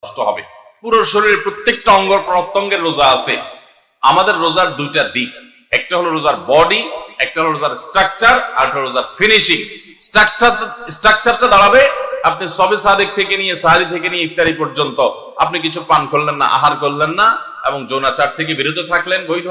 নষ্ট হবে। পুরো শরীরের প্রত্যেকটা অঙ্গ প্রত্যঙ্গের রোজা আছে। আমাদের রোজার দুইটা দিক, একটা হলো রোজার বডি, একটা হলো রোজার স্ট্রাকচার, আর একটা রোজার ফিনিশিং। স্ট্রাকচারটা দাঁড়াবে আপনি সবে সাদেক থেকে নিয়ে সাহারি থেকে নিয়ে ইফতারি পর্যন্ত আপনি কিছু পান করলেন না, আহার করলেন না, এবং যৌনাচার থেকে বিরত থাকলেন, বৈধ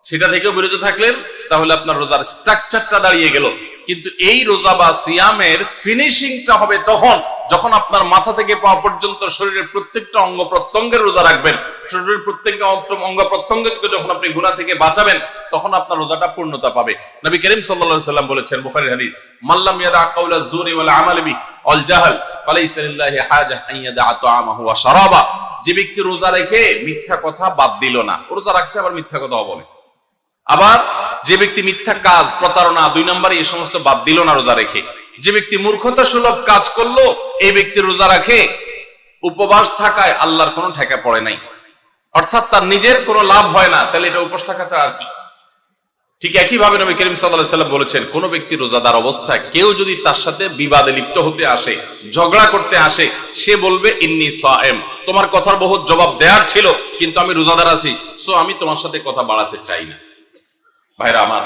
সেটা থেকেও বিরত থাকলেন, তাহলে আপনার রোজার স্ট্রাকচারটা দাঁড়িয়ে গেল। কিন্তু এই রোজা বা সিয়ামের ফিনিশিংটা হবে তখন যখন আপনার মাথা থেকে পা পর্যন্ত শরীরের প্রত্যেকটা অঙ্গ প্রত্যঙ্গের রোজা রাখবেন। শরীরের প্রত্যেকটা অঙ্গ প্রত্যঙ্গকে যখন আপনি গুনাহ থেকে বাঁচাবেন, তখন আপনার রোজাটা পূর্ণতা পাবে। নবী করিম সাল্লাল্লাহু আলাইহি সাল্লাম বলেছেন, বুখারীর হাদিস, মাল্লাম ইয়াদা কাওলা যুরি ওয়াল আমাল বি ওয়াল জাহল ফালাইসা লিল্লাহি হাজা আন ইয়াদা তাআমাহু ওয়া শারাবা। যে ব্যক্তি রোজা রেখে মিথ্যা কথা বাদ দিল না, রোজা রাখছে আবার মিথ্যা কথা বলে, আবার যে ব্যক্তি মিথ্যা কাজ, প্রতারণা, 2 নম্বরে এই সমস্ত বাদ দিল না রোজা রেখে, যে ব্যক্তি মূর্খতা সুলভ কাজ করলো, এই ব্যক্তি রোজা রাখে উপবাস থাকায় আল্লাহর কোনো ঠেকা পড়ে নাই, অর্থাৎ তার নিজের কোনো লাভ হয় না, তাহলে এটা উপবাস থাকা ছাড়া আর কি। ঠিক একই ভাবে নবী করিম সাল্লাল্লাহু আলাইহি সাল্লাম বলেছেন, কোন ব্যক্তি রোজাদার অবস্থায় কেউ যদি তার সাথে বিবাদে লিপ্ত হতে আসে, ঝগড়া করতে আসে, সে বলবে ইন্নী সায়েম, তোমার কথার বহুত জবাব দেওয়ার ছিল কিন্তু আমি রোজাদার আছি, সো আমি তোমার সাথে কথা বাড়াতে চাই না। ভাইরা আমার,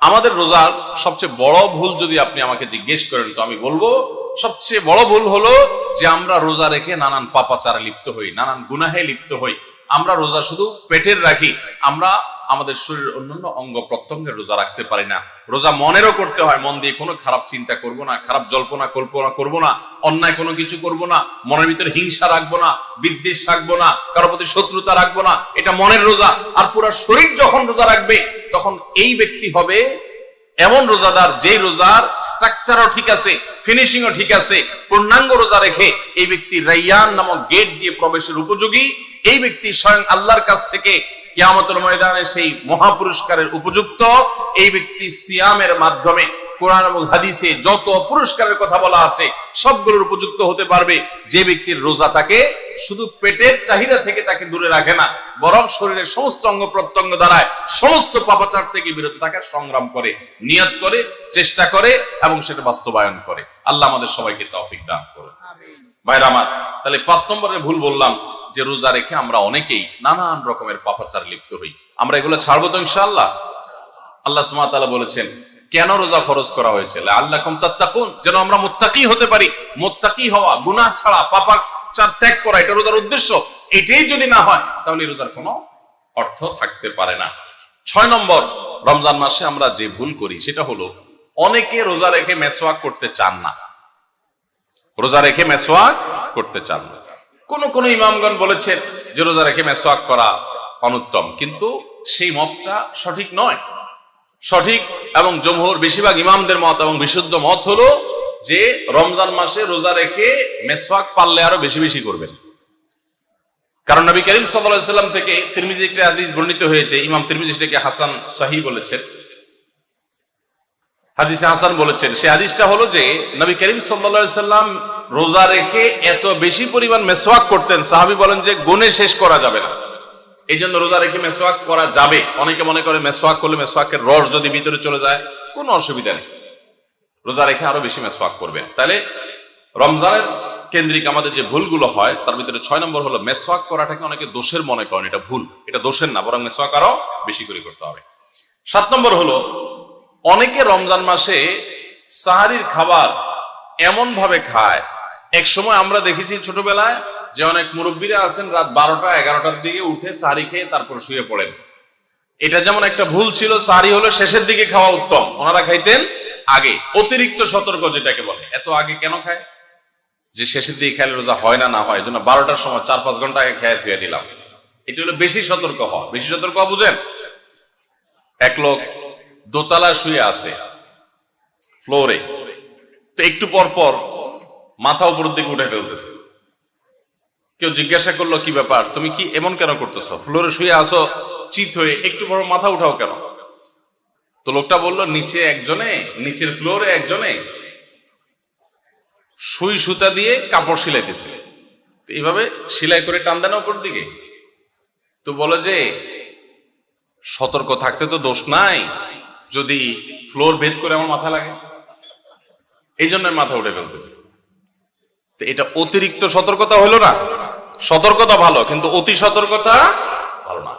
আমাদের রোজার সবচেয়ে বড় ভুল যদি আপনি আমাকে জিজ্ঞেস করেন, তো আমি বলবো সবচেয়ে বড় ভুল হলো যে আমরা রোজা রেখে নানান পাপাচারে লিপ্ত হই, নানান গুনাহে লিপ্ত হই। আমরা রোজা শুধু পেটের রাখি, আমরা আমাদের শরীরের অন্যান্য অঙ্গ প্রত্যঙ্গের রোজা রাখতে পারি না। রোজা মনেরও করতে হয়, মন দিয়ে কোনো খারাপ চিন্তা করব না, খারাপ জল্পনা কল্পনা করব না, অন্যায় কোনো কিছু করব না, মনের ভিতরে হিংসা রাখবো না, বিদ্বেষ রাখবো না, কারো প্রতি শত্রুতা রাখবো না, এটা মনের রোজা। আর পুরো শরীর যখন রোজা রাখবে, তখন এই ব্যক্তি হবে এমন রোজাদার যে রোজার স্ট্রাকচারও ঠিক আছে, ফিনিশিংও ঠিক আছে, পূর্ণাঙ্গ রোজা রেখে এই ব্যক্তি রাইয়ান নামক গেট দিয়ে প্রবেশের উপযোগী। এই ব্যক্তি স্বয়ং আল্লাহর কাছ থেকে কিয়ামতের ময়দানে সেই মহাপুরস্কারের উপযুক্ত। এই ব্যক্তি সিয়ামের মাধ্যমে কোরআন এবং হাদিসে যত পুরস্কারের কথা বলা আছে সবগুলোর উপযুক্ত হতে পারবে। যে ব্যক্তির রোজা তাকে শুধু পেটের চাহিদা থেকে তাকে দূরে রাখে না, বরং শরীরের সমস্ত অঙ্গ প্রত্যঙ্গ দ্বারায় সমস্ত পাপাচার থেকে বিরত থাকার সংগ্রাম করে, নিয়ত করে, চেষ্টা করে এবং সেটা বাস্তবায়ন করে। আল্লাহ আমাদের সবাইকে তৌফিক দান করুন। ভাইরা আমার, তাহলে 5 নম্বরের ভুল বললাম যে রোজা রেখে আমরা অনেকেই নানান রকমের পাপাচার লিপ্ত হই। আমরা এগুলো ছাড়বো তো ইনশাআল্লাহ। আল্লাহ সুবহানাহু ওয়া তাআলা বলেছেন, কেন রোজা ফরজ করা হয়েছে? লাআল্লাকুম তাত্তাকুন, যেন আমরা মুত্তাকি হতে পারি। মুত্তাকি হওয়া, গুনাহ ছাড়া, পাপাচার ত্যাগ করা, এটা রোজার উদ্দেশ্য। এটাই যদি না হয় তাহলে রোজার কোনো অর্থ থাকতে পারে না। 6 নম্বর, রমজান মাসে আমরা যে ভুল করি সেটা হলো অনেকে রোজা রেখে মেসওয়াক করতে চান না। রোজা রেখে মেসওয়াক করতে চান না। কোন ইমামগণ বলেছেন যে রোজা রেখে মেসওয়াক করা অনুত্তম, কিন্তু সেই মতটা সঠিক নয়। সঠিক এবং জমহুর বেশিরভাগ ইমামদের মত এবং বিশুদ্ধ মত হলো যে রমজান মাসে রোজা রেখে মেসওয়াক পারলে আরো বেশি বেশি করবেন। কারণ নবী করিম সাল্লাল্লাহু আলাইহি সাল্লাম থেকে তিরমিজি একটা হাদিস বর্ণিত হয়েছে, ইমাম তিরমিজি এটাকে হাসান সহিহ বলেছেন, হাদিসে হাসান বলেছেন। সেই হাদিসটা হলো যে নবী করিম সাল্লাল্লাহু আলাইহি সাল্লাম রোজা রেখে এত বেশি পরিমাণ মেসওয়াক করতেন, সাহাবী বলেন যে গুণে শেষ করা যাবে না। এই জন্য রোজা রেখে মেসওয়াক করা যাবে। অনেকে মনে করে মেসওয়াক করলে মেসওয়াকের রস যদি ভিতরে চলে যায় কোনো অসুবিধা নেই, রোজা রেখে আরো বেশি মেসওয়াক করবেন। তাহলে রমজানের কেন্দ্রিক আমাদের যে ভুলগুলো হয় তার ভিতরে 6 নম্বর হলো মেসওয়াক করাটাকে অনেকে দোষের মনে করেন। এটা ভুল, এটা দোষের না, বরং মেসওয়াক আরো বেশি করে করতে হবে। 7 নম্বর হলো অনেকে রমজান মাসে সাহারির খাবার এমন ভাবে খায়, এক সময় আমরা দেখেছি ছোটবেলায় যে অনেক মুরব্বীরা আছেন রাত 12টা-11টার দিকে উঠে সাহারি খেয়ে তারপর শুয়ে পড়েন। এটা যেমন একটা ভুল ছিল, সাহারি হলো শেষের দিকে খাওয়া উত্তম, ওনারা খাইতেন আগে। অতিরিক্ত সতর্ক যেটাকে বলে। এত আগে কেন খায়? যে শেষের দিকে খেলে রোজা হয় না, না হয়, এই জন্য 12টার সময় 4-5 ঘন্টা আগে খেয়ে ধুয়ে দিলাম। এটা হলো বেশি সতর্ক হওয়া। বেশি সতর্ক বুঝেন? এক লোক দোতলা শুয়ে আছে ফ্লোরে, তো একটু পর পর মাথা উপরের দিকে উঠে ফেলতেছে। কেউ জিজ্ঞাসা করলো, কি ব্যাপার, তুমি কি এমন কেন করতেছো? ফ্লোরে শুয়ে আসো চিত হয়ে, একটু পর মাথা উঠাও কেন? তো লোকটা বললো, নিচের ফ্লোরে একজনে সুই সুতা দিয়ে কাপড় সিলাইতেছে, এইভাবে সেলাই করে টান দেন উপর দিকে। তো বলে যে সতর্ক থাকতে তো দোষ নাই, যদি ফ্লোর ভেদ করে আমার মাথা লাগে, এই জন্য মাথা উঠে ফেলতেছে। তো এটা অতিরিক্ত সতর্কতা হলো না? সতর্কতা ভালো, কিন্তু অতি সতর্কতা ভালো না।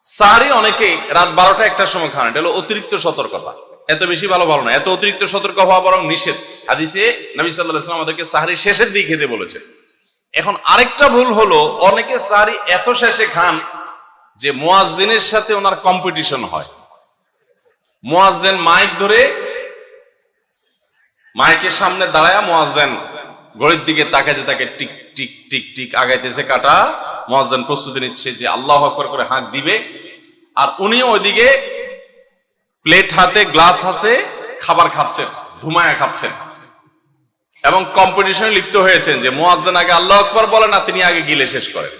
সাহারি অনেকে রাত 12টা-1টার সময় খান, এটা হলো অতিরিক্ত সতর্কতা। এত বেশি ভালো না, এত অতিরিক্ত সতর্ক হওয়া বরং নিষেধ। হাদিসে নবী সাল্লাল্লাহু আলাইহি ওয়াসাল্লাম আমাদেরকে সাহারি শেষের দিকে খেতে বলেছেন। এখন আরেকটা ভুল হলো, অনেকে সাহারি এত শেষে খান যে মুয়াজ্জিনের সাথে ওনার কম্পিটিশন হয়। মুয়াজ্জিন মাইক ধরে, মাইকের সামনে দাঁড়ায় মুয়াজ্জিন ঘড়ির দিকে তাকাইতে তাকে টিক টিক টিক টিক আগাইতেছে কাটা। মুয়াজ্জিন প্রস্তুতি নিচ্ছে যে আল্লাহু আকবার করে হাঁক দিবে, আর উনিও ওইদিকে প্লেট হাতে, গ্লাস হাতে খাবার খাচ্ছেন, ধুমায়া খাচ্ছেন, এবং কম্পিটিশনে লিপ্ত হয়েছেন যে মুয়াজ্জিন আগে আল্লাহু আকবার বলে না, তিনি আগে গিলে শেষ করেন।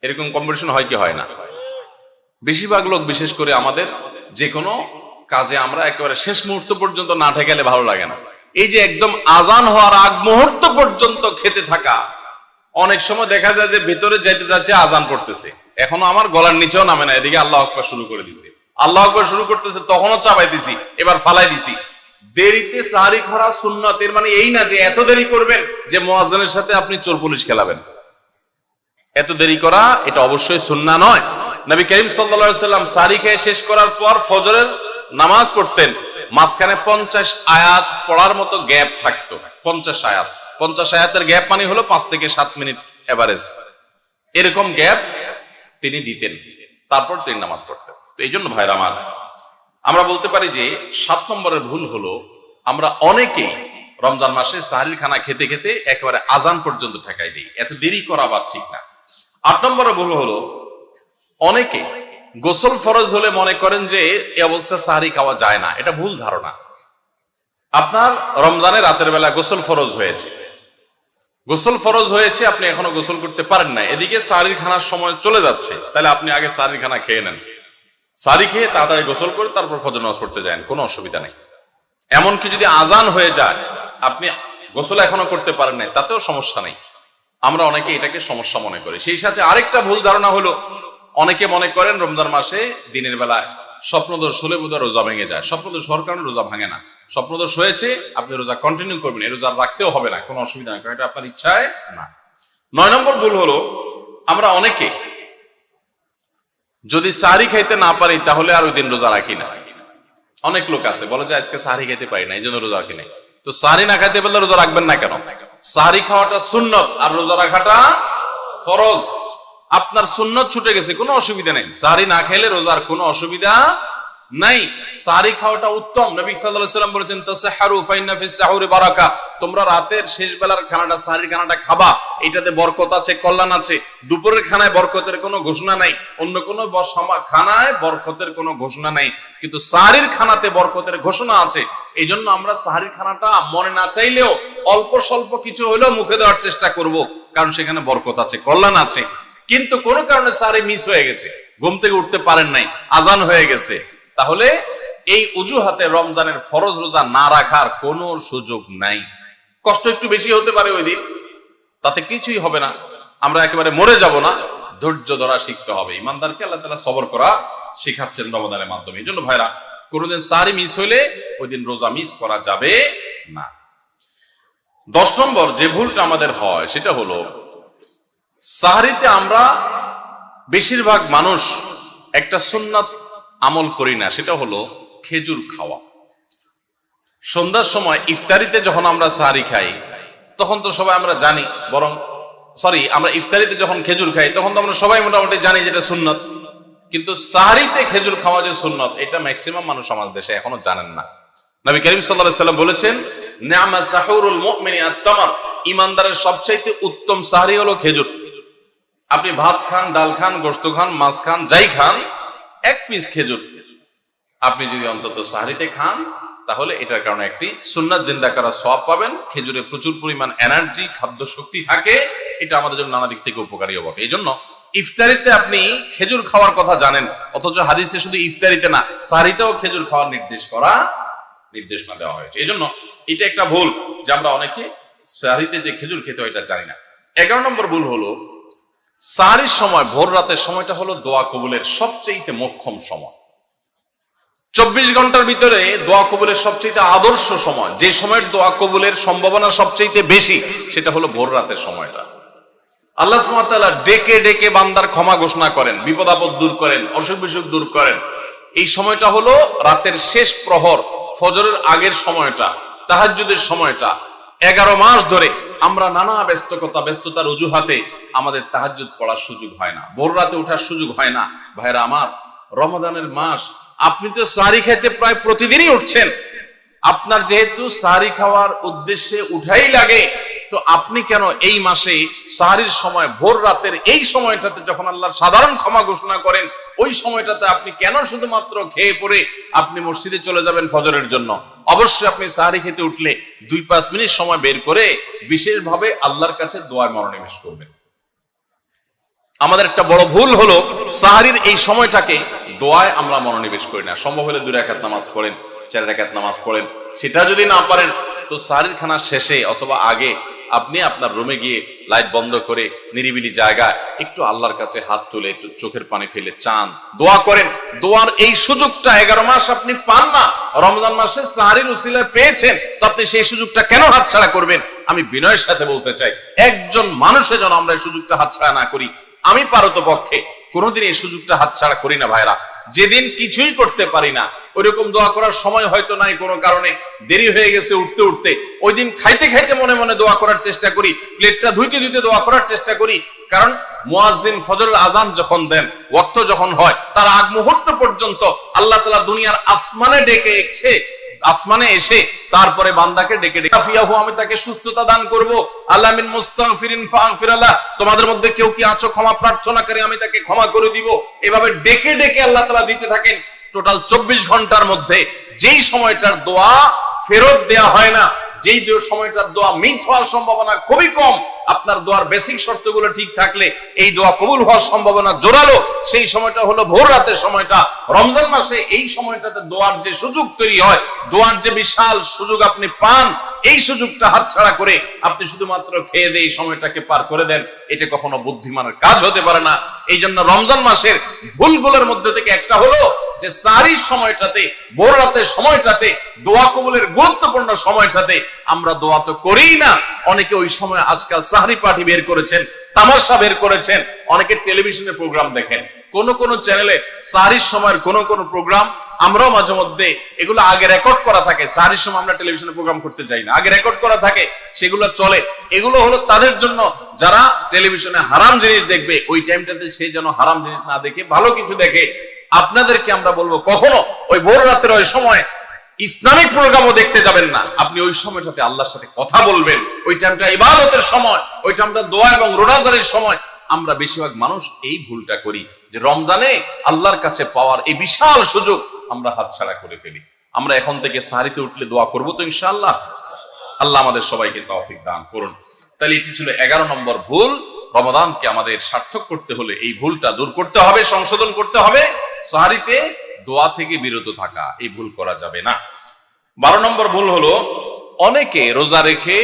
এরকম কম্পিটিশন হয় কি হয় না? বেশিরভাগ লোক, বিশেষ করে আমাদের যে কোনো কাজে আমরা একেবারে শেষ মুহূর্ত পর্যন্ত না ঠেকালে ভালো লাগে না। এই যে একদম আজান হওয়ার আগ মুহূর্ত পর্যন্ত খেতে থাকা, অনেক সময় দেখা যায় যে ভেতরে যাইতে যাচ্ছে আজান পড়তেছে, এখনো আমার গলার নিচেও নামে না, এদিকে আল্লাহু আকবার শুরু করে দিছে, আল্লাহু আকবার শুরু করতেছে, তখনও চাপাই দিছি, এবার ফালাই দিছি। দেরিতে সাহারি খাওয়া সুন্নাত, এর মানে এই না যে এত দেরি করবেন যে মুয়াজ্জিনের সাথে আপনি চোর পুলিশ খেলাবেন। এত দেরি করা এটা অবশ্যই সুন্নাহ নয়। নবী করিম সাল্লাল্লাহু আলাইহি ওয়াসাল্লাম সাহারি খেয়ে শেষ করার পর ফজরের নামাজ পড়তেন, মাঝখানে 50 আয়াত পড়ার মতো গ্যাপ থাকতো। 50 আয়াত, 50 আয়াতের গ্যাপ মানে হলো 5 থেকে 7 মিনিট এভারেজ, এরকম গ্যাপ তিনি দিতেন, তারপর তিনি নামাজ পড়তেন। তো এই জন্য ভাইরা আমার, আমরা বলতে পারি যে 7 নম্বরের ভুল হলো আমরা অনেকেই রমজান মাসে সাহারির খানা খেতে খেতে একেবারে আজান পর্যন্ত ঠেকাই দিই। এত দেরি করা আবার ঠিক না। 8 নম্বরের ভুল হলো অনেকে গোসল ফরজ হলে মনে করেন যে এই অবস্থা সাহারি খাওয়া যায় না। এটা ভুল ধারণা। আপনার রমজানে রাতের বেলা গোসল ফরজ হয়েছে, গোসল ফরজ হয়েছে, আপনি এখনো গোসল করতে পারেন না, এদিকে সাহারির খানার সময় চলে যাচ্ছে, তাহলে আপনি আগে সাহারির খানা খেয়ে নেন, সাহারি খেয়ে তাড়াতাড়ি গোসল করে তারপর ফজর নামাজ পড়তে যান, কোনো অসুবিধা নেই। এমনকি যদি আজান হয়ে যায়, আপনি গোসল এখনো করতে পারেন না, তাতেও সমস্যা নেই। আমরা অনেকে এটাকে সমস্যা মনে করি। সেই সাথে আরেকটা ভুল ধারণা হলো, অনেকে মনে করেন রমজান মাসে দিনের বেলায় স্বপ্নদোষ হলে বোধহয় রোজা ভেঙে যায়। স্বপ্নদোষ হওয়ার কারণে রোজা ভাঙে না। স্বপ্নদোষ হয়েছে, আপনি রোজা কন্টিনিউ করবেন, এই রোজা রাখতেও হবে না, কোনো অসুবিধা নেই, কারণ এটা আপনার ইচ্ছায় না। 9 নম্বর ভুল হলো, আমরা অনেকে যদি সাহারি খাইতে না পারি তাহলে আর ওই দিন রোজা রাখি না। অনেক লোক আছে বলে যে আজকে সাহারি খাইতে পারি না, এই জন্য রোজা রাখি নাই। তো সাহারি না খাইতে পারলে রোজা রাখবেন না কেন? সাহারি খাওয়াটা সুন্নত আর রোজা রাখাটা ফরজ। আপনার সুন্নত ছুটে গেছে, কোনো অসুবিধা নেই, সাহারি না খেলে রোজার কোনো অসুবিধা নাই। সাহারি খাওয়াটা উত্তম। নবী সাল্লাল্লাহু আলাইহি ওয়াসাল্লাম বলেছেন, তাসাহহারু ফাইন্না ফিস সাহুরি বারাকা, তোমরা রাতের শেষ বেলার খানাটা, সাহারির খানাটা খাবা, এটাতে বরকত আছে, কল্যাণ আছে। দুপুরের খানায় বরকতের কোনো ঘোষণা নাই, অন্য কোনো খানায় বরকতের কোনো ঘোষণা নাই, কিন্তু সাহারির খানাতে বরকতের ঘোষণা আছে। এই জন্য আমরা সাহারির খানাটা মনে না চাইলেও অল্প স্বল্প কিছু হলেও মুখে দেওয়ার চেষ্টা করব, কারণ সেখানে বরকত আছে, কল্যাণ আছে। কিন্তু কোনো কারণে সাহারি মিস হয়ে গেছে, ঘুম থেকে উঠতে পারেন নাই, আজান হয়ে গেছে, তাহলে এই অজুহাতে রমজানের ফরজ রোজা না রাখার কোনো সুযোগ নাই। কষ্ট একটু বেশি হতে পারে ওই দিন, তাতে কিছুই হবে না, আমরা একেবারে মরে যাব না। ধৈর্য ধরা শিখতে হবে। ইমানদারকে আল্লাহ তাআলা সবর করা শিখাচ্ছেন রমজানের মাধ্যমে। এই জন্য ভাইরা, কোনোদিন সাহারি মিস হইলে ওই দিন রোজা মিস করা যাবে না। 10 নম্বর যে ভুলটা আমাদের হয় সেটা হলো, সাহারিতে আমরা বেশিরভাগ মানুষ একটা সুন্নাত আমল করি না, সেটা হলো খেজুর খাওয়া। সন্ধ্যার সময় ইফতারিতে যখন আমরা সাহারি খাই তখন তো সবাই আমরা জানি, আমরা ইফতারিতে যখন খেজুর খাই তখন তো আমরা সবাই মোটামুটি জানি যেটা সুন্নত, কিন্তু সাহারিতে খেজুর খাওয়া যে সুন্নত, এটা ম্যাক্সিমাম মানুষ আমাদের দেশে এখনো জানেন না। নবী করিম সাল্লাল্লাহু আলাইহি ওয়াসাল্লাম বলেছেন, নি'মা সাহুরুল মুমিনি আত-তামার, ইমানদারের সবচাইতে উত্তম সাহারি হলো খেজুর। আপনি ভাত খান, ডাল খান, গোশত খান, মাছ খান, যাই খান, 1 পিস খেজুর আপনি যদি অন্তত সাহারিতে খান, তাহলে এটার কারণে একটি সুন্নাত জিন্দা করার সওয়াব পাবেন। খেজুরে প্রচুর পরিমাণ এনার্জি, খাদ্য শক্তি থাকে, এটা আমাদের জন্য নানা দিক থেকে উপকারী হবে। এই জন্য ইফতারিতে আপনি খেজুর খাওয়ার কথা জানেন, অথচ হাদিসে শুধু ইফতারিতে না, সাহারিতেও খেজুর খাওয়ার নির্দেশনা দেওয়া হয়েছে। এই জন্য এটা একটা ভুল যে আমরা অনেকে সাহারিতে যে খেজুর খেতে হয় এটা জানি না। 11 নম্বর ভুল হলো, সাহারির সময়, ভোর রাতের সময়টা হলো দোয়া কবুলের সবচেয়ে মোক্ষম সময়। 24 ঘন্টার ভিতরে দোয়া কবুলের সবচেয়ে আদর্শ সময়, যে সময়ের দোয়া কবুলের সম্ভাবনা সবচেয়ে বেশি, সেটা হলো ভোর রাতের সময়টা। আল্লাহ সুবহানাহু ওয়া তাআলা ডেকে ডেকে বান্দার ক্ষমা ঘোষণা করেন, বিপদ আপদ দূর করেন, অসুখ বিসুখ দূর করেন। এই সময়টা হলো রাতের শেষ প্রহর, ফজরের আগের সময়টা, তাহাজ্জুদের সময়টা। 11 মাস ধরে আমরা নানা ব্যস্ততার অজুহাতে আমাদের তাহাজ্জুদ পড়ার সুযোগ হয় না, ভোর রাতে ওঠার সুযোগ হয় না। ভাইরা আমার, রমাদানের মাস, আপনি তো সাহরি খেতে প্রায় প্রতিদিনই উঠছেন। আপনার যেহেতু সাহরি খাওয়ার উদ্দেশ্যে উঠাই লাগে, তো আপনি কেন এই মাসে সাহরির সময় ভোর রাতের এই সময়টাতে যখন আল্লাহর সাধারণ ক্ষমা ঘোষণা করেন, ওই সময়টাতে আপনি কেন শুধুমাত্র খেয়ে পরে আপনি মসজিদে চলে যাবেন ফজরের জন্য? অবশ্যই আপনি সাহরি খেতে উঠলে 2-5 মিনিট সময় বের করে বিশেষভাবে আল্লাহর কাছে দোয়া মনোনিবেশ করবেন। আমাদের একটা বড় ভুল হলো সাহরির এই সময়টাকে দোয়ায় আমরা মনোনিবেশ করি না। সম্ভব হলে 2 রাকাত নামাজ পড়েন, 4 রাকাত নামাজ পড়েন। সেটা যদি না পারেন তো সাহরির খানার শেষে অথবা আগে আপনি আপনার রুমে গিয়ে লাইট বন্ধ করে নিরিবিলি জায়গায় একটু আল্লাহর কাছে হাত তুলে একটু চোখের পানি ফেলে চান, দোয়া করেন। দোয়ার এই সুযোগটা 11 মাস আপনি পান না, রমজান মাসে সাহরির উসিলায় পেয়েছেন, তো আপনি সেই সুযোগটা কেন হাতছাড়া করবেন? আমি বিনয়ের সাথে বলতে চাই, একজন মানুষের জন্য আমরা এই সুযোগটা হাতছাড়া না করি। আমি পারতপক্ষে কোনোদিন এই সুযোগটা হাতছাড়া করি না ভাইরা। যেদিন কিছুই করতে পারি না, ওইরকম দোয়া করার সময় হয়তো নাই, কোনো কারণে দেরি হয়ে গেছে উঠতে উঠতে, ওই দিন খাইতে খাইতে মনে মনে দোয়া করার চেষ্টা করি, প্লেটটা ধুইতে ধুইতে দোয়া করার চেষ্টা করি। কারণ মুয়াজ্জিন ফজরের আজান যখন দেন, ওয়াক্ত যখন হয়, তার আগ মুহূর্ত পর্যন্ত আল্লাহ তাআলা দুনিয়ার আসমানে এসে তারপরে বান্দাকে ডেকে ডেকে আফিয়াহু, আমি তাকে সুস্থতা দান করব। আল্লাহ মিন মুস্তাগফিরিন ফাগফিরাল্লাহ, তোমাদের মধ্যে কেউ কি আছো ক্ষমা প্রার্থনাকারী, আমি তাকে ক্ষমা করে দিব। এভাবে ডেকে ডেকে আল্লাহ তাআলা দিতে থাকেন। টোটাল 24 ঘন্টার মধ্যে যেই সময়টার দোয়া ফেরত দেয়া হয় না, যেই সময়টার দোয়া মিস হওয়ার সম্ভাবনা খুবই কম, আপনার দোয়ার বেসিক শর্তগুলো ঠিক থাকলে এই দোয়া কবুল হওয়ার সম্ভাবনা জোরালো, সেই সময়টা হলো ভোর রাতের সময়টা। রমজান মাসে এই সময়টাতে দোয়ার যে সুযোগ তৈরি হয়, দোয়ার যে বিশাল সুযোগ আপনি পান, এই সুযোগটা হাতছাড়া করে আপনি শুধুমাত্র খেয়ে দিয়ে এই সময়টাকে পার করে দেন, এটা কখনো বুদ্ধিমানের কাজ হতে পারে না। এই জন্য রমজান মাসের ভুলগুলোর মধ্যে থেকে একটা হলো যে সাহরির সময়টাতে, ভোর রাতের সময়টাতে, দোয়া কবুলের গুরুত্বপূর্ণ সময়টাতে আমরা দোয়া তো করিই না। অনেকে ওই সময় আজকাল সাহরি পার্টি বের করেছেন, তামাশা বের করেছেন, অনেকে টেলিভিশনে প্রোগ্রাম দেখেন। কোন কোন চ্যানেলে সাহরির সময়ের কোন কোন প্রোগ্রাম আমরাও মাঝে মধ্যে এগুলো আগে রেকর্ড করা থাকে। সাহরির সময় আমরা টেলিভিশনে প্রোগ্রাম করতে যাই না, আগে রেকর্ড করা থাকে, সেগুলো চলে। এগুলো হলো তাদের জন্য যারা টেলিভিশনে হারাম জিনিস দেখবে, ওই টাইমটাতে সে যেন হারাম জিনিস না দেখে ভালো কিছু দেখে। আপনাদেরকে আমরা বলবো, কখনো ওই ভোর রাতের ওই সময় ইসলামিক প্রোগ্রামও দেখতে যাবেন না। আপনি ওই সময়টাতে আল্লাহর সাথে কথা বলবেন, ওই টাইমটা ইবাদতের সময়, ওই টাইমটা দোয়া এবং রোজাদারের সময়। আমরা বেশিরভাগ মানুষ এই ভুলটা করি যে রমজানে আল্লাহর কাছে পাওয়ার এই বিশাল সুযোগ আমরা হাতছাড়া করে ফেলি। আমরা এখন থেকে সাহরিতে উঠলে দোয়া করবো তো ইনশাআল্লাহ। আল্লাহ আমাদের সবাইকে তৌফিক দান করুন। তাহলে এটি ছিল 11 নম্বর ভুল। রমাদানকে আমাদের সার্থক করতে হলে এই ভুলটা দূর করতে হবে, সংশোধন করতে হবে। সাহরিতে দোয়া থেকে বিরত থাকা, এই ভুল করা যাবে না। 12 নম্বর ভুল হলো, অনেকে রোজা রেখে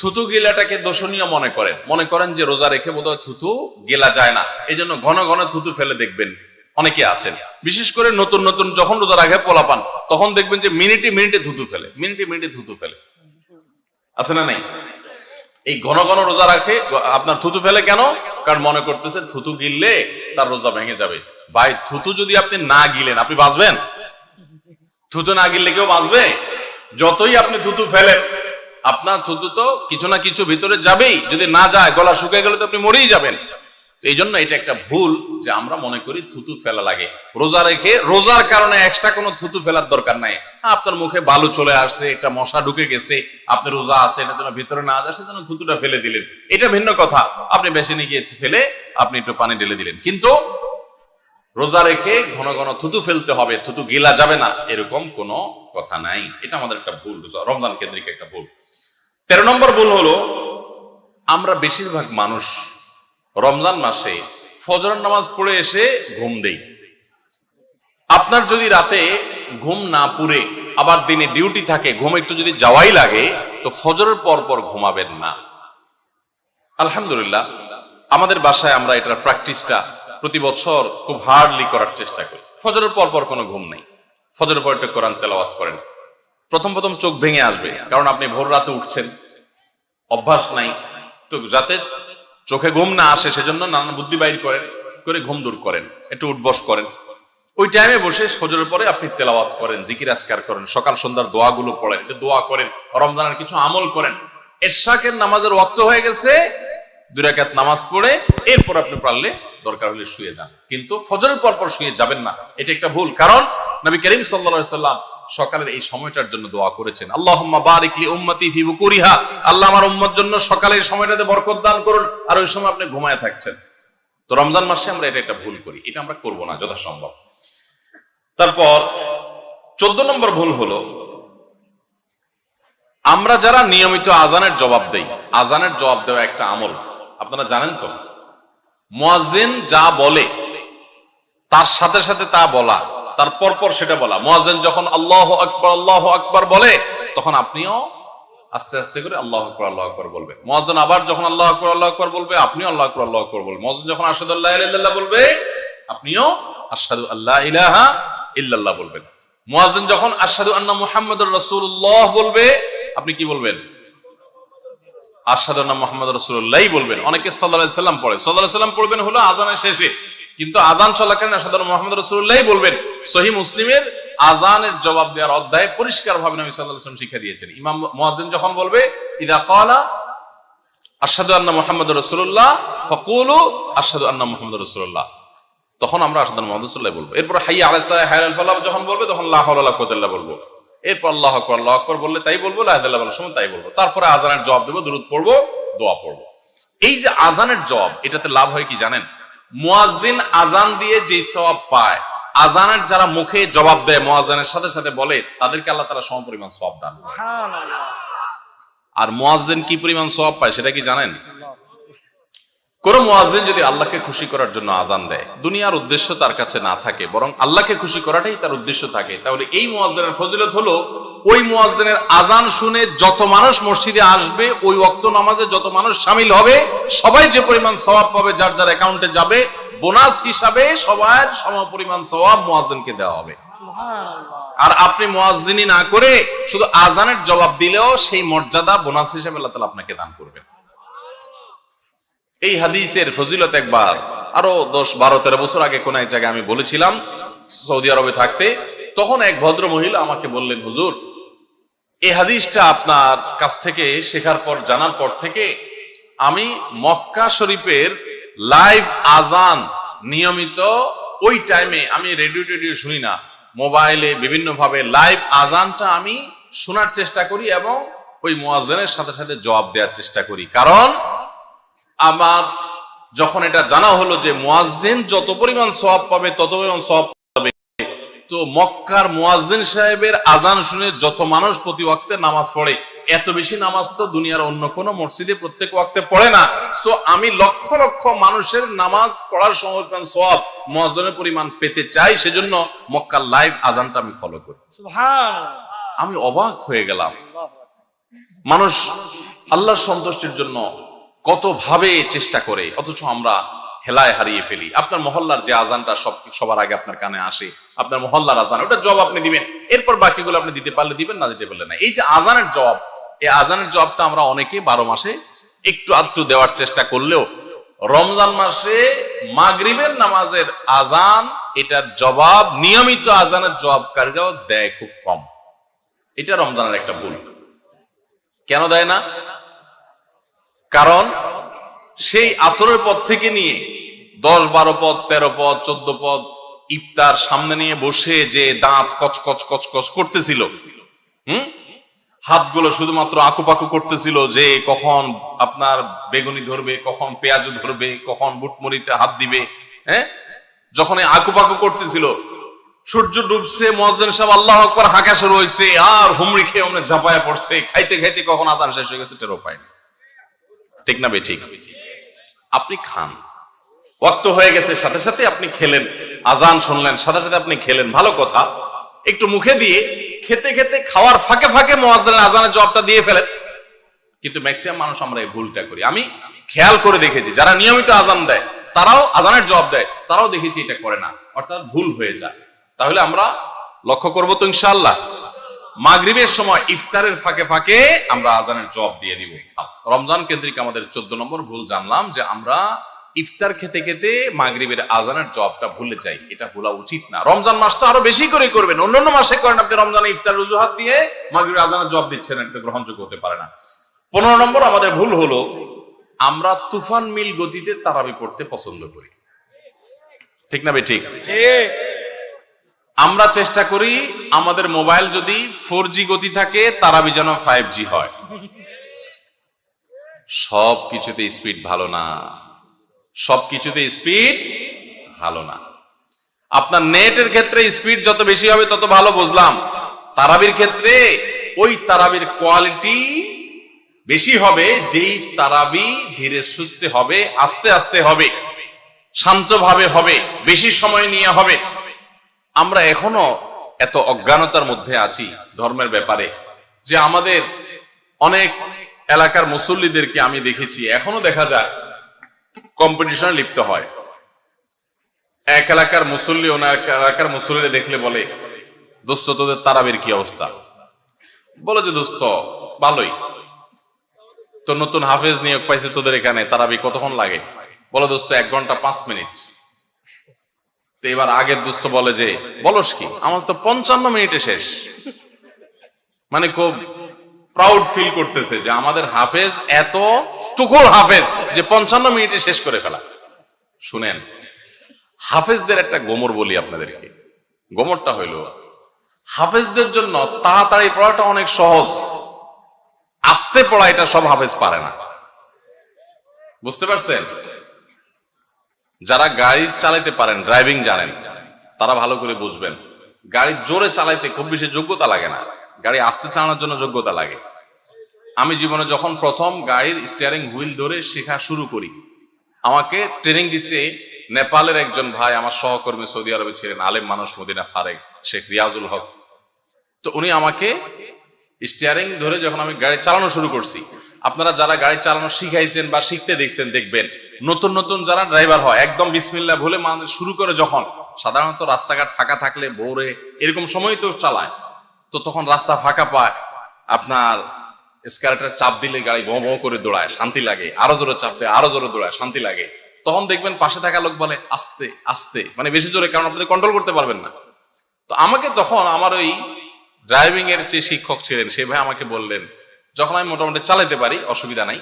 থুতু গেলাটাকে দোষণীয় মনে করেন যে রোজা রেখে বোধহয় থুতু গেলা যায় না, এই জন্য ঘন ঘন থুতু ফেলে দেখবেন অনেকে আছেন। বিশেষ করে নতুন নতুন যখন রোজা রাখে পোলাপান, তখন দেখবেন যে মিনিটে মিনিটে থুতু ফেলে। আছে না নাই? এই ঘন ঘন রোজা রাখে, আপনার থুতু ফেলে কেন? কারণ মনে করতেছে থুতু গিললে তার রোজা ভেঙে যাবে। ভাই, থুতু যদি আপনি না গিলেন, আপনি বাঁচবেন? থুতু না গিললে কেউ বাঁচবে? যতই আপনি থুতু ফেলেন, আপনার থুতু তো কিছু না কিছু ভিতরে যাবেই। যদি না যায়, গলা শুকিয়ে গেলে তো আপনি মরেই যাবেন। এই জন্য এটা একটা ভুল যে আমরা মনে করি থুতু ফেলা লাগে। রোজা রেখে রোজার কারণে এক্সট্রা কোনো থুতু ফেলার দরকার নাই। আপনার মুখে বালু চলে আসছে, একটা মশা ঢুকে গেছে, আপনি রোজা আছে, এটা যেন ভিতরে না যায়, সেজন্য থুতুটা ফেলে দিলেন, এটা ভিন্ন কথা। আপনি বেসিনে গিয়ে ফেলে আপনি একটু পানি ঢেলে দিলেন। কিন্তু রোজা রেখে ঘন ঘন থুতু ফেলতে হবে, থুতু গিলা যাবে না, এরকম কোনো কথা নাই। এটা আমাদের একটা ভুল, রমজান কেন্দ্রিক একটা ভুল। 13 নম্বর ভুল হলো, আমরা বেশিরভাগ মানুষ রমজান মাসে ফজরের নামাজ পড়ে এসে ঘুম দেই। আপনার যদি রাতে ঘুম না পুরে আবার দিনে ডিউটি থাকে, ঘুম একটু যদি যাওয়াই লাগে, তো ফজরের পর পর ঘুমাবেন না। আলহামদুলিল্লাহ, আমাদের বাসায় আমরা এটার প্র্যাকটিসটা প্রতি বছর খুব হার্ডলি করার চেষ্টা করি। ফজরের পর পর কোনো ঘুম নেই, ফজরের পর একটু কোরআন তেলাওয়াত করেন। প্রথম চোখ ভেঙে আসবে, কারণ আপনি ভোর রাতে উঠছেন, অভ্যাস নাই। তো যাতে চোখে ঘুম না আসে সেজন্য নানান বুদ্ধি বাইর করেন, করে ঘুম দূর করেন, একটু উঠবস করেন। ওই টাইমে বসে ফজরের পরে আপনি তেলাওয়াত করেন, জিকির আজকার করেন, সকাল সন্ধ্যার দোয়াগুলো পড়েন, একটু দোয়া করেন, রমজানের কিছু আমল করেন। এশাকের নামাজের ওয়াক্ত হয়ে গেছে, 2 রাকাত নামাজ পড়ে এরপর আপনি পারলে দরকার হলে শুয়ে যান, কিন্তু ফজরের পর শুয়ে যাবেন না। এটা একটা ভুল, কারণ নবী করিম সাল্লাল্লাহু আলাইহি সাল্লাম সকালের এই সময়টার জন্য দোয়া করেছেন, আল্লাহুম্মা বারিক লি উম্মতি ফি বুকুরিহা, আল্লাহ আমার উম্মত জন্য সকালের সময়টাতে বরকত দান করুন, আর ওই সময় আপনি ঘুমায় থাকছেন। তো রমজান মাসে আমরা এটা একটা ভুল করি, এটা আমরা করব না যথাসম্ভব। তারপর 14 নম্বর ভুল হলো, আমরা যারা নিয়মিত আজানের জবাব দেই, আজানের জবাব দেওয়া একটা আমল, আপনারা জানেন তো, মুয়াজ্জিন যা বলে তার সাথে সাথে তা বলা, তার পরপর সেটা বলা। মুয়াজ্জিন যখন আল্লাহু আকবার বলে, তখন আপনিও আস্তে আস্তে করে আল্লাহু আকবার বলবেন। মুয়াজ্জিন আবার যখন আল্লাহু আকবার বলবে, আপনিও আল্লাহু আকবার বলবেন। মুয়াজ্জিন যখন আশহাদু আল্লা ইলাহা ইল্লাল্লাহ বলবে, আপনিও আশহাদু আল্লা ইলাহা ইল্লাল্লাহ বলবেন। মুয়াজ্জিন যখন আশহাদু আন্না মুহাম্মাদুর রাসূলুল্লাহ বলবে, আপনি কি বলবেন? আশহাদু আন্না মুহাম্মাদুর রাসূলুল্লাহ বলবেন। অনেকে সাল্লাল্লাহু আলাইহি সাল্লাম পড়ে, সাল্লাল্লাহু আলাইহি সাল্লাম পড়বেন হলো আযানের শেষে, কিন্তু আযান চলাকালীন আশহাদু আন্না মুহাম্মাদুর রাসূলুল্লাহ বলবেন। সহিহ মুসলিমের আযানের জবাব দেওয়ার অধ্যায়ে পরিষ্কারভাবে নবী সাল্লাল্লাহু আলাইহি ওয়াসাল্লাম শিখিয়ে দিয়েছেন। ইমাম মুয়াজ্জিন যখন বলবে, ইযা ক্বালা আশহাদু আন্না মুহাম্মাদুর রাসূলুল্লাহ ফাকুলু আশহাদু আন্না মুহাম্মাদুর রাসূলুল্লাহ, তখন আমরা আশহাদু আন্না মুহাম্মাদুর রাসূলুল্লাহ বলবো। এরপর হাইয়া আলাস সালাহ হাইয়া আল ফালাহ যখন বলবে, তখন লা হাওলা ওয়ালা কুওয়াতা ইল্লা বলবো। এরপর আল্লাহু আকবার বললে তাই বলবো, লা ইলাহা ইল্লাল্লাহ বলার সময় তাই বলবো। তারপরে আযানের জবাব দেব, দুরূদ পড়বো, দোয়া পড়বো। এই যে আযানের জবাব, এটাতে লাভ হয় কি জানেন? মুয়াজ্জিন আযান দিয়ে যেই সওয়াব পায়, আযানের যারা মুখে জবাব দেয়, মুয়াজ্জিনের সাথে সাথে বলে, তাদেরকে আল্লাহ তাআলা সমপরিমাণ সওয়াব দান করেন। সুবহানাল্লাহ। আর মুয়াজ্জিন কি পরিমাণ সওয়াব পায় সেটা কি জানেন? কোন মুয়াজ্জিন যদি আল্লাহকে খুশি করার জন্য আযান দেয়, দুনিয়ার উদ্দেশ্য তার কাছে না থাকে, বরং আল্লাহকে খুশি করাটাই তার উদ্দেশ্য থাকে, তাহলে এই মুয়াজ্জিনের ফজিলত হলো, ওই মুয়াজ্জিনের আযান শুনে যত মানুষ মসজিদে আসবে, ওই ওয়াক্ত নামাজে যত মানুষ শামিল হবে, সবাই যে পরিমাণ সওয়াব পাবে, যার যার অ্যাকাউন্টে যাবে, বোনাস হিসাবে সবার সমপরিমাণ সওয়াব মুয়াজ্জিনকে দেওয়া হবে। সুবহানাল্লাহ। আর আপনি মুয়াজ্জিনি না করে শুধু আযানের জবাব দিলেও সেই মর্যাদা বোনাস হিসেবে আল্লাহ তাআলা আপনাকে দান করবেন। এই হাদিসের ফজিলত একবার আরো 10, 12, 13 বছর আগে কোন এক জায়গায় আমি বলেছিলাম, সৌদি আরবে থাকতে। তখন এক ভদ্র মহিলা আমাকে বললেন, হুজুর, এই হাদিসটা আপনার কাছ থেকে শেখার পর, জানার পর থেকে আমি মক্কা শরীফের লাইভ আজান নিয়মিত ওই টাইমে, আমি রেডিও শুনি না, মোবাইলে বিভিন্ন ভাবে লাইভ আজানটা আমি শোনার চেষ্টা করি এবং ওই মুয়াজ্জিনের সাথে সাথে জবাব দেওয়ার চেষ্টা করি। কারণ আমার যখন এটা জানা হলো যে মুয়াজ্জিন যত পরিমাণ সওয়াব পাবে তত পরিমাণ সওয়াব পাবে, তো মক্কার মুয়াজ্জিন সাহেবের আজান শুনে যত মানুষ প্রতি ওয়াক্তে নামাজ পড়ে, এত বেশি নামাজ তো দুনিয়ার অন্য কোনো মসজিদে প্রত্যেক ওয়াক্তে পড়ে না। সো আমি লক্ষ লক্ষ মানুষের নামাজ পড়ার সমপরিমাণ সওয়াব, মুয়াজ্জিনের পরিমাণ পেতে চাই, সেজন্য মক্কার লাইভ আজানটা আমি ফলো করি। সুবহানাল্লাহ। আমি অবাক হয়ে গেলাম, মানুষ আল্লাহর সন্তুষ্টির জন্য কত ভাবে চেষ্টা করে, অথচ আমরা হেলায় হারিয়ে ফেলি। আপনার মহল্লার যে আজানটা সবার আগে আপনার কানে আসে, আপনার মহল্লার আজান, ওটা জবাব আপনি দিবেন, এরপর বাকিগুলো আপনি দিতে পারলে দিবেন, না দিতে পারলে না। এই যে আজানের জবাব, এই আজানের জবাবটা আমরা অনেকে 12 মাসে একটু আধটু দেওয়ার চেষ্টা করলেও, রমজান মাসে মাগরিবের নামাজের আজান, এটার জবাব নিয়মিত আজানের জবাবকারীরাও দেয় খুব কম। এটা রমজানের একটা ভুল। কেন দেয় না? কারণ সেই আসরের পর থেকে নিয়ে 10, 12 পদ, 13 পদ, 14 পদ ইফতার সামনে নিয়ে বসে যে দাঁত কচকচ কচকচ করতেছিল, হাতগুলো শুধুমাত্র আকুপাকু করতেছিল যে কখন আপনার বেগুনি ধরবে, কখন পেঁয়াজ ধরবে, কখন বুটমরিতে হাত দিবে। যখন আকুপাকু করতেছিল, সূর্য ডুবছে, মুয়াজ্জিন সাহেব আল্লাহু আকবার হাঁকা শুরু হয়েছে, আর হুমড়ি খেয়ে অনেক ঝাঁপায়া পড়ছে, খাইতে খাইতে কখন আজান শেষ হয়ে গেছে টেরও পায়নি। ঠিক না বেঠিক? আপনি খান, ওয়াক্ত হয়ে গেছে, সাথে সাথে আপনি খেলেন, আজান শুনলেন, সাথে সাথে আপনি খেলেন, ভালো কথা। একটু মুখে দিয়ে খেতে খেতে, খাওয়ার ফাঁকে ফাঁকে মুয়াজ্জিনের আজানের জবাবটা দিয়ে ফেলেন। কিন্তু ম্যাক্সিমাম মানুষ আমরা এই ভুলটা করি। আমি খেয়াল করে দেখেছি, যারা নিয়মিত আজান দেয়, তারাও আজানের জবাব দেয়, তারাও দেখেছি এটা করে না, অর্থাৎ ভুল হয়ে যায়। তাহলে আমরা লক্ষ্য করবো তো ইনশাআল্লাহ। মাগরিবের সময় ইফতারের ফাঁকে ফাঁকে আমরা আজানের জবাব দিয়ে দিব। রমজান কেন্দ্রিক আমাদের 14 নম্বর ভুল জানলাম যে আমরা ইফতার খেতে খেতে মাগরিবের আজানের জবাবটা ভুলে যাই। এটা ভুলা উচিত না। রমজান মাসটা আরো বেশি করে করবেন, অন্যান্য মাসে করেন, আপনি রমজানে ইফতার অজুহাত দিয়ে মাগরিবের আজানের জবাব দিচ্ছেন, এটা গ্রহণযোগ্য হতে পারে না। 15 নম্বর আমাদের ভুল হলো আমরা তুফান মিল গতিতে তারাবি পড়তে পছন্দ করি। ঠিক না ঠিক? আমরা চেষ্টা করি আমাদের মোবাইল যদি 4G গতি থাকে তারাবি যেন 5G হয়। সব কিছুতে স্পিড ভালো না, সব কিছুতে স্পিড ভালো না। আপনার নেটের ক্ষেত্রে স্পিড যত বেশি হবে তত ভালো, বুঝলাম। তারাবির ক্ষেত্রে ওই তারাবির কোয়ালিটি বেশি হবে যেই তারাবি ধীরে সুস্থে হবে, আস্তে আস্তে হবে, শান্তভাবে হবে, বেশি সময় নিয়ে হবে। আমরা এখনো এত অজ্ঞানতার মধ্যে আছি ধর্মের ব্যাপারে যে আমাদের অনেক এলাকার মুসল্লিদেরকে আমি দেখেছি, এখনো দেখা যায় কম্পিটিশনে লিপ্ত হয়। এক এলাকার মুসল্লি অন্য এক এলাকার মুসল্লিরা দেখলে বলে, দোস্ত তোদের তারাবির কি অবস্থা? বলে যে দোস্ত ভালোই, তো নতুন হাফেজ নিয়োগ পাইছে তোদের এখানে, তারাবি কতক্ষণ লাগে? বলে দোস্ত 1 ঘন্টা 5 মিনিট। তো এবার আগের দোস্ত বলে যে বলস কি, আমার তো 55 মিনিটে শেষ। মানে খুব প্রাউড ফিল করতেছে যে আমাদের হাফেজ এত তুখোর হাফেজ যে 55 মিনিটে শেষ করে ফেলা। শুনেন, হাফেজদের একটা গোমর বলি আপনাদেরকে। গোমরটা হইল হাফেজদের জন্য তাড়াতাড়ি পড়াটা অনেক সহজ, আস্তে পড়া এটা সব হাফেজ পারে না। বুঝতে পারছেন? যারা গাড়ি চালাতে পারেন, ড্রাইভিং জানেন, তারা ভালো করে বুঝবেন। গাড়ি জোরে চালাইতে খুব বেশি যোগ্যতা লাগে না, গাড়ি আস্তে চালানোর জন্য যোগ্যতা লাগে। আমি জীবনে যখন প্রথম গাড়ির স্টিয়ারিং হুইল ধরে শেখা শুরু করি, আমাকে ট্রেনিং দিছে নেপালের একজন ভাই, আমার সহকর্মী, সৌদি আরবে ছিলেন, আলেম মানুষ, মদিনা ফারেক, শেখ রিয়াজুল হক। তো উনি আমাকে স্টিয়ারিং ধরে যখন আমি গাড়ি চালানো শুরু করছি, আপনারা যারা গাড়ি চালানো শিখাইছেন বা শিখতে দেখছেন দেখবেন, নতুন নতুন যারা ড্রাইভার হয় একদম বিসমিল্লাহ বলে শুরু করে, যখন সাধারণত রাস্তাঘাট ফাঁকা থাকলে ভোরে এরকম সময় তো চালায়, তো তখন রাস্তা ফাঁকা পায়, আপনার স্কার্টার চাপ দিলে গাড়ি ভঁ ভঁ করে দৌড়ায়, শান্তি লাগে, আরো জোরে চাপ দেয়, আরো জোরে দৌড়ায়, শান্তি লাগে। তখন দেখবেন পাশে থাকা লোক বলে আস্তে আস্তে, মানে বেশি জোরে, কারণ আপনি কন্ট্রোল করতে পারবেন না। তো আমাকে তখন আমার ওই ড্রাইভিং এর যে শিক্ষক ছিলেন সে ভাই আমাকে বললেন, যখন আমি মোটামুটি চালাতে পারি, অসুবিধা নাই,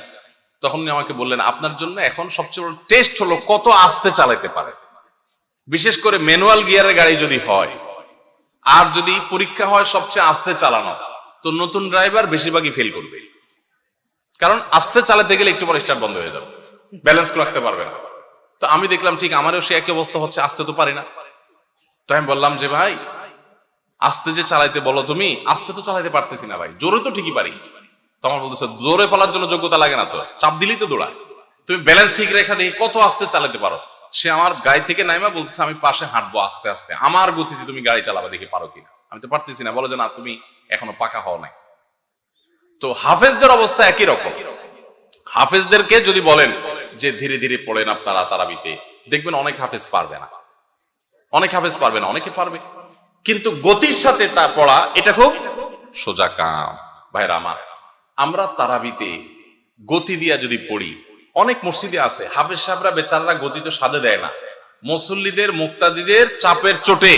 তখন উনি আমাকে বললেন আপনার জন্য এখন সবচেয়ে বড় টেস্ট হলো কত আস্তে চালাতে পারে। বিশেষ করে ম্যানুয়াল গিয়ারের গাড়ি যদি হয়, আর যদি পরীক্ষা হয় সবচেয়ে আস্তে চালানো, তো নতুন ড্রাইভার বেশিরভাগই ফেল করবে, কারণ আস্তে চালাতে গেলে একটু পরে স্টার্ট বন্ধ হয়ে যাবে, ব্যালেন্স রাখতে পারবে না। তো আমি দেখলাম ঠিক আমারও সে একই অবস্থা হচ্ছে, আস্তে তো পারি না। তো আমি বললাম যে ভাই আস্তে যে চালাইতে বলো তুমি, আস্তে তো চালাইতে পারতেছি না ভাই, জোরে তো ঠিকই পারি। তোমার বলতেছে জোরে ফেলার জন্য যোগ্যতা লাগে না, তো চাপ দিলেই তো দৌড়ায়, তুমি ব্যালেন্স ঠিক রেখা দেখি কত আস্তে চালাতে পারো। সে আমার গাড়ি থেকে নাইমা বলতেছে আমি পাশে হাঁটবো আস্তে আস্তে, আমার গতিতে তুমি গাড়ি চালাবা, দেখি পারো কিনা। আমি তো পারতেছি না। বলো যে না, তুমি এখনো পাকা হও নাই। তো হাফেজদের অবস্থা একই রকম। হাফেজদেরকে যদি বলেন যে ধীরে ধীরে পড়েন আপনারা তারাবিতে, দেখবেন অনেক হাফেজ পারবে না, অনেক হাফেজ পারবে না, অনেকে পারবে, কিন্তু গতির সাথে তা পড়া এটা খুব সোজা কাম। ভাইরা আমার, আমরা তারাবিতে গতি দিয়া যদি পড়ি, অনেক মসজিদে আছে হাফেজ সাহেবরা বেচারারা গতি তো সাধে দেয় না, মুসল্লিদের মুক্তাদিদের চাপের চোটে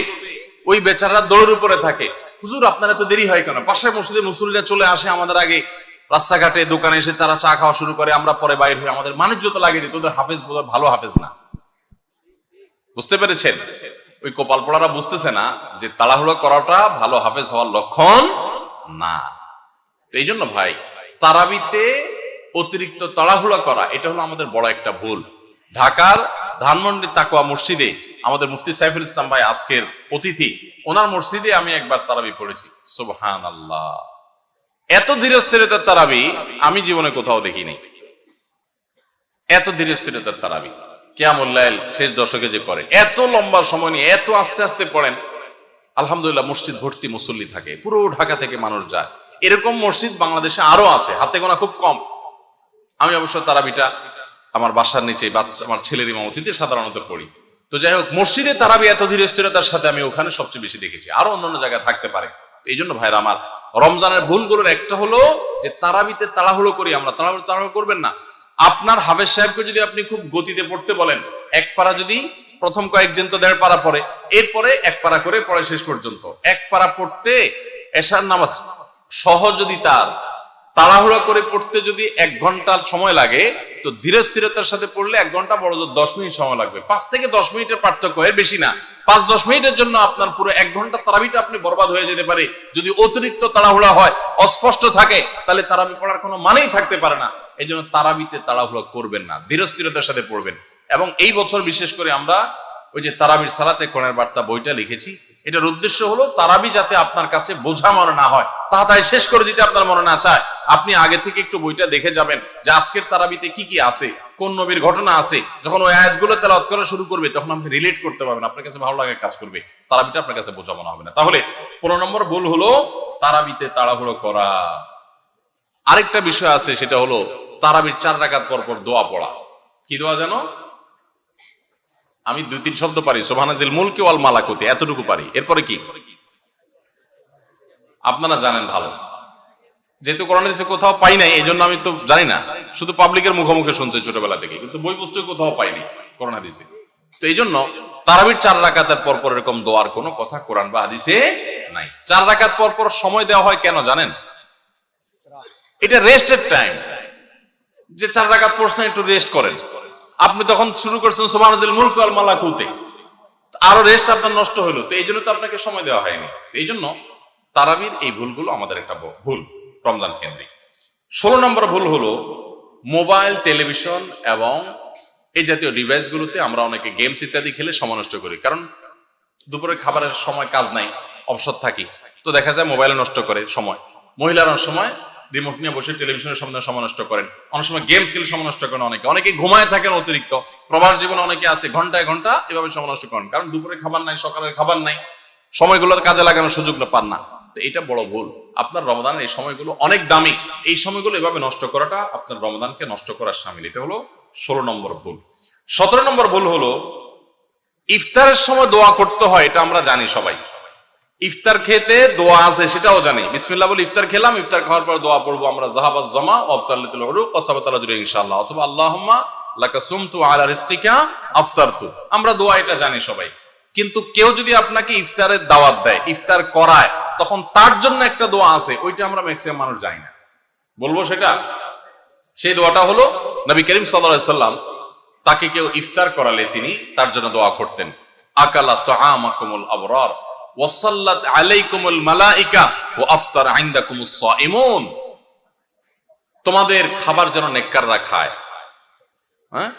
ওই বেচারারা দৌড়ের উপরে থাকে। হুজুর আপনারা তো দেরি হয় কেন? পাশের মসজিদে মুসল্লিরা চলে আসে আমাদের আগে, রাস্তাঘাটে দোকানে এসে তারা চা খাওয়া শুরু করে, আমরা পরে বাইরে হয়ে আমাদের বাণিজ্যতা লাগে যে তোদের হাফেজ বোধহয় ভালো হাফেজ না। বুঝতে পেরেছেন? ওই কপাল পড়ারা বুঝতেছে না যে তাড়াহুড়ো করাটা ভালো হাফেজ হওয়ার লক্ষণ না। এই জন্য ভাই, তারাবিতে অতিরিক্ত তাড়াহুড়া করা এটা হলো আমাদের বড় একটা ভুল। ঢাকার ধানমন্ডি তাকওয়া মসজিদে আমাদের মুফতি সাইফুল ইসলাম ভাই আজকের অতিথি, ওনার মসজিদে আমি একবার তারাবি পড়েছি। সুবহানাল্লাহ, এত ধীরস্থিরতার তারাবি আমি জীবনে কোথাও দেখিনি। এত ধীরস্থিরতার তারাবি কিয়ামুল লাইল শেষ দশকে যে করে, এত লম্বা সময় নিয়ে এত আস্তে আস্তে পড়েন। আলহামদুলিল্লাহ, মসজিদ ভর্তি মুসল্লি থাকে, পুরো ঢাকা থেকে মানুষ যায়। এরকম মসজিদ বাংলাদেশে আরো আছে, হাতে গোনা খুব কম। আমি অবশ্য তারাবিটা আমার বাসার নিচে আমার ছেলের ইমামতিতে সাধারণত পড়ি। তো যাই হোক, মসজিদে তারাবি এত ধীরস্থিরতার সাথে আমি ওখানে সবচেয়ে বেশি দেখেছি, আরো অন্যান্য জায়গায় থাকতে পারে। এই জন্য ভাইরা আমার, রমজানের ভুলগুলোর একটা হলো যে তারাবিতে তাড়াহুড়ো করি আমরা। তাড়াহুড়ো করবেন না। আপনার হাফেজ সাহেবকে যদি আপনি খুব গতিতে পড়তে বলেন, এক পারা যদি প্রথম কয়েকদিন তো 1.5 পারা পড়ে, এরপরে 1 পারা করে পড়ে শেষ পর্যন্ত। 1 পারা পড়তে এশার নামাজ সহজ যদি তার তাড়াহুড়া করে পড়তে যদি 1 ঘন্টার সময় লাগে, তো ধীরে স্থিরতার সাথে পড়লে 1 ঘন্টা, বড় জোর 10 মিনিট সময় লাগবে। 5 থেকে 10 মিনিটের পার্থক্য, এর বেশি না। 5-10 মিনিটের জন্য আপনার পুরো 1 ঘন্টা তারাবিটা আপনি বরবাদ হয়ে যেতে পারে। যদি অতিরিক্ত তাড়াহুড়া হয়, অস্পষ্ট থাকে, তাহলে তারাবি পড়ার কোনো মানেই থাকতে পারে না। এই জন্য তারাবিতে তাড়াহুড়া করবেন না, ধীরে স্থিরতার সাথে পড়বেন। এবং এই বছর বিশেষ করে আমরা ওই যে তারাবির সালাতে কোরআনের বার্তা বইটা লিখেছি, এটার উদ্দেশ্য হলো তারাবি যাতে আপনার কাছে বোঝা মনে না হয়, তাড়াতাড়ি শেষ করে দিতে আপনার মনে না চায়, আপনি আগে থেকে একটু বইটা দেখে যাবেন যে আজকের তারাবিতে কি কি আছে, কোন নবীর ঘটনা আছে। যখন ওই আয়াতগুলো তেলাওয়াত করা শুরু করবে, তখন আপনি রিলেট করতে পারবেন, আপনার কাছে ভালো লাগে কাজ করবে, তারাবিটা আপনার কাছে বোঝা মনে হবে না। তাহলে 15 নম্বর ভুল হলো তারাবিতে তাড়াহুড়ো করা। আরেকটা বিষয় আছে, সেটা হলো তারাবির 4 রাকাত পর পর দোয়া পড়া। কি দোয়া জানো? আমি 2-3 শব্দ পারি, সুবহানাজিল মুলকি ওয়াল মালাকুতি, এতটুকু পারি। এরপরে কি আপনারা জানেন ভালো, যেহেতু কোরআন হাদিসে কোথাও পাই নাই, এই জন্য আমি তো জানি না, শুধু পাবলিকের মুখে শুনছি ছোটবেলা থেকে, কিন্তু বই পুস্তকে কোথাও পাইনি কোরআন হাদিসে। তো এই জন্য তারাবির 4 রাকাতের পর পর এরকম দোয়ার কোনো কথা কোরআন বা হাদিসে নাই। 4 রাকাত পর পর সময় দেওয়া হয় কেন জানেন? এটা রেস্টের টাইম, যে 4 রাকাত পড়ছেন একটু রেস্ট করেন। আপনি তখন শুরু করছেন সুবহানাল মুলক ওয়াল মালাকুতে, আরো রেস্ট আপনার নষ্ট হলো, তো এই জন্য তো আপনাকে সময় দেওয়া হয়নি। এই জন্য তারাবির এই ভুলগুলো আমাদের একটা ভুল রমজান কেন্দ্রিক। 16 নম্বর ভুল হলো মোবাইল, টেলিভিশন এবং এই জাতীয় ডিভাইস গুলোতে আমরা অনেকে গেমস ইত্যাদি খেলে সময় নষ্ট করি। কারণ দুপুরে খাবারের সময় কাজ নাই, অবসর থাকি, তো দেখা যায় মোবাইলে নষ্ট করে সময়। মহিলারা সময় রিমোট নিয়ে বসে টেলিভিশনের সামনে সময় নষ্ট করেন, অনেক সময় গেমস খেলে সময় নষ্ট করেন, অনেকে ঘুমায় থাকেন অতিরিক্ত। প্রবাস জীবনে অনেকে আছে ঘন্টায় ঘন্টা এভাবে সময় নষ্ট করেন, কারণ দুপুরে খাবার নাই, সকালের খাবার নাই, সময়গুলো কাজে লাগানোর সুযোগ পান না। তো এটা বড় ভুল। আপনার রমজানের এই সময়গুলো অনেক দামি, এই সময়গুলো এভাবে নষ্ট করাটা আপনার রমজানকে নষ্ট করার শামিল। এটা হলো 16 নম্বর ভুল। 17 নম্বর ভুল হলো ইফতারের সময় দোয়া করতে হয়, এটা আমরা জানি সবাই। ইফতার খেতে দোয়া আছে সেটাও জানি, বিসমিল্লাহ বলে ইফতার খেলাম, ইফতার খাওয়ার পর দোয়া পড়বো আমরা, জাহাবাজ জামা ওয়াবতাল্লাতুল উরুক ওয়া সাবাতাল আজরু ইনশাআল্লাহ, অথবা আল্লাহুম্মা লাকা সুমতু আলা রিজকিকা আফতারতু। আমরা দোয়া এটা জানি সবাই। কিন্তু কেউ যদি আপনাকে ইফতারের দাওয়াত দেয়, ইফতার করায়, তখন তার জন্য একটা দোয়া আছে, ওইটা আমরা ম্যাক্সিমাম মানুষ জানি না। বলবো সেটা, সেই দোয়াটা হলো নবী করিম সাল্লাল্লাহু আলাইহি সাল্লাম তাকে কেউ ইফতার করালে তিনি তার জন্য দোয়া করতেন, আকালা তুআমাকুমুল আবরার ওয়াসাল্লাত আলাইকুমুল মালাইকা ওয়া আফতার ইনদাকুমুস সাইমুন। তোমাদের খাবার যেন নেককাররা খায়, হ্যাঁ,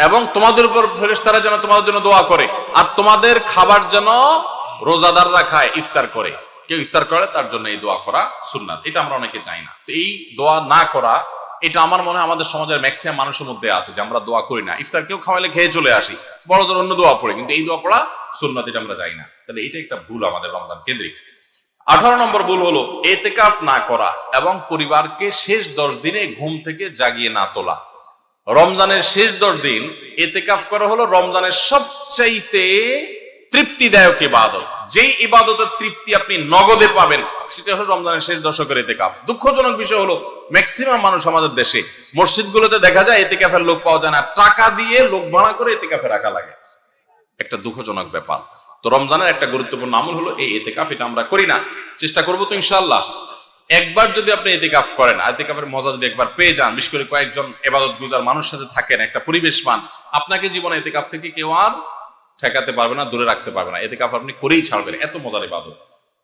এবং তোমাদের উপর ফেরেশতারা যেন তোমাদের জন্য দোয়া করে, আর তোমাদের খাবার যেন রোজাদাররা খায়, ইফতার করে। কেউ ইফতার করে তার জন্য এই দোয়া করা সুন্নাত, এটা আমরা অনেকে জানি না। তো এই দোয়া না করা, এটা আমার মনে হয় আমাদের সমাজের ম্যাক্সিমাম মানুষের মধ্যে আছে, যে আমরা দোয়া করি না, ইফতার কেউ খাওয়াইলে খেয়ে চলে আসি, বড় জোর অন্য দোয়া পড়ে, কিন্তু এই দোয়া পড়া সুন্নাত, এটা আমরা জানি না। তাহলে এটা একটা ভুল আমাদের রমজান কেন্দ্রিক। 18 নম্বর ভুল হলো ইতিকাফ না করা এবং পরিবারকে শেষ 10 দিনে ঘুম থেকে জাগিয়ে না তোলা। রমজানের শেষ 10 দিন ইতিকাফ করা হলো রমজানের সবচাইতে তৃপ্তিদায়ক ইবাদত। যেই ইবাদতের তৃপ্তি আপনি নগদে পাবেন, সেটা হলো রমজানের শেষ দশকের ইতিকাফ। দুঃখজনক বিষয় হলো ম্যাক্সিমাম মানুষ আমাদের দেশে মসজিদগুলোতে দেখা যায় ইতিকাফের লোক পাওয়া যায় না, টাকা দিয়ে লোক ভাড়া করে ইতিকাফে রাখা লাগে, একটা দুঃখজনক ব্যাপার। তো রমজানের একটা গুরুত্বপূর্ণ আমল হলো এই ইতিকাফ, এটা আমরা করি না, চেষ্টা করবো তো ইনশাআল্লাহ। একবার যদি আপনি ইতিকাফ করেন, ইতিকাফের মজা যদি একবার পেয়ে যান, বিশেষ করে কয়েকজন ইবাদত গুজার মানুষ সাথে থাকেন, একটা পরিবেশ পান, আপনাকে জীবনে ইতিকাফ থেকে কেউ আর ঠেকাতে পারবে না, দূরে রাখতে পারবে না। ইতিকাফ আপনি করেই ছাড়বেন, এত মজার ইবাদত।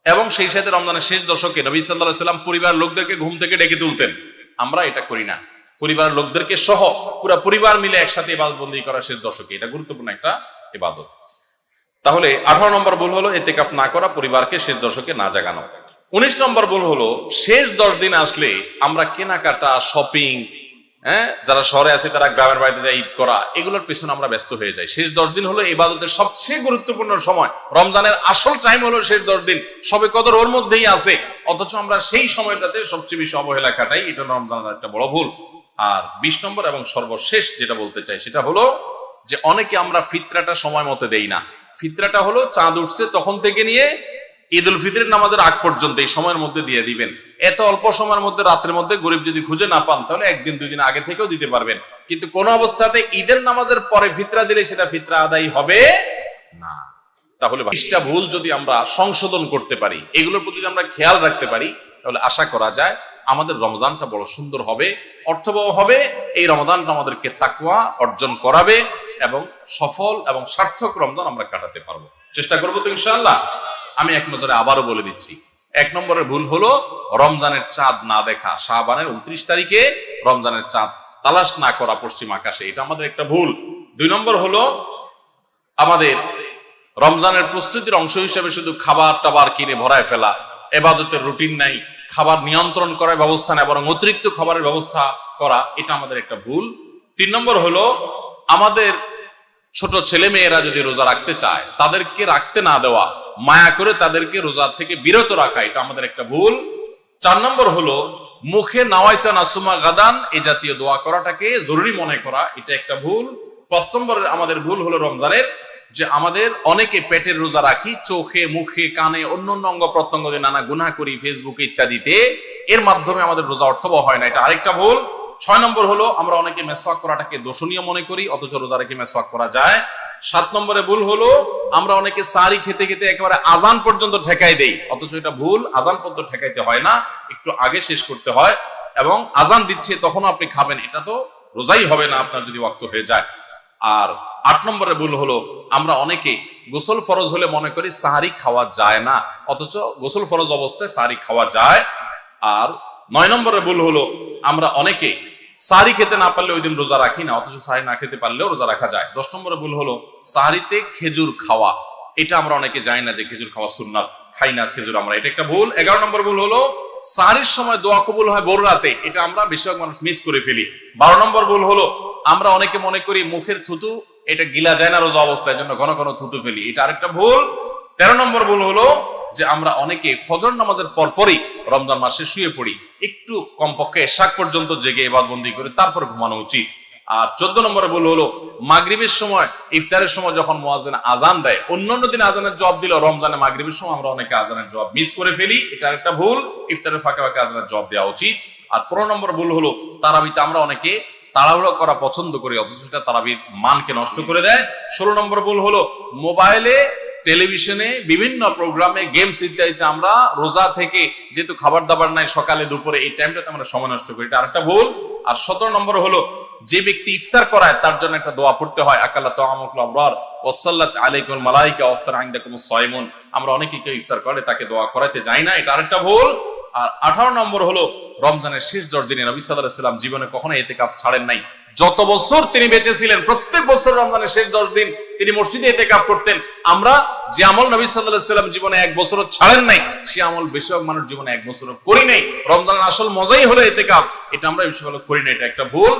এবং সেই সাথে রমজানের শেষ দশকে নবী সাল্লাল্লাহু আলাইহি সাল্লাম পরিবার লোকদেরকে ঘুম থেকে ডেকে তুলতেন, আমরা এটা করি না। পরিবার লোকদেরকে সহ পুরো পরিবার মিলে একসাথে ইবাদত বন্দেগী করা শেষ দশকে, এটা গুরুত্বপূর্ণ একটা ইবাদত। তাহলে 18 নম্বর ভুল হলো ইতিকাফ না করা, পরিবারকে শেষ দশকে না জাগানো। 19 নম্বর ভুল হলো শেষ 10 দিন আসলে আমরা কেনাকাটা, শপিং, যারা শহরে আছে তারা গ্রামের বাড়িতে যায় ঈদ করা, এগুলোর পেছনে আমরা ব্যস্ত হয়ে যাই। শেষ 10 দিন হলো ইবাদতের সবচেয়ে গুরুত্বপূর্ণ সময়, রমজানের আসল টাইম হলো শেষ 10 দিন, সবে কদর ওর মধ্যেই আছে, অথচ আমরা সেই সময়টাতে সবচেয়ে বেশি অবহেলা কাটাই, এটা রমজানের একটা বড় ভুল। আর 20 নম্বর এবং সর্বশেষ যেটা বলতে চাই সেটা হলো যে অনেকে আমরা ফিতরাটা সময় মতো দেই না। ফিতরাটা হলো চাঁদ উঠছে তখন থেকে নিয়ে ঈদ উল ফিতরের নামাজের আগ পর্যন্ত এই সময়ের মধ্যে দিয়ে দিবেন। এত অল্প সময়ের মধ্যে রাতের মধ্যে গরিব যদি খুঁজে না পান তাহলে একদিন দুই দিন আগে থেকেও দিতে পারবেন, কিন্তু কোন অবস্থাতে ঈদের নামাজের পরে ফিতরা দিলে সেটা ফিতরা আদায় হবে না। তাহলে 20টা ভুল যদি আমরা সংশোধন করতে পারি, এগুলোর প্রতি আমরা খেয়াল রাখতে পারি, তাহলে আশা করা যায় আমাদের রমজানটা বড় সুন্দর হবে, অর্থবহ হবে। এই রমজানটা আমাদেরকে তাকওয়া অর্জন করাবে এবং সফল এবং সার্থক রমজান আমরা কাটাতে পারবো। চেষ্টা করবো তো ইনশাআল্লাহ। আমি এক নজরে আবারও বলে দিচ্ছি, 1 নম্বরের ভুল হলো রমজানের চাঁদ না দেখা। শাবানের 29 তারিখে রমজানের চাঁদ তালাশ না করা পশ্চিম আকাশে, এটা আমাদের একটা ভুল। 2 নম্বর হলো আমাদের রমজানের প্রস্তুতির অংশ হিসেবে শুধু খাবার টাবার কিনে ভরায় ফেলা, ইবাদতের রুটিন নাই, খাবার নিয়ন্ত্রণ করার ব্যবস্থা নেই, বরং অতিরিক্ত খাবারের ব্যবস্থা করা, এটা আমাদের একটা ভুল। 3 নম্বর হলো আমাদের ছোট ছেলে মেয়েরা যদি রোজা রাখতে চায় তাদেরকে রাখতে না দেওয়া, মায়া করে তাদেরকে রোজা থেকে বিরত রাখা, এটা আমাদের একটা ভুল। 4 নম্বর হলো মুখে নাওয়াইতা নাসুমা গাদান এই জাতীয় দোয়া করাটাকে জরুরি মনে করা, এটা একটা ভুল। 5 নম্বরের আমাদের ভুল হলো রমজানের যে আমাদের অনেকে পেটের রোজা রাখি, চোখে মুখে কানে অন্যান্য অঙ্গ প্রত্যঙ্গ দিয়ে নানা গুনাহ করি ফেসবুকে ইত্যাদিতে, এর মাধ্যমে আমাদের রোজা অর্থবহ হয় না, এটা আরেকটা ভুল। 6 নম্বর হলো আমরা অনেকে মেসওয়াক করাটাকে দোষণীয় মনে করি, অথচ রোজা রেখে মেসওয়াক করা যায়। 7 নম্বরে ভুল হলো আমরা অনেকে সারি খেতে খেতে একেবারে আজান পর্যন্ত ঠেকাই দেই, অথচ এটা ভুল। আজান পর্যন্ত ঠেকাইতে হয় না, একটু আগে শেষ করতে হয়, এবং আজান দিচ্ছে তখন আপনি খাবেন, এটা তো রোজাই হবে না আপনার যদি ওয়াক্ত হয়ে যায়। আর 8 নম্বরে ভুল হলো আমরা অনেকে গোসল ফরজ হলে মনে করি সাহারি খাওয়া যায় না, অথচ গোসল ফরজ অবস্থায় সাহারি খাওয়া যায়। আর 9 নম্বরে ভুল হলো আমরা অনেকে সাহারি খেতে না পারলে ওই দিন রোজা রাখি না, অথচ সাহারি না খেতে পারলেও রোজা রাখা যায়। 10 নম্বরে ভুল হলো সাহারিতে খেজুর খাওয়া, এটা আমরা অনেকে জানি না যে খেজুর খাওয়া সুন্নাত, খাই না খেজুর আমরা, এটা একটা ভুল। 11 নম্বর ভুল হলো সাহারির সময় দোয়া কবুল হয় ভোর রাতে, এটা আমরা বেশিরভাগ মানুষ মিস করে ফেলি। 12 নম্বর ভুল হলো আমরা অনেকে মনে করি মুখের থুতু এটা গিলা যায় না রোজা অবস্থায়, জন্য ঘন ঘন থুতু ফেলি, এটা আরেকটা ভুল। 13 নম্বর ভুল হলো যে আমরা অনেকে ফজর নামাজের পরপরই রমজান মাসে শুয়ে পড়ি, একটু কমপক্ষে এশাক পর্যন্ত জেগে ইবাদতবন্দি করে তারপর ঘুমানো উচিত। আর 14 নম্বরে ভুল হলো মাগরিবের সময় ইফতারের সময় যখন মুয়াজ্জিন আজান দেয়, অন্যান্য দিন আজানের জবাব দিল, রমজানে মাগরিবের সময় আমরা অনেকে আজানের জবাব মিস করে ফেলি, এটা একটা ভুল। ইফতারের ফাঁকে ফাঁকে আজানের জবাব দেওয়া উচিত। আর 15 নম্বর ভুল হলো তারাবিতে আমরা অনেকে তাড়াহুড়ো করা পছন্দ করি, অথচ এটা তারাবির মানকে নষ্ট করে দেয়। 16 নম্বর ভুল হলো মোবাইলে টেলিভিশনে বিভিন্ন প্রোগ্রামে গেমস ইত্যাদিতে আমরা রোজা থেকে যেহেতু খাবার দাবার নাই সকালে দুপুরে এই টাইমটাতে আমরা সময় নষ্ট করি, এটা আরেকটা ভুল। আর 17 নম্বর হলো যে ব্যক্তি ইফতার করায় তার জন্য একটা দোয়া পড়তে হয়, আকালা তাআমুকুল আবরার ওয়াসাল্লাত আলাইকুল মালাইকা ওয়াফতার ইনদাকুমুস সাইমুন, আমরা অনেকে কেউ ইফতার করে তাকে দোয়া করাইতে যাই না, এটা আরেকটা ভুল। আর 18 নম্বর হলো রমজানের শেষ 10 দিনে নবী সাল্লাল্লাহু আলাইহি ওয়াসাল্লাম জীবনে কখনো ইতিকাফ ছাড়েন নাই, যত বছর তিনি বেঁচে ছিলেন প্রত্যেক বছর রমজানের শেষ 10 দিন তিনি মসজিদে ইতিকাফ করতেন। আমরা যে আমল নবী সাল্লাল্লাহু আলাইহি ওয়াসাল্লাম জীবনে 1 বছরও ছাড়েন নাই, সে আমল বেশিরভাগ মানুষ জীবনে 1 বছরও করি নাই। রমজানের আসল মজাই হলো ইতিকাফ, এটা আমরা বেশিরভাগ করি না, এটা একটা ভুল।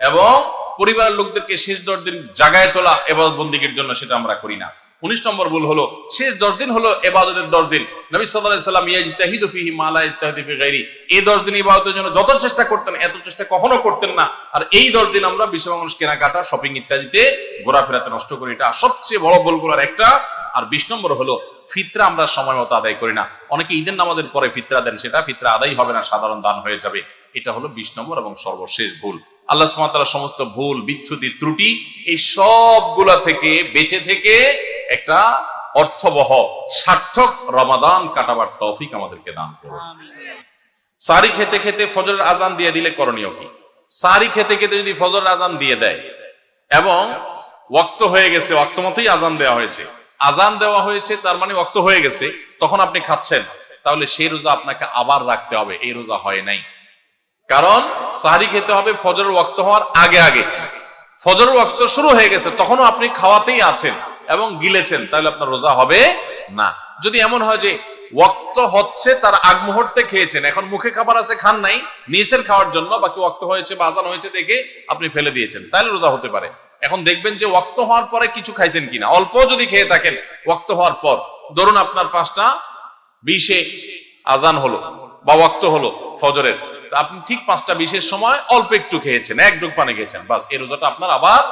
এবং পরিবারের লোকদেরকে শেষ 10 দিন জাগায় তোলা ইবাদত বন্দেগীর জন্য, সেটা আমরা করি না। 19 নম্বর ভুল হলো শেষ 10 দিন হলো ইবাদতের 10 দিন, নবী সাল্লাল্লাহু আলাইহি ওয়াসাল্লাম ইয়াজতাহিদু ফিহি মা লা ইয়াজতাহিদু ফি গায়রি, এই 10 দিন ইবাদতের জন্য যত চেষ্টা করতেন এত চেষ্টা কখনো করতেন না। আর এই 10 দিন আমরা বেশিরভাগ মানুষ কেনাকাটা শপিং ইত্যাদিতে ঘোরাফেরাতে নষ্ট করি, এটা সবচেয়ে বড় ভুলগুলোর একটা। আর 20 নম্বর হলো ফিতরা আমরা সময় মতো আদায় করি না, অনেকে ঈদের নামাজের পরে ফিতরা দেন, সেটা ফিতরা আদায় হবে না, সাধারণ দান হয়ে যাবে, এটা হলো 20 নম্বর এবং সর্বশেষ ভুল। আল্লাহ সুবহানাহু ওয়া তাআলা সমস্ত ভুল বিচ্যুতি ত্রুটি এই সবগুলা থেকে বেঁচে থেকে একটা অর্থবহ সার্থক রমাদান কাটাবার তৌফিক আমাদেরকে দান করুন। সারি খেতে খেতে ফজরের আজান দিয়ে দিলে করণীয় কি? সারি খেতে খেতে যদি ফজরের আজান দিয়ে দেয় এবং ওয়াক্ত হয়ে গেছে, ওয়াক্ত মতোই আজান দেওয়া হয়েছে, আজান দেওয়া হয়েছে তার মানে ওয়াক্ত হয়ে গেছে, তখন আপনি খাচ্ছেন, তাহলে সেই রোজা আপনাকে আবার রাখতে হবে, এই রোজা হয় নাই। কারণ সারি খেতে হবে ফজরের ওয়াক্ত হওয়ার আগে আগে, ফজরের ওয়াক্ত শুরু হয়ে গেছে তখনও আপনি খাওয়াতেই আছেন এবং গিলেছেন, তাহলে আপনার রোজা হবে না। যদি এমন হয় যে ওয়াক্ত হচ্ছে তার আগ মুহূর্তে খেয়েছেন, এখন মুখে খাবার আছে খান নাই, নিয়েছেন খাওয়ার জন্য, বাকি ওয়াক্ত হয়েছে বা আজান হয়েছে দেখে আপনি ফেলে দিয়েছেন, তাহলে রোজা হতে পারে। এখন দেখবেন যে ওয়াক্ত হওয়ার পরে কিছু খাইছেন কিনা, অল্প যদি খেয়ে থাকেন ওয়াক্ত হওয়ার পর, ধরুন আপনার 5:20 আজান হলো বা ওয়াক্ত হলো ফজরের, আপনি ঠিক 5:20 সময় অল্প একটু খেয়েছেন, এক ঢোক পানি খেয়েছেন, বাস এই রোজাটা আপনার আবার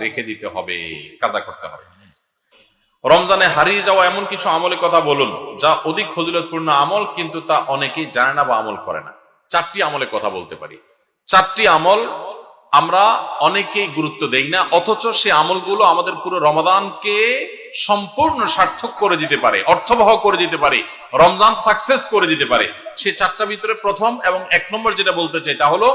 রেখে দিতে হবে, কাজা করতে হবে। রমজানে হারিয়ে যাওয়া এমন কিছু আমলের কথা বলুন যা অধিক ফজিলতপূর্ণ আমল, কিন্তু তা অনেকেই জানে না বা আমল করে না। 4টি আমলের কথা বলতে পারি। 4টি আমল আমরা অনেকেই গুরুত্ব দেই না, অথচ সে আমলগুলো আমাদের পুরো রমাদানকে সম্পূর্ণ সার্থক করে দিতে পারে, অর্থবহ করে দিতে পারে, রমজান সাকসেস করে দিতে পারে। সে 4টার ভিতরে প্রথম এবং 1 নম্বর যেটা বলতে চাই তা হলো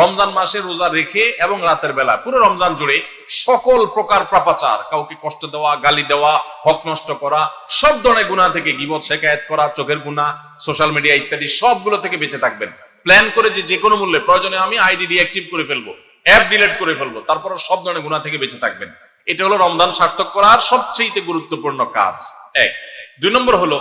রমজান মাসে রোজা রেখে এবং রাতের বেলা পুরো রমজান জুড়ে সকল প্রকার পাপাচার, কাউকে কষ্ট দেওয়া, গালি দেওয়া, হক নষ্ট করা, সব ধরনের গুনাহ থেকে, গীবত, শিকায়াত করা, চোখের গুনাহ, সোশ্যাল মিডিয়া ইত্যাদি সবগুলো থেকে বেঁচে থাকবেন। প্ল্যান করে যে কোনো মূল্যে, প্রয়োজনে আমি আইডি ডিঅ্যাক্টিভ করে ফেলবো, অ্যাপ ডিলিট করে ফেলবো, তারপর সব ধরনের গুনাহ থেকে বেঁচে থাকবেন। এটা হলো রমজান সার্থক করার সবচেয়ে গুরুত্বপূর্ণ কাজ। 1। 2 নম্বর হলো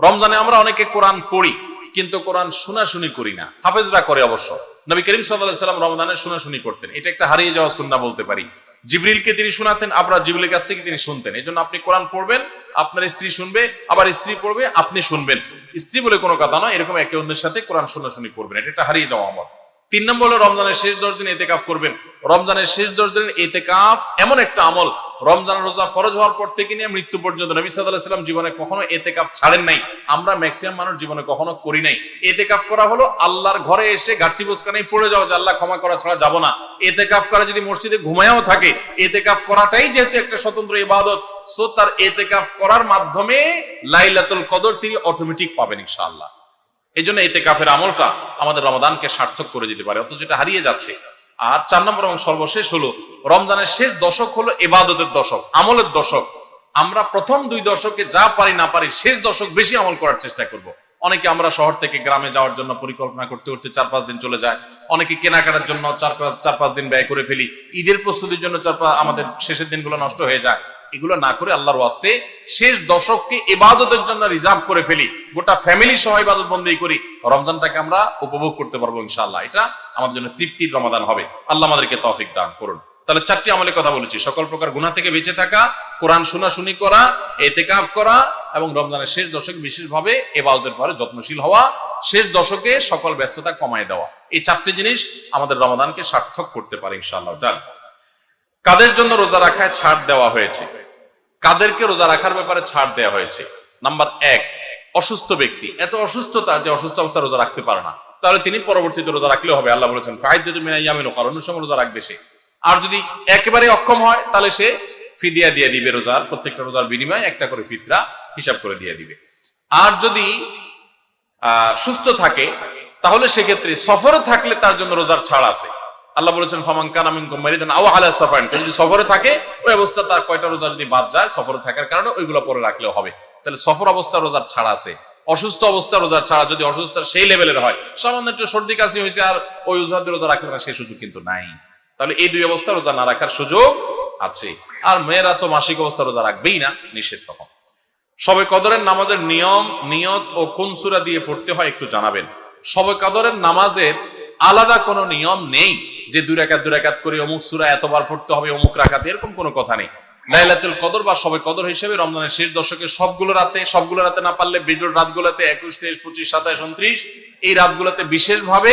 রমজানে আমরা অনেকে কোরআন পড়ি কিন্তু কোরআন শোনাশুনি করি না। হাফেজরা করে অবশ্য। নবী করিম সাল্লাল্লাহু আলাইহি ওয়াসাল্লাম রমজানে শোনাশুনি করতেন। এটা একটা হারিয়ে যাওয়া সুন্নাহ বলতে পারি। জিবরিলকে তিনি শোনাতেন, আবার জিবরিলের কাছ থেকে তিনি শুনতেন। এই জন্য আপনি কোরআন পড়বেন, আপনার স্ত্রী শুনবে, আবার স্ত্রী পড়বে, আপনি শুনবেন। স্ত্রী বলে কোনো কথা নয়, এরকম একে অন্যের সাথে কোরআন শোনাশুনি করবেন। এটা একটা হারিয়ে যাওয়া আমল। 3 নম্বর হলো রমজানের শেষ 10 দিন ইতিকাফ করবেন। রমজানের শেষ 10 দিনের ইতিকাফ এমন একটা আমল, রমজানের রোজা ফরজ হওয়ার পর থেকে নিয়ে মৃত্যু পর্যন্ত নবী সাল্লাল্লাহু আলাইহি ওয়াসাল্লাম জীবনে কখনো ইতিকাফ ছাড়েন নাই। আমরা ম্যাক্সিমাম মানুষ জীবনে কখনো করি নাই। ইতিকাফ করা হলো আল্লাহর ঘরে এসে ঘাটতি বোসকানেই পড়ে যাও যে আল্লাহ ক্ষমা করা ছাড়া যাব না। ইতিকাফ করা যদি মসজিদে ঘুমায়ও থাকে, ইতিকাফ করাটাই যেহেতু একটা স্বতন্ত্র ইবাদত, সো তার ইতিকাফ করার মাধ্যমে লাইলাতুল কদর তিনি অটোমেটিক পাবেন ইনশাআল্লাহ। এই জন্য ইতিকাফের আমলটা আমাদের রমাদানকে সার্থক করে দিতে পারে, অথচ এটা হারিয়ে যাচ্ছে। আর 4 নম্বর এবং সর্বশেষ হলো রমজানের শেষ দশক হলো ইবাদতের দশক, আমলের দশক। আমরা প্রথম 2 দশকে যা পারি না পারি, শেষ দশক বেশি আমল করার চেষ্টা করব। অনেকে আমরা শহর থেকে গ্রামে যাওয়ার জন্য পরিকল্পনা করতে করতে 4-5 দিন চলে যায়। অনেকে কেনাকাটার জন্য 4-5 দিন ব্যয় করে ফেলি। ঈদের প্রস্তুতির জন্য আমাদের শেষের দিনগুলো নষ্ট হয়ে যায়। এগুলো না করে আল্লাহর ওয়াস্তে শেষ দশককে ইবাদতের জন্য রিজার্ভ করে ফেলি, গোটা ফ্যামিলি সহ ইবাদত বন্দেগী করি, রমজানটাকে আমরা উপভোগ করতে পারবো ইনশাআল্লাহ। এটা আমাদের জন্য তৃপ্তির রমাদান হবে। আল্লাহ আমাদেরকে তৌফিক দান করুন। তাহলে 4টি আমলের কথা বলেছি, সকল প্রকার গুনাহ থেকে বেঁচে থাকা, কোরআন শোনাশুনি করা, ইতিকাফ করা এবং রমজানের শেষ দশক বিশেষভাবে ইবাদতের পরে যত্নশীল হওয়া, শেষ দশকে সকল ব্যস্ততা কমায় দেওয়া। এই 4টি জিনিস আমাদের রমাদানকে সার্থক করতে পারে ইনশাআল্লাহ। কাদের জন্য রোজা রাখায় ছাড় দেওয়া হয়েছে? কাদেরকে রোজা রাখার ব্যাপারে ছাড় দেওয়া হয়েছে? নাম্বার 1, অসুস্থ ব্যক্তি। এত অসুস্থতা যে অসুস্থ অবস্থা রোজা রাখতে পারে না, তাহলে তিনি পরবর্তীতে রোজা রাখলেও হবে। আল্লাহ বলেছেন ফাইদাতুম মিন আইয়ামিন উখরা, অন্য সময় রোজা রাখবে সে। আর যদি একেবারে অক্ষম হয় তাহলে সে ফিদিয়া দিয়ে দিবে, রোজার প্রত্যেকটা রোজার বিনিময়ে একটা করে ফিতরা হিসাব করে দিয়ে দিবে। আর যদি সুস্থ থাকে তাহলে সেক্ষেত্রে সফরে থাকলে তার জন্য রোজার ছাড় আছে। আল্লাহ বলেছেন ফামান কানা মিনকুম মারিদান আও আলা সাফারিন, যদি সফরে থাকে ওই অবস্থা তার কয়টা রোজা যদি বাদ যায় সফরে থাকার কারণে, ওইগুলো পরে রাখলেও হবে। তাহলে সফর অবস্থা রোজার ছাড় আছে। অসুস্থ অবস্থা রোজার ছাড়া, যদি অসুস্থতা সেই লেভেলের হয়, সামান্য একটু সর্দি কাশি হয়েছে আর ওই অজুহাতে রোজা রাখবে না, সেই সুযোগ কিন্তু নাই। তাহলে এই 2 অবস্থা রোজা না রাখার সুযোগ আছে। আর মেয়েরা তো মাসিক অবস্থা রোজা রাখবেই না, নিষেধ তখন। শবে কদরের নামাজের নিয়ম, নিয়ত ও কোন সূরা দিয়ে পড়তে হয় একটু জানাবেন। শবে কদরের নামাজের আলাদা কোনো নিয়ম নেই যে 2 রাকাত করে অমুক সূরা এতবার পড়তে হবে অমুক রাকাতে, এরকম কোনো কথা নেই। লাইলাতুল কদর বা শবে কদর হিসেবে রমজানের শেষ দশকে সবগুলো রাতে না পারলে বিজোড় রাতগুলোতে 21, 23, 25, 27, 29 এই রাতগুলোতে বিশেষভাবে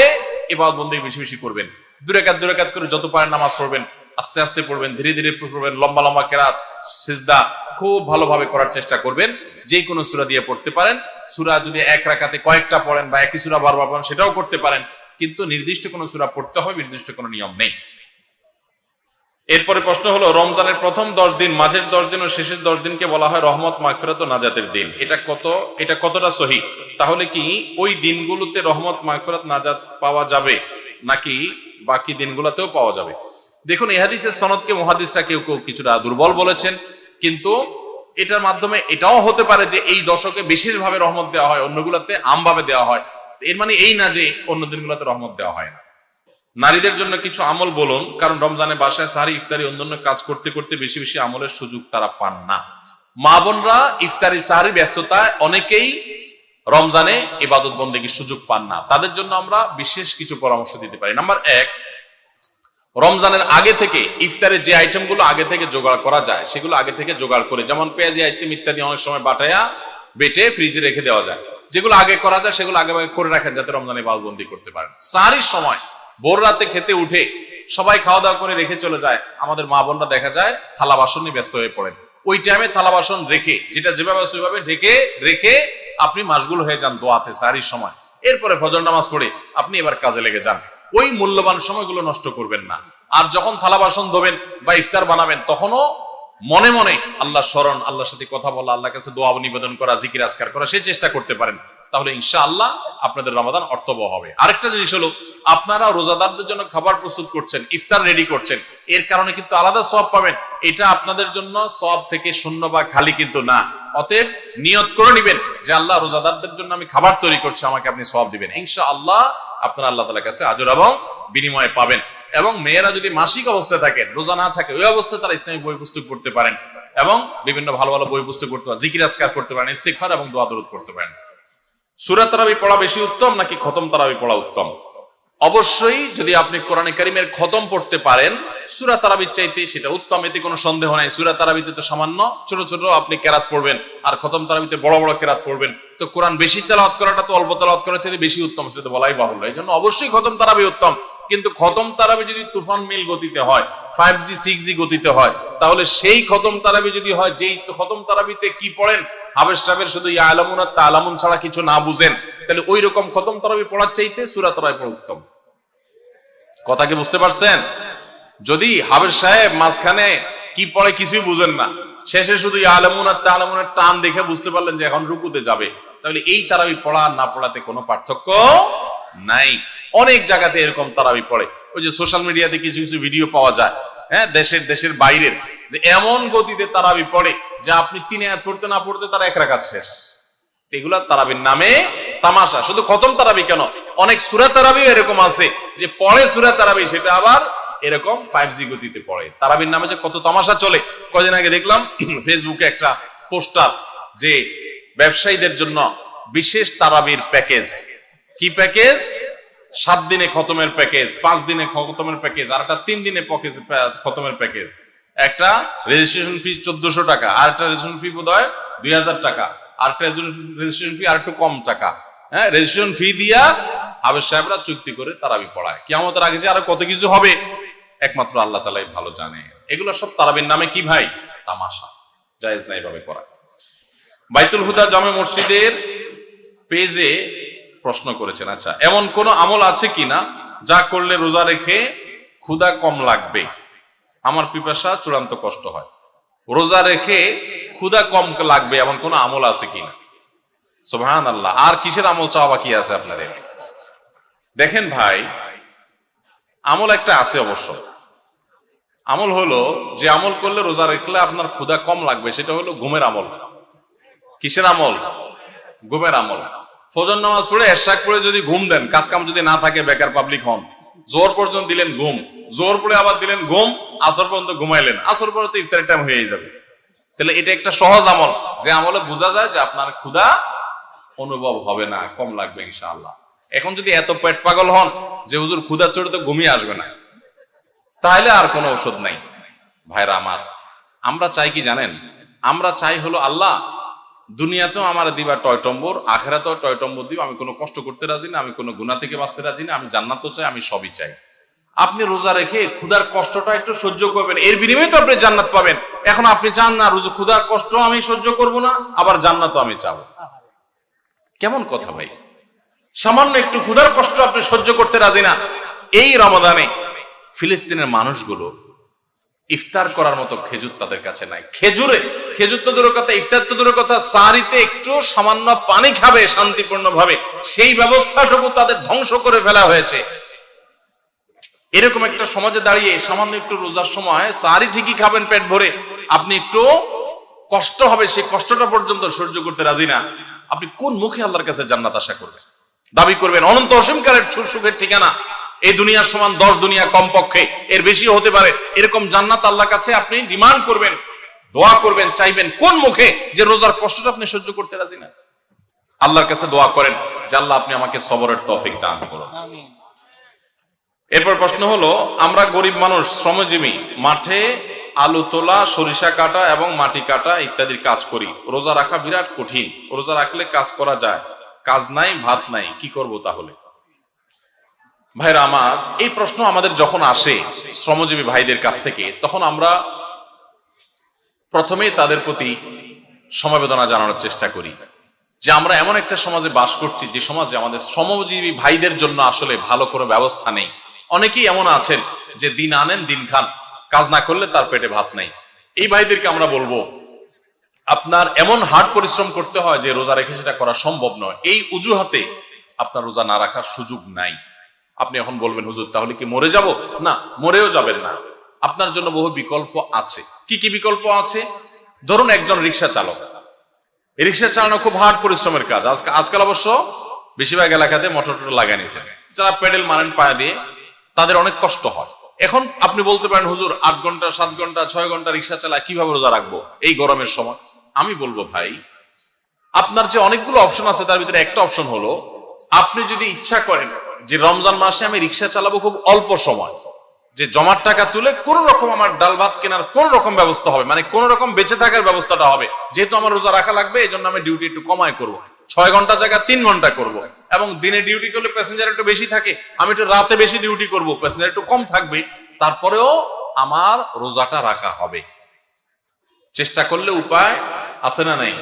ইবাদত বন্দেগী বেশি বেশি করবেন। 2 রাকাত করে যত পারেন নামাজ পড়বেন, আস্তে আস্তে পড়বেন, ধীরে ধীরে পড়বেন, লম্বা লম্বা কেরাত, সিজদা খুব ভালোভাবে করার চেষ্টা করবেন। যে কোনো সূরা দিয়ে পড়তে পারেন। সূরা যদি 1 রাকাতে কয়েকটা পড়েন বা একই সূরা বারবার পড়েন সেটাও করতে পারেন, কিন্তু নির্দিষ্ট কোনো সূরা পড়তে হবে, নির্দিষ্ট কোনো নিয়ম নেই। এরপরে প্রশ্ন হলো রমজানের প্রথম 10 দিন, মাঝের 10 দিন ও শেষের 10 দিনকে বলা হয় রহমত, মাগফিরাত ও নাজাতের দিন। এটা কতটা সহি? তাহলে কি ওই দিনগুলোতে রহমত, মাগফিরাত, নাজাত পাওয়া যাবে নাকি বাকি দিনগুলোতেও পাওয়া যাবে? দেখুন, এই হাদিসের সনদকে মুহাদ্দিসরা কেউ কিছুটা দুর্বল বলেছেন, কিন্তু এটার মাধ্যমে এটাও হতে পারে যে এই দশকে বিশেষভাবে রহমত দেওয়া হয়, অন্যগুলোতে আমভাবে দেওয়া হয়। এর মানে এই না যে অন্য দিনগুলোতে রহমত দেওয়া হয় না। নারীদের জন্য কিছু আমল বলুন, কারণ রমজানে বাসায় সাহারি, ইফতারি, অন্যান্য কাজ করতে করতে বেশি বেশি আমলের সুযোগ তারা পান না। মা বোনরা ইফতারি, সাহারি ব্যস্ততায় অনেকেই রমজানে ইবাদত বন্দেগীর সুযোগ পান না, তাদের জন্য আমরা বিশেষ কিছু পরামর্শ দিতে পারি। নাম্বার 1, রমজানের আগে থেকে ইফতারের যে আইটেমগুলো আগে থেকে জোগাড় করা যায় সেগুলো আগে থেকে জোগাড় করে, যেমন পেঁয়াজি আইটেম ইত্যাদি অনেক সময় বাটায়া বেটে ফ্রিজে রেখে দেওয়া যায়। যেগুলো আগে করা যায় সেগুলো আগে করে রাখেন যাতে রমজানে ইবাদতবন্দি করতে পারেন। সাহারির সময় ভোর রাতে খেতে উঠে সবাই খাওয়া দাওয়া করে রেখে চলে যায়, আমাদের মা বোনরা দেখা যায় থালা বাসন নিয়ে ব্যস্ত হয়ে পড়েন। ওই টাইমে থালা বাসন রেখে, যেটা যেভাবে আছে ওইভাবে রেখে আপনি মাশগুল হয়ে যান দোয়াতে সাহরির সময়। এরপরে ফজর নামাজ পড়ে আপনি এবার কাজে লেগে যান। ওই মূল্যবান সময়গুলো নষ্ট করবেন না। আর যখন থালা বাসন ধোবেন বা ইফতার বানাবেন, তখনও মনে মনে আল্লাহ স্মরণ, আল্লাহর সাথে কথা বলা, আল্লাহর কাছে দোয়া নিবেদন করা, জিকির আজকার করা, সেই চেষ্টা করতে পারেন। তাহলে ইনশাআল্লাহ আপনাদের রমাদান অর্থবহ হবে। আরেকটা জিনিস হলো, আপনারা রোজাদারদের জন্য খাবার প্রস্তুত করছেন, ইফতার রেডি করছেন, এর কারণে কিন্তু আলাদা সওয়াব পাবেন। এটা আপনাদের জন্য সওয়াব থেকে শূন্য বা খালি কিন্তু না। অতএব নিয়ত করে নেবেন যে আল্লাহ, রোজাদারদের জন্য আমি খাবার তৈরি করছি, আমাকে আপনি সওয়াব দিবেন। ইনশাআল্লাহ আপনারা আল্লাহ তাআলার কাছে আজর এবং বিনিময় পাবেন। এবং মেয়েরা যদি মাসিক অবস্থায় থাকে, রোজা না থাকে, ওই অবস্থায় তারা ইসলামিক বই পুস্তক পড়তে পারেন এবং বিভিন্ন ভালো ভালো বই পুস্তক পড়তে পারেন, জিকির আজকার করতে পারেন, ইস্তিগফার এবং দোয়া দরুদ করতে পারেন। সূরা তারাবি পড়া বেশি উত্তম নাকি খতম তারাবি পড়া উত্তম? অবশ্যই যদি আপনি কোরআনে কারীমের খতম পড়তে পারেন, সূরা তারাবির চাইতে সেটা উত্তম, এতে কোনো সন্দেহ নাই। সূরা তারাবিতে তো সামান্য ছোট ছোট আপনি কেরাত পড়বেন, আর খতম তারাবিতে বড় বড় কেরাত পড়বেন। তো কোরআন বেশি তেলাওয়াত করাটা তো অল্প তেলাওয়াত করার চাইতে বেশি উত্তম, সেটা তো বলাই বাহুল্য। এই জন্য অবশ্যই খতম তারাবি উত্তম। কিন্তু খতম তারাবি যদি তুফান মিল গতিতে হয়, 5G 6G গতিতে হয়, তাহলে সেই খতম তারাবি যদি হয়, যেই খতম তারাবিতে কি পড়েন, হাবেশ সাহেবের শুধু ইয়ালামুন আর তালামুন ছাড়া কিছু না বুঝেন, তাহলে ওই রকম খতম তারাবি পড়ার চাইতে সূরা তারাবি পড়া উত্তম। কথা কি বুঝতে পারছেন? যদি হাবেশ সাহেব মাঝখানে কি পড়ে কিছুই বুঝেন না, শেষে শুধু ইয়ালামুন আর তালামুনের টান দেখে বুঝতে পারলেন যে এখন রুকুতে যাবে, তাহলে এই তারাবি পড়া না পড়াতে কোনো পার্থক্য নাই। অনেক জায়গাতে এরকম তারাবি পড়ে, ওই যে সোশ্যাল মিডিয়াতে কিছু কিছু ভিডিও পাওয়া যায়, হ্যাঁ, দেশের বাইরের, যে এমন গতিতে তারাবি পড়ে যে আপনি 3 আয়াত পড়তে না পড়তে তারা 1 রাকাত শেষ। এগুলা তারাবির নামে তামাশা। শুধু খতম তারাবি কেন, অনেক সূরা তারাবি এরকম আছে যে পড়ে সূরা তারাবি, সেটা আবার এরকম 5G গতিতে পড়ে। তারাবির নামে যে কত তামাশা চলে। কয়দিন আগে দেখলাম ফেসবুকে একটা পোস্টার, যে ব্যবসায়ীদের জন্য বিশেষ তারাবির প্যাকেজ। কি প্যাকেজ? 7 দিনে খতমের প্যাকেজ, 5 দিনে খতমের প্যাকেজ, আর একটা 3 দিনে খতমের প্যাকেজ। একটা রেজিস্ট্রেশন ফি 1400 টাকা, আর একটা রেজিস্ট্রেশন ফি বোধহয় 2000 টাকা, আর একটা রেজিস্ট্রেশন ফি আর একটু কম টাকা। হ্যাঁ, রেজিস্ট্রেশন ফি দিয়া হাবেশ সাহেবরা চুক্তি করে তারাবি পড়ায়। কিয়ামতের আগে যে আরো কত কিছু হবে একমাত্র আল্লাহ তাআলাই ভালো জানে। এগুলো সব তারাবির নামে কি ভাই? তামাশা। জায়েজ নাই ভাবে করা। বাইতুল হুদা জামে মসজিদের পেজে প্রশ্ন করেছেন, আচ্ছা, এমন কোন আমল আছে কিনা যা করলে রোজা রেখে ক্ষুধা কম লাগবে? আমার পিপাসা চূড়ান্ত কষ্ট হয়, রোজা রেখে ক্ষুধা কম লাগবে এমন কোন আমল আছে কিনা? সুবহানাল্লাহ। আর কিসের আমল চাওয়া বাকি আছে আপনাদের? দেখেন ভাই, আমল একটা আছে অবশ্য। আমল হলো, যে আমল করলে রোজা রাখলে আপনার ক্ষুধা কম লাগবে, সেটা হলো ঘুমের আমল। কিসের আমল? ঘুমের আমল। ফজর নামাজ পড়ে এশাক পড়ে যদি ঘুম দেন, কাজ কাম যদি না থাকে, বেকার পাবলিক হন, জোহর পর্যন্ত দিলেন ঘুম, জোহর পড়ে আবার দিলেন ঘুম, আসর পর্যন্ত ঘুমাইলেন, আসর পরে তো ইফতারের টাইম হয়ে যাবে। তাহলে এটা একটা সহজ আমল, যে আমলে বোঝা যায় যে আপনার ক্ষুধা অনুভব হবে না, কম লাগবে ইনশাআল্লাহ। এখন যদি এত পেট পাগল হন যে হুজুর ক্ষুধা চড়ে তো ঘুমিয়ে আসবে না, তাহলে আর কোনো ওষুধ নাই। ভাইরা আমার, আমরা চাই কি জানেন? আমরা চাই হলো, আল্লাহ দুনিয়াতেও আমার দিবা টয়টম্বর, আখেরাতেও টয়টম্বর দিব। আমি কোনো কষ্ট করতে রাজি না, আমি কোনো গুনাহ থেকে বাঁচতে রাজি না, আমি জান্নাতও চাই, আমি সবই চাই। আপনি রোজা রেখে ক্ষুধার কষ্টটা একটু সহ্য করবেন, এর বিনিময়ে তো আপনি জান্নাত পাবেন। এখন আপনি চান না রোজা ক্ষুধার কষ্ট আমি সহ্য করব না, আবার জান্নাতও আমি চাবো। কেমন কথা ভাই? সামান্য একটু ক্ষুধার কষ্ট আপনি সহ্য করতে রাজি না। এই রমাদানে ফিলিস্তিনের মানুষগুলো ইফতার করার মতো খেজুর তাদের কাছে নাই। খেজুর তো দূরের কথা, ইফতার তো দূরের কথা, সাহরিতে একটু সামান্য পানি খাবে শান্তিপূর্ণ ভাবে, সেই ব্যবস্থাটুকু তাদের ধ্বংস করে ফেলা হয়েছে। এরকম একটা সমাজে দাঁড়িয়ে সামান্য একটু রোজার সময় সাহরি ঠিকই খাবেন পেট ভরে, আপনি একটু কষ্ট হবে, সেই কষ্টটা পর্যন্ত সহ্য করতে রাজি না। আপনি কোন মুখে আল্লাহর কাছে জান্নাত আশা করবেন, দাবি করবেন? অনন্ত অসীমকালের সুখের ঠিকানা এই দুনিয়ার সমান 10 দুনিয়া কমপক্ষে, এর বেশিও হতে পারে, এরকম জান্নাত আল্লাহর কাছে আপনি ডিমান্ড করবেন, দোয়া করবেন, চাইবেন কোন মুখে? যে রোজার কষ্টটা আপনি সহ্য করতে রাজি না। আল্লাহর কাছে দোয়া করেন যে আল্লাহ আপনি আমাকে সবরের তৌফিক দান করুন। আমিন। এরপর প্রশ্ন হলো, আমরা গরিব মানুষ, শ্রমজীবী, মাঠে আলু তোলা, সরিষা কাটা এবং মাটি কাটা ইত্যাদির কাজ করি। রোজা রাখা বিরাট কঠিন, রোজা রাখলে কাজ করা যায়, কাজ নাই, ভাত নাই, কি করব তাহলে? ভাইরা আমার, এই প্রশ্ন আমাদের যখন আসে শ্রমজীবী ভাইদের কাছ থেকে, তখন আমরা প্রথমেই তাদের প্রতি সমবেদনা জানানোর চেষ্টা করি যে আমরা এমন একটা সমাজে বাস করছি যে সমাজে আমাদের শ্রমজীবী ভাইদের জন্য আসলে ভালো কোনো ব্যবস্থা নেই। অনেকেই এমন আছেন যে দিন আনেন দিন খান, কাজ না করলে তার পেটে ভাত নাই। এই ভাইদেরকে আমরা বলবো আপনার এমন হার্ড পরিশ্রম করতে হয় যে রোজা রেখে সেটা করা সম্ভব নয়। এই অজুহাতে আপনার রোজা না রাখার সুযোগ নাই। আপনি এখন বলবেন হুজুর তাহলে কি মরে যাব? না, মরেও যাবেন না। আপনার জন্য বহু বিকল্প আছে। কি কি বিকল্প আছে? ধরুন একজন রিক্সা চালক, রিক্সা চালানো খুব হার্ড পরিশ্রমের কাজ। আজকাল অবশ্য বেশিরভাগ এলাকাতে মোটর লাগাই নিয়েছে, যারা প্যাডেল মারেন পায়ে দিয়ে তাদের অনেক কষ্ট হয়। এখন আপনি বলতে পারেন হুজুর 8 ঘন্টা 7 ঘন্টা 6 ঘন্টা রিক্সা চালায় কিভাবে রোজা রাখবো এই গরমের সময়? আমি বলবো ভাই, আপনার যে অনেকগুলো অপশন আছে তার ভিতরে একটা অপশন হলো আপনি যদি ইচ্ছা করেন যে রমজান মাসে আমি রিক্সা চালাবো খুব অল্প সময়, যে জমার টাকা তুলে কোন রকম আমার ডাল ভাত কেনার কোন রকম ব্যবস্থা হবে, মানে কোন রকম বেঁচে থাকার ব্যবস্থাটা হবে। যেহেতু আমার রোজা রাখা লাগবে এই জন্য আমি ডিউটি একটু কমায় করবো, 6 ঘন্টা জায়গা 3 ঘন্টা করবো, এবং দিনে ডিউটি করলে প্যাসেঞ্জার একটু বেশি থাকে, আমি একটু রাতে বেশি ডিউটি করবো, প্যাসেঞ্জার একটু কম থাকবে, তারপরেও আমার রোজাটা রাখা হবে। চেষ্টা করলে উপায় আছে না নাই?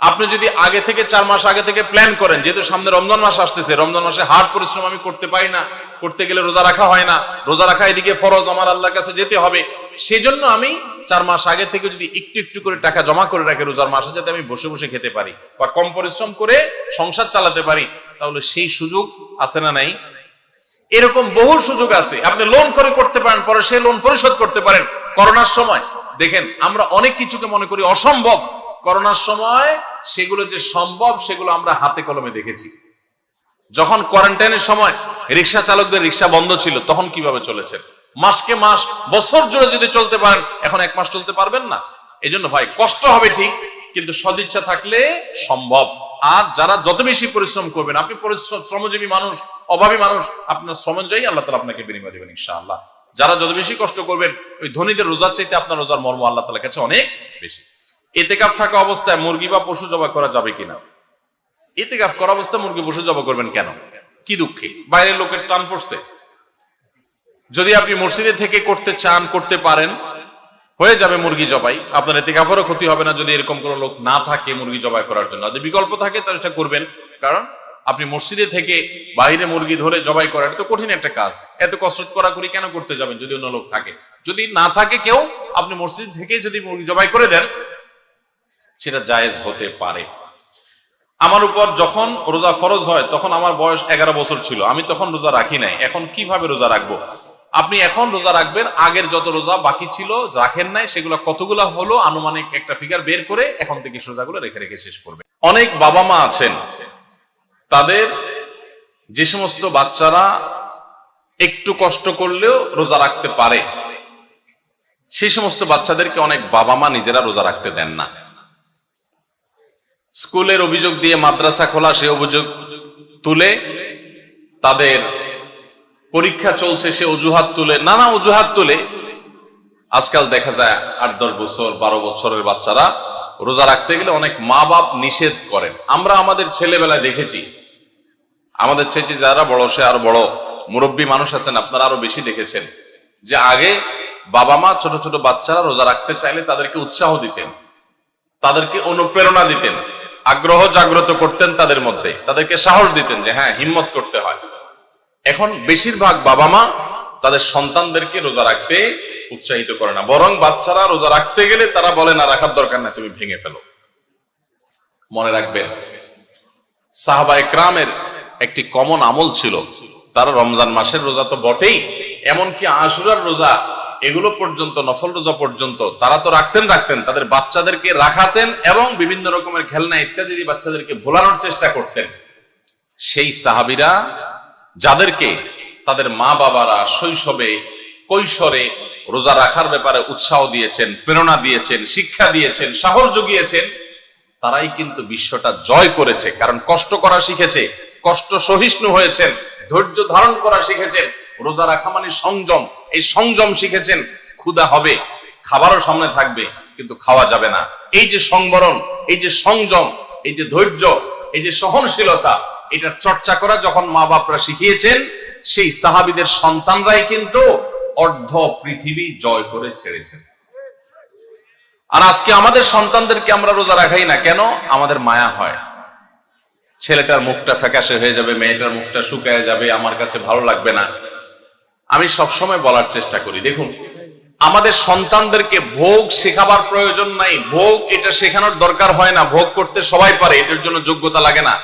আপনি যদি আগে থেকে 4 মাস আগে থেকে প্ল্যান করেন, যেহেতু সামনে রমজান মাস আসতেছে, রমজান মাসে হার্ড পরিশ্রম আমি করতে পারি না, করতে গেলে রোজা রাখা হয় না, রোজা রাখা এদিকে ফরজ, আমার আল্লাহর কাছে যেতে হবে, সেজন্য আমি 4 মাস আগে থেকে যদি একটু একটু করে টাকা জমা করে রাখি রোজার মাসে, যাতে আমি বসে বসে খেতে পারি বা কম পরিশ্রম করে সংসার চালাতে পারি, তাহলে সেই সুযোগ আছে না নাই? এরকম বহু সুযোগ আছে। আপনি লোন করে করতে পারেন, পরে সেই লোন পরিশোধ করতে পারেন। করোনার সময় দেখেন আমরা অনেক কিছুকে মনে করি অসম্ভব, করোনার সময় সেগুলো যে সম্ভব সেগুলো আমরা হাতে কলমে দেখেছি। যখন কোয়ারেন্টাইনের সময় রিক্সা চালকদের রিক্সা বন্ধ ছিল তখন কিভাবে চলেছেন, মাসকে মাস বছর জুড়ে যদি চলতে পারেন, এখন 1 মাস চলতে পারবেন না। এই জন্য ভাই কষ্ট হবে ঠিক, কিন্তু সদিচ্ছা থাকলে সম্ভব। আর যারা যত বেশি পরিশ্রম করবেন, আপনি শ্রমজীবী মানুষ, অভাবী মানুষ, আপনার শ্রম অনুযায়ী আল্লাহ তাআলা আপনাকে বিনিময় দেবেন ইনশাআল্লাহ। যারা যত বেশি কষ্ট করবেন, ওই ধনীদের রোজার চাইতে আপনার রোজার মর্ম আল্লাহ তাআলার কাছে অনেক বেশি। ইতিকাফ থাকা অবস্থায় মুরগি বা পশু জবাই করা যাবে কিনা? ইতিকাফ করা অবস্থায় মুরগি পশু জবাই করবেন কেন? কি দুঃখে? বাইরের লোকের টান পড়ছে? যদি আপনি মসজিদে থেকে করতে চান, করতে পারেন, হয়ে যাবে মুরগি জবাই, আপনার ইতিকাফেরও ক্ষতি হবে না। যদি এরকম কোনো লোক না থাকে মুরগি জবাই করার জন্য, যদি বিকল্প থাকে তাহলে সেটা করবেন। কারণ আপনি মসজিদে থেকে বাইরে মুরগি ধরে জবাই করা এটা তো কঠিন একটা কাজ, এত কসরত করি কেন করতে যাবেন যদি অন্য লোক থাকে? যদি না থাকে কেউ, আপনি মসজিদ থেকে যদি মুরগি জবাই করে দেন সেটা জায়েজ হতে পারে। আমার উপর যখন রোজা ফরজ হয় তখন আমার বয়স 11 বছর ছিল, আমি তখন রোজা রাখি নাই, এখন কিভাবে রোজা রাখবো? আপনি এখন রোজা রাখবেন, আগের যত রোজা বাকি ছিল রাখেন নাই সেগুলো কতগুলা হলো আনুমানিক একটা ফিগার বের করে এখন থেকে রোজাগুলো রেখে রেখে শেষ করবে। অনেক বাবা মা আছেন, তাদের যে সমস্ত বাচ্চারা একটু কষ্ট করলেও রোজা রাখতে পারে, সেই সমস্ত বাচ্চাদেরকে অনেক বাবা মা নিজেরা রোজা রাখতে দেন না। স্কুলের অভিযোগ দিয়ে মাদ্রাসা খোলা, সে অভিযোগ তুলে, তাদের পরীক্ষা চলছে সে অজুহাত তুলে, নানা অজুহাত তুলে আজকাল দেখা যায় 8-10 বছর 12 বছরের বাচ্চারা রোজা রাখতে গেলে অনেক মা বাপ নিষেধ করেন। আমরা আমাদের ছেলেবেলায় দেখেছি, আমাদের চেয়ে যারা বড়, সে আরো বড় মুরব্বী মানুষ আছেন, আপনারা আরো বেশি দেখেছেন, যে আগে বাবা মা ছোট ছোট বাচ্চারা রোজা রাখতে চাইলে তাদেরকে উৎসাহ দিতেন, তাদেরকে অনুপ্রেরণা দিতেন, আগ্রহ জাগ্রত করতেন তাদের মধ্যে, তাদেরকে সাহস দিতেন যে হ্যাঁ হিম্মত করতে হয়। এখন বেশিরভাগ বাবা মা তাদের সন্তানদেরকে রোজা রাখতে উৎসাহিত করে না, বরং বাচ্চারা রোজা রাখতে গেলে তারা বলে না রাখার দরকার না, তুমি ভেঙে ফেলো। মনে রাখবেন, সাহাবা ইকরামের একটি কমন আমল ছিল, তারা রমজান মাসের রোজা তো বটেই, এমনকি আশুরার রোজা এগুলো পর্যন্ত, নফল রোজা পর্যন্ত তারা তো রাখতেন, তাদের বাচ্চাদেরকে রাখাতেন এবং বিভিন্ন রকমের খেলনা ইত্যাদি দিয়ে বাচ্চাদেরকে ভোলানোর চেষ্টা করতেন। সেই সাহাবীরা যাদেরকে তাদের মা বাবারা শৈশবে কৈশোরে রোজা রাখার ব্যাপারে উৎসাহ দিয়েছেন, প্রেরণা দিয়েছেন, শিক্ষা দিয়েছেন, সাহস জুগিয়েছেন, তারাই কিন্তু বিশ্বটা জয় করেছে। কারণ কষ্ট করা শিখেছে, কষ্ট সহিষ্ণু হয়েছেন, ধৈর্য ধারণ করা শিখেছেন, রোজা রাখা মানে সংযম, এই সংযম শিখেছেন। ক্ষুধা হবে, খাবারও সামনে থাকবে, কিন্তু খাওয়া যাবে না। এই যে সংবরণ, এই যে সংযম, এই যে ধৈর্য, এই যে সহনশীলতা, এটা চর্চা করা যখন মা বাপরা শিখিয়েছেন, সেই সাহাবীদের সন্তানরাই কিন্তু অর্ধ পৃথিবী জয় করে ছেড়েছেন। আর আজকে আমাদের সন্তানদেরকে আমরা রোজা রাখাই না কেন? আমাদের মায়া হয়, ছেলেটার মুখটা ফ্যাকাশে হয়ে যাবে, মেয়েটার মুখটা শুকায় যাবে, আমার কাছে ভালো লাগবে না। আমি সবসময় বলার চেষ্টা করি, দেখুন আমাদের সন্তানদেরকে ভোগ শেখাবার প্রয়োজন নাই, ভোগ এটা শেখানোর দরকার হয় না, ভোগ করতে সবাই পারে, এটার জন্য যোগ্যতা লাগে না।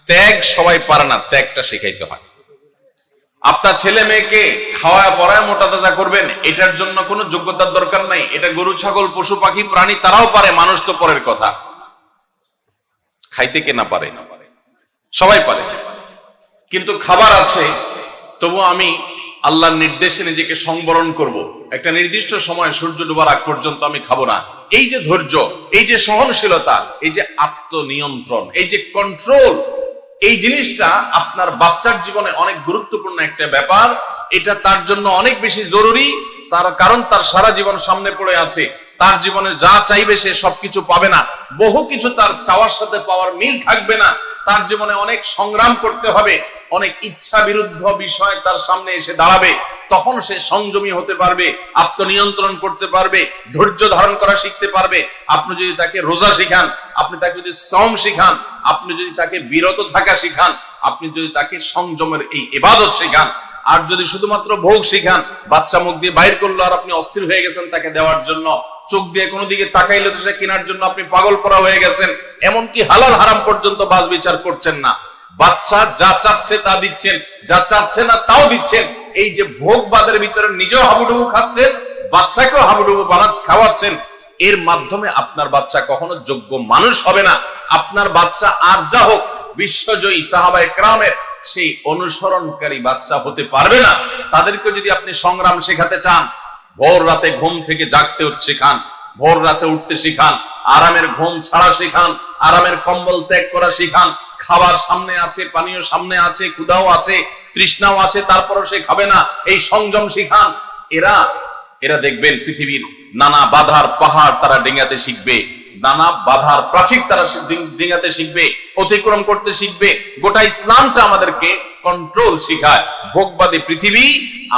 ত্যাগ সবাই পারে না, ত্যাগটা শেখাইতে হয়। আপনার ছেলে মেয়েকে খাওয়ায় পড়ায় মোটা তাজা করবেন, এটার জন্য কোনো যোগ্যতার দরকার নাই। এটা গরু ছাগল পশু পাখি প্রাণী তারাও পারে, মানুষ তো পরের কথা। খাইতে কে না পারে? সবাই পারে। কিন্তু খাবার আছে, তবু আমি আল্লাহর নির্দেশে নিজেকে সংবরণ করব। একটা নির্দিষ্ট সময় সূর্য ডোবার আগ পর্যন্ত আমি খাবো না। এই যে ধৈর্য, এই যে সহনশীলতা, এই যে আত্মনিয়ন্ত্রণ, এই যে কন্ট্রোল, এই জিনিসটা আপনার বাচ্চার জীবনে অনেক গুরুত্বপূর্ণ একটা ব্যাপার। এটা তার জন্য অনেক বেশি জরুরি, তার কারণ তার সারা জীবন সামনে পড়ে আছে। তার জীবনে যা চাইবে সে সবকিছু পাবে না, বহু কিছু তার চাওয়ার সাথে পাওয়ার মিল থাকবে না। তার জীবনে অনেক সংগ্রাম করতে হবে, অনেক ইচ্ছা বিরুদ্ধ বিষয় তার সামনে এসে দাঁড়াবে। তখন সে সংযমী হতে পারবে, আত্মনিয়ন্ত্রণ করতে পারবে, ধৈর্য ধারণ করা শিখতে পারবে। আপনি যদি তাকে রোজা শিখান, আপনি তাকে যদি শ্রম শিখান, আপনি যদি তাকে বিরত থাকা শিখান, আপনি যদি তাকে সংযমের এই ইবাদত শিখান, আর যদি শুধুমাত্র ভোগ শিখান, বাচ্চা মুখ দিয়ে বাইর করলো আর আপনি অস্থির হয়ে গেছেন তাকে দেওয়ার জন্য, চোখ দিয়ে কোনো দিকে তাকাইলে তো সে কেনার জন্য আপনি পাগল করা হয়ে গেছেন, এমনকি হালাল হারাম পর্যন্ত বাজ বিচার করছেন না। বাচ্চা যা চাচ্ছে তা দিচ্ছেন, যা চাচ্ছে না তাও দিচ্ছেন। এই যে ভোগবাদের ভিতরে নিজেও হাবুডুবু খাচ্ছেন, বাচ্চাকেও হাবুডুবু খাওয়াচ্ছেন, এর মাধ্যমে আপনার বাচ্চা কখনো যোগ্য মানুষ হবে না। আপনার বাচ্চা আর যা হোক বিশ্বজয়ী সাহাবায়ে কেরামের সেই অনুসরণকারী বাচ্চা হতে পারবে না। তাদেরকে যদি আপনি সংগ্রাম শেখাতে চান, ভোর রাতে ঘুম থেকে জাগতে শেখান, ভোর রাতে উঠতে শিখান, আরামের ঘুম ছাড়া শিখান, আরামের কম্বল ত্যাগ করা শিখান। খাবার সামনে আছে, পানীয় সামনে আছে, ক্ষুধাও আছে, তৃষ্ণাও আছে, তারপরও সে খাবে না, এই সংযম শিখান। এরা দেখবেন পৃথিবীর নানা বাধার পাহাড় তারা ডিঙাতে শিখবে, নানা বাধার প্রাচীর তারা ডিঙাতে শিখবে, অতিক্রম করতে শিখবে। গোটা ইসলামটা আমাদেরকে কন্ট্রোল শিখায়। ভোগবাদী পৃথিবী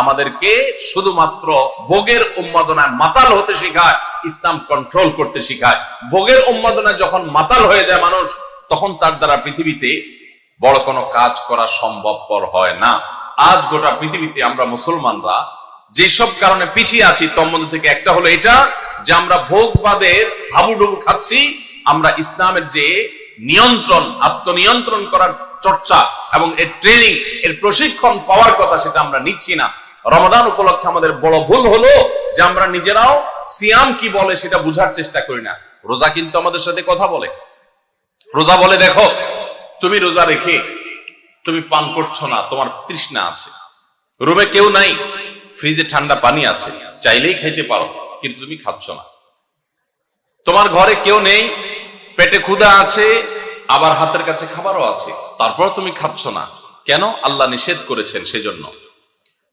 আমাদেরকে শুধুমাত্র ভোগের উন্মাদনায় মাতাল হতে শিখায়, ইসলাম কন্ট্রোল করতে শিখায়। ভোগের উন্মাদনায় যখন মাতাল হয়ে যায় মানুষ, তখন তার দ্বারা পৃথিবীতে বড় কোনো কাজ করা সম্ভবপর হয় না। আজ গোটা পৃথিবীতে আমরা মুসলমানরা যেসব কারণে পিছিয়ে আছি, তোর মধ্যে থেকে একটা হলো এটা যে আমরা ভোগবাদের হাবুডুবু খাচ্ছি। আমরা ইসলামের যে নিয়ন্ত্রণ, আত্মনিয়ন্ত্রণ করার চর্চা এবং এর ট্রেনিং, এর প্রশিক্ষণ পাওয়ার কথা, সেটা আমরা নিচ্ছি না। রমাদান উপলক্ষে আমাদের বড় ভুল হলো যে আমরা নিজেরাও সিয়াম কি বলে সেটা বুঝার চেষ্টা করি না। রোজা কিন্তু আমাদের সাথে কথা বলে। রোজা বলে, দেখো তুমি রোজা রেখে তুমি পান করছো না, তোমার তৃষ্ণা আছে, রুমে কেউ নাই, ফ্রিজে ঠান্ডা পানি আছে, চাইলেই খাইতে পারো, কিন্তু তুমি খাচ্ছ না। তোমার ঘরে কেউ নেই, পেটে ক্ষুধা আছে, আবার হাতের কাছে খাবারও আছে, তারপর তুমি খাচ্ছ না। কেন? আল্লাহ নিষেধ করেছেন সেজন্য।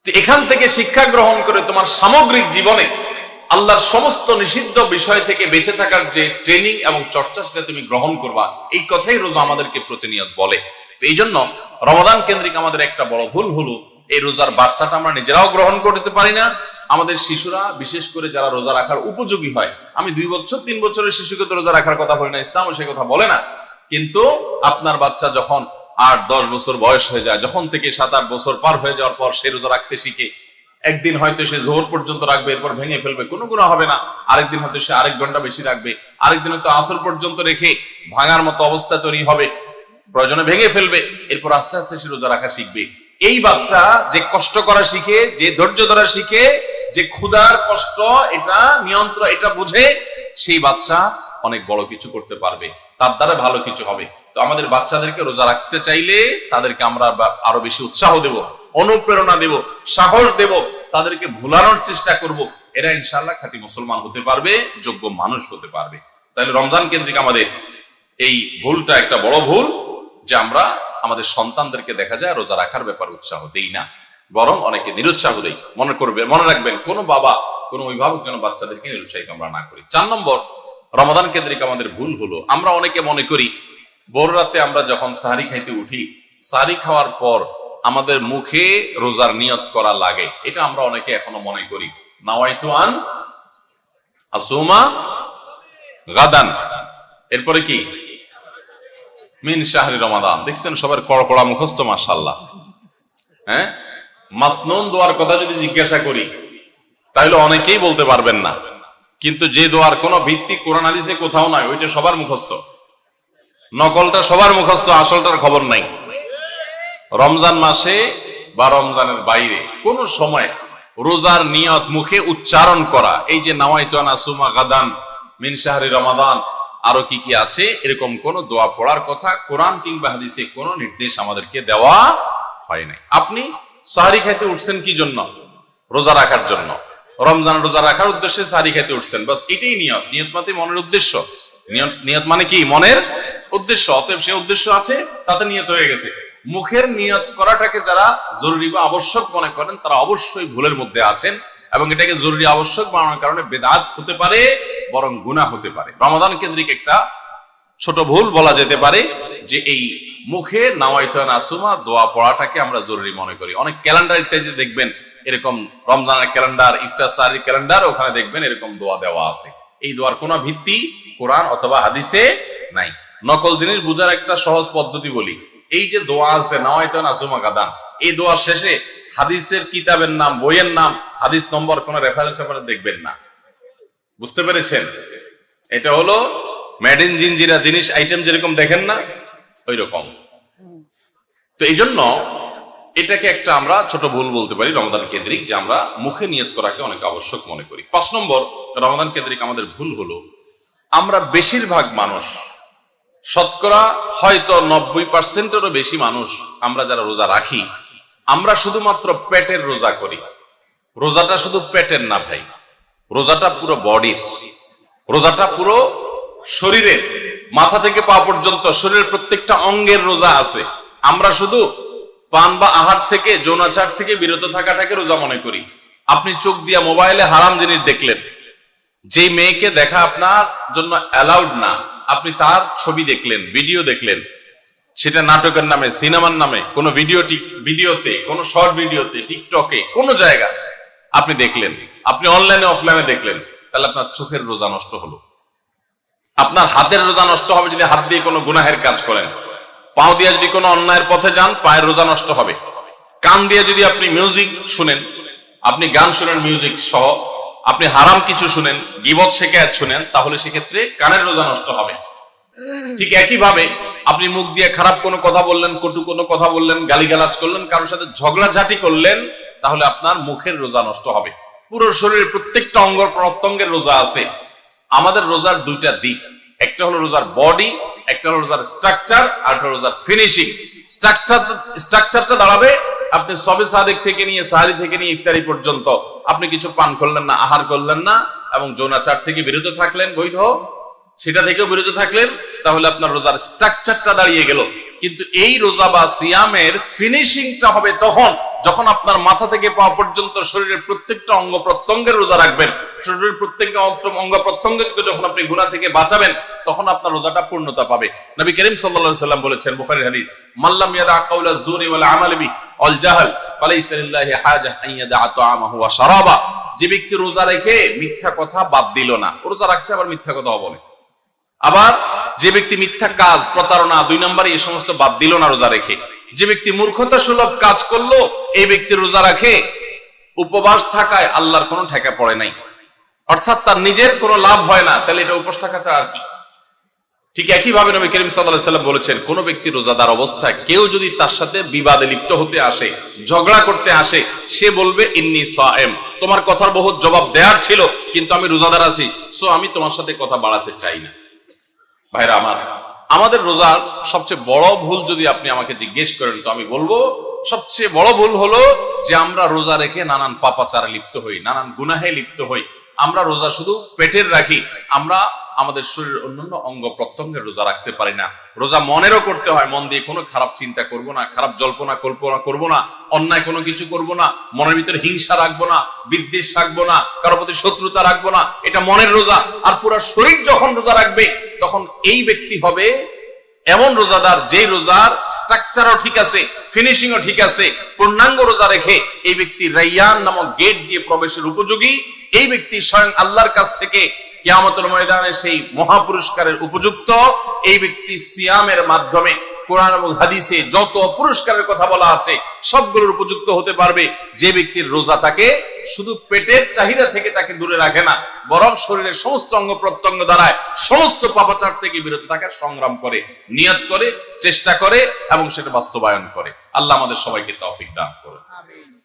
এখান থেকে শিক্ষা গ্রহণ করে তোমার সামগ্রিক জীবনে আল্লাহর সমস্ত নিষিদ্ধ বিষয় থেকে বেঁচে থাকার যে ট্রেনিং এবং চর্চা, সেটা তুমি গ্রহণ করবা। এই কথাই রোজা আমাদেরকে প্রতিনিয়ত বলে। তো এই জন্য রমাদান কেন্দ্রিক আমাদের একটা বড় ভুল হলো এই রোজার বার্তাটা আমরা নিজেরাও গ্রহণ করতে পারি না। আমাদের শিশুরা, বিশেষ করে যারা রোজা রাখার উপযোগী হয়, আমি 2 বছর 3 বছরের শিশুকে তো রোজা রাখার কথা বলি না, ইসলামও সে কথা বলে না। কিন্তু আপনার বাচ্চা যখন 8-10 বছর বয়স হয়ে যায়, যখন থেকে 7-8 বছর পার হয়ে যাওয়ার পর সে রোজা রাখতে শিখে, একদিন হয়তো সে জোহর পর্যন্ত রাখবে, এরপর ভেঙে ফেলবে, কোনো গুনাহ হবে না। আরেকদিন হয়তো সে আরেক ঘন্টা বেশি রাখবে, আরেকদিন হয়তো আসর পর্যন্ত রেখে ভাঙার মতো অবস্থা তৈরি হবে, প্রয়োজনে ভেঙে ফেলবে, এরপর আস্তে আস্তে সে রোজা রাখা শিখবে। এই বাচ্চা যে কষ্ট করা শিখে, যে ধৈর্য ধরা শিখে, যে ক্ষুধার কষ্ট এটা নিয়ন্ত্রণ এটা বুঝে, সেই বাচ্চা অনেক বড় কিছু করতে পারবে, তার দ্বারা ভালো কিছু হবে। তো আমাদের বাচ্চাদেরকে রোজা রাখতে চাইলে তাদেরকে আমরা আরো বেশি উৎসাহ দেব, অনুপ্রেরণা দেব, সাহস দেব, তাদেরকে ভুলানোর চেষ্টা করব। এরা ইনশাআল্লাহ খাঁটি মুসলমান হতে পারবে, যোগ্য মানুষ হতে পারবে। তাহলে রমজান কেন্দ্রিক আমাদের এই ভুলটা একটা বড় ভুল, যে আমরা আমাদের সন্তানদেরকে দেখা যায় রোজা রাখার ব্যাপারে উৎসাহ দেই না, বরং অনেকে নিরুৎসাহ দেই। মনে রাখবেন, কোন বাবা, কোন অভিভাবক যেন বাচ্চাদেরকে নিরুৎসাহিত আমরা না করি। 4 নম্বর রমাদান কেন্দ্রিক আমাদের ভুল হলো, আমরা অনেকে মনে করি ভোর রাতে আমরা যখন সাহরি খাইতে উঠি, সাহরি খাওয়ার পর আমাদের মুখে রোজার নিয়ত করা লাগে। এটা আমরা অনেকে এখনো মনে করি, নাওয়াইতু আন আসুমা গাদান, এরপরে কি মিন শাহরি রমাদান। দেখছেন সবার কড়কড়া মুখস্থ, মাশাআল্লাহ। হ্যাঁ, মাসনুন দোয়ার কথা যদি জিজ্ঞাসা করি তাহলে অনেকেই বলতে পারবেন না, কিন্তু যে দোয়ার কোনো ভিত্তি কোরআন হাদিসে কোথাও নাই ওইটা সবার মুখস্থ, নকলটা সবার মুখস্থ, আসলটার খবর নাই। রমজান মাসে বা রমজানের বাইরে কোন সময় রোজার নিয়ত মুখে উচ্চারণ করা, এই যে নাওয়াইতু আন আসুমা গাদান মিন শাহরি রমাদান, আরো কি কি আছে, এরকম কোন দোয়া পড়ার কথা কোরআন কিংবা হাদিসে কোন নির্দেশ আমাদেরকে দেওয়া হয় নাই। আপনি সাহরি খাইতে উঠছেন কি জন্য? রোজা রাখার জন্য। রমজান রোজা রাখার উদ্দেশ্যে সাহরি খাইতে উঠছেন, বাস এটাই নিয়ত। নিয়ত মানে মনের উদ্দেশ্য, নিয়ত মানে কি মনের উদ্দেশ্য। অতএব সে উদ্দেশ্য আছে, তাতে নিয়ত হয়ে গেছে। মুখের নিয়ত করাটাকে যারা জরুরি বা আবশ্যক মনে করেন তারা অবশ্যই ভুলের মধ্যে আছেন, এবং এটাকে জরুরি আবশ্যক বানানোর কারণে বেদাত হতে পারে, বরং গুনাহ হতে পারে। রমাদান কেন্দ্রিক একটা ছোট ভুল বলা যেতে পারে যে এই মুখে নাওয়াইতু আন আসুমা দোয়া পড়াটাকে আমরা জরুরি মনে করি। অনেক ক্যালেন্ডার ইত্যাদি দেখবেন এরকম, রমজানের ক্যালেন্ডার, ইফতার সাহরির ক্যালেন্ডার, ওখানে দেখবেন এরকম দোয়া দেওয়া আছে। এই দোয়ার কোনো ভিত্তি কোরআন অথবা হাদিসে নাই। নকল জিনিস বোঝার একটা সহজ পদ্ধতি বলি, এই যে দোয়া আছে নাওয়াইতু আন আসুমা গাদান, এই দোয়ার শেষে হাদিসের কিতাবের নাম, বইয়ের নাম, হাদিস নম্বর, কোন রেফারেন্স আপনারা দেখবেন না। বুঝতে পেরেছেন? এটা হলো মেড ইন জিনজিরা জিনিস আইটেম যেরকম দেখেন না, ওই রকম। তো এই জন্য এটাকে একটা আমরা ছোট ভুল বলতে পারি রমাদান কেন্দ্রিক, যে আমরা মুখে নিয়ত করাকে অনেক আবশ্যক মনে করি। 5 নম্বর রমাদান কেন্দ্রিক আমাদের ভুল হলো, আমরা বেশিরভাগ মানুষ, শতকরা হয়তো 90%-এরও বেশি মানুষ, আমরা যারা রোজা রাখি, আমরা শুধুমাত্র পেটের রোজা করি। রোজাটা শুধু পেটের না ভাই, রোজাটা পুরো বডির, রোজাটা পুরো শরীরের, মাথা থেকে পা পর্যন্ত শরীরের প্রত্যেকটা অঙ্গের রোজা আছে। আমরা শুধু পান বা আহার থেকে, যৌনাচার থেকে বিরত থাকাটাকে রোজা মনে করি। আপনি চোখ দিয়া মোবাইলে হারাম জিনিস দেখলেন, যেই মেয়েকে দেখা আপনার জন্য অ্যালাউড না, আপনি তার ছবি দেখলেন, ভিডিও দেখলেন, সেটা নাটকের নামে, সিনেমার নামে, কোন ভিডিওতে, কোন শর্ট ভিডিওতে, টিকটকে, কোন জায়গায় আপনি দেখলেন, আপনি অনলাইনে অফলাইনে দেখলেন, তাহলে আপনার চোখের রোজা নষ্ট হলো। আপনার হাতের রোজা নষ্ট হবে যদি হাত দিয়ে কোনো গুনাহের কাজ করেন। পাও দিয়ে যদি কোনো অন্যায়ের পথে যান, পায়ের রোজা নষ্ট হবে। কান দিয়ে যদি আপনি মিউজিক শুনেন, আপনি গান শুনেন মিউজিক সহ, আপনি হারাম কিছু শুনেন, গীবত শিকায়াত শুনেন, তাহলে সেক্ষেত্রে কানের রোজা নষ্ট হবে। ঠিক একইভাবে আপনি মুখ দিয়ে খারাপ কোনো কথা বললেন, কটু কোনো কথা বললেন, গালিগালাজ করলেন, কারোর সাথে ঝগড়াঝাটি করলেন, তাহলে আপনার মুখের রোজা নষ্ট হবে। পুরো শরীরের প্রত্যেকটা অঙ্গ প্রত্যঙ্গের রোজা আছে। আমাদের রোজার দুইটা দিক, একটা হলো রোজার বডি, একটা হলো রোজার স্ট্রাকচার, আর একটা রোজার ফিনিশিং। স্ট্রাকচারটা দাঁড়াবে আপনি সবে সাদেক থেকে নিয়ে, সাহারি থেকে নিয়ে ইফতারি পর্যন্ত আপনি কিছু পান করলেন না, আহার করলেন না, এবং যৌনাচার থেকে বিরত থাকলেন, বৈধ সেটা থেকেও বিরত থাকলেন, তাহলে আপনার রোজার স্ট্রাকচারটা দাঁড়িয়ে গেল। কিন্তু এই রোজা বা সিয়ামের ফিনিশিংটা হবে তখন যখন আপনার মাথা থেকে পা পর্যন্ত শরীরের প্রত্যেকটা অঙ্গ প্রত্যঙ্গের রোজা রাখবেন। শরীরের প্রত্যেকটা অঙ্গ প্রত্যঙ্গকে যখন আপনি গুনাহ থেকে বাঁচাবেন, তখন আপনার রোজাটা পূর্ণতা পাবে। নবী করিম সাল্লাল্লাহু আলাইহি সাল্লাম বলেছেন, বুখারীর হাদিস, মাল্লাম ইয়াদা কাওলা যুরি ওয়াল আমাল বি ওয়াল জাহল ফালাইসা লিল্লাহি হাজা আন ইয়াদা তাআমাহু ওয়া শারাবা। যে ব্যক্তি রোজা রেখে মিথ্যা কথা বাদ দিল না, রোজা রাখছে আবার মিথ্যা কথা বলে, আবার যে ব্যক্তি মিথ্যা কাজ, প্রতারণা, 2 নম্বরে এই সমস্ত বাদ দিল না রোজা রেখে, যে ব্যক্তি মূর্খতা সুলভ কাজ করলো, এই ব্যক্তি রোজা রাখে উপবাস থাকায় আল্লাহর কোনো ঠেকা পড়ে নাই, অর্থাৎ তার নিজের কোনো লাভ হয় না, তাহলে এটা উপবাস থাকা ছাড়া আর কি। ঠিক একই ভাবে নবী করিম সাল্লাল্লাহু আলাইহি সাল্লাম বলেছেন, কোন ব্যক্তি রোজাদার অবস্থায় কেউ যদি তার সাথে বিবাদে লিপ্ত হতে আসে, ঝগড়া করতে আসে, সে বলবে ইন্নী সায়েম, তোমার কথার বহুত জবাব দেওয়ার ছিল, কিন্তু আমি রোজাদার আছি, সো আমি তোমার সাথে কথা বাড়াতে চাই না। ভাইরা আমার, আমাদের রোজার সবচেয়ে বড় ভুল যদি আপনি আমাকে জিজ্ঞেস করেন, তো আমি বলবো সবচেয়ে বড় ভুল হলো যে আমরা রোজা রেখে নানান পাপাচারে লিপ্ত হই, নানান গুনাহে লিপ্ত হই। আমরা রোজা শুধু পেটের রাখি, আমরা আমাদের শরীরের অন্যান্য অঙ্গ প্রত্যঙ্গের রোজা রাখতে পারি না। রোজা মনেরও করতে হয়, মন দিয়ে কোনো খারাপ চিন্তা করব না, খারাপ জল্পনা কল্পনা করব না, অন্যায় কোনো কিছু করব না, মনের ভিতরে হিংসা রাখবো না, বিদ্বেষ রাখবো না, কারোর প্রতি শত্রুতা রাখবো না, এটা মনের রোজা। আর পুরো শরীর যখন রোজা রাখবে, তখন এই ব্যক্তি হবে এমন রোজাদার যে রোজার স্ট্রাকচারও ঠিক আছে, ফিনিশিংও ঠিক আছে, পূর্ণাঙ্গ রোজা রেখে এই ব্যক্তি রাইয়ান নামক গেট দিয়ে প্রবেশের উপযোগী। এই ব্যক্তি স্বয়ং আল্লাহর কাছ থেকে কিয়ামতের ময়দানে সেই মহাপুরস্কারের উপযুক্ত এই ব্যক্তি সিয়ামের মাধ্যমে কোরআন এবং হাদিসে যত পুরস্কারের কথা বলা আছে সবগুলোর উপযুক্ত হতে পারবে যে ব্যক্তির রোজা তাকে শুধু পেটের চাহিদা থেকে তাকে দূরে রাখে না, বরং শরীরের সমস্ত অঙ্গ প্রত্যঙ্গ দ্বারায় সমস্ত পাপাচার থেকে বিরত থাকার সংগ্রাম করে, নিয়ত করে, চেষ্টা করে এবং সেটা বাস্তবায়ন করে। আল্লাহ আমাদের সবাইকে তৌফিক দান করুন।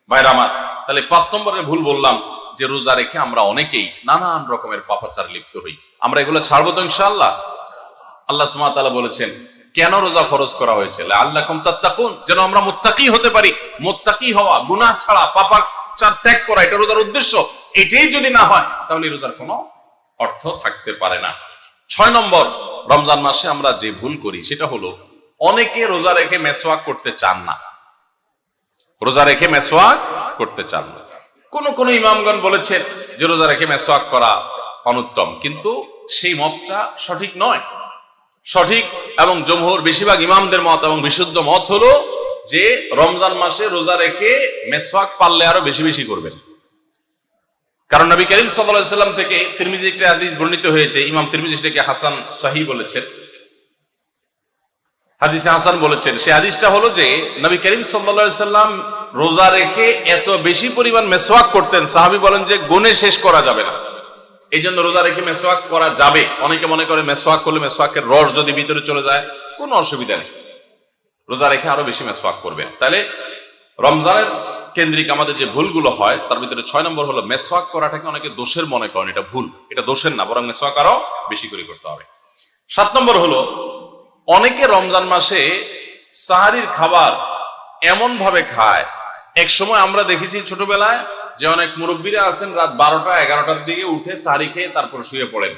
ভাইরা আমার, তাহলে 5 নম্বরের ভুল বললাম যে রোজা রেখে আমরা অনেকেই নানান রকমের পাপাচার লিপ্ত হই। আমরা এগুলো ছাড়বো তো ইনশাআল্লাহ। আল্লাহ সুবহানাহু ওয়া তাআলা বলেছেন কেন রোজা ফরজ করা হয়েছে, লাআল্লাকুম তাত্তাকুন, যেন আমরা মুত্তাকি হতে পারি। মুত্তাকি হওয়া, গুনাহ ছাড়া, পাপাচার ত্যাগ করা, এটা রোজার উদ্দেশ্য। এটাই যদি না হয় তাহলে রোজার কোনো অর্থ থাকতে পারে না। 6 নম্বর, রমজান মাসে আমরা যে ভুল করি সেটা হলো অনেকে রোজা রেখে মেসওয়াক করতে চান না। রোজা রেখে মেসওয়াক করতে চান না। কোন ইমামগণ বলেছেন যে রোজা রেখে মেসওয়াক করা অনুত্তম, কিন্তু সেই মতটা সঠিক নয়। সঠিক এবং জমহুর বেশিরভাগ ইমামদের মত এবং বিশুদ্ধ মত হলো যে রমজান মাসে রোজা রেখে মেসওয়াক পারলে আরো বেশি বেশি করবেন। কারণ নবী করিম সাল্লাল্লাহু আলাইহি ওয়াসাল্লাম থেকে তিরমিজি একটা হাদিস বর্ণিত হয়েছে, ইমাম তিরমিজি এটাকে হাসান সহিহ বলেছেন, হাদিসে হাসান বলেছেন। সেই হাদিসটা হলো যে নবী করিম সাল্লাল্লাহু আলাইহি ওয়াসাল্লাম রোজা রেখে এত বেশি পরিমাণ মেসওয়াক করতেন, সাহাবী বলেন যে গুণে শেষ করা যাবে না। এই জন্য রোজা রেখে মেসওয়াক করা যাবে। অনেকে মনে করে মেসওয়াক করলে মেসওয়াকের রস যদি ভিতরে চলে যায় কোনো অসুবিধা নেই, রোজা রেখে আরো বেশি মেসওয়াক করবেন। তাহলে রমজানের কেন্দ্রিক আমাদের যে ভুলগুলো হয় তার ভিতরে 6 নম্বর হলো মেসওয়াক করাটাকে অনেকে দোষের মনে করেন। এটা ভুল, এটা দোষের না, বরং মেসওয়াক আরো বেশি করে করতে হবে। 7 নম্বর হলো অনেকে রমজান মাসে সাহারির খাবার এমন ভাবে খায়, এক সময় আমরা দেখেছি ছোটবেলায় যে অনেক মুরব্বীরা আছেন রাত 12টা-11টার দিকে উঠে সাহারি খেয়ে তারপর শুয়ে পড়েন।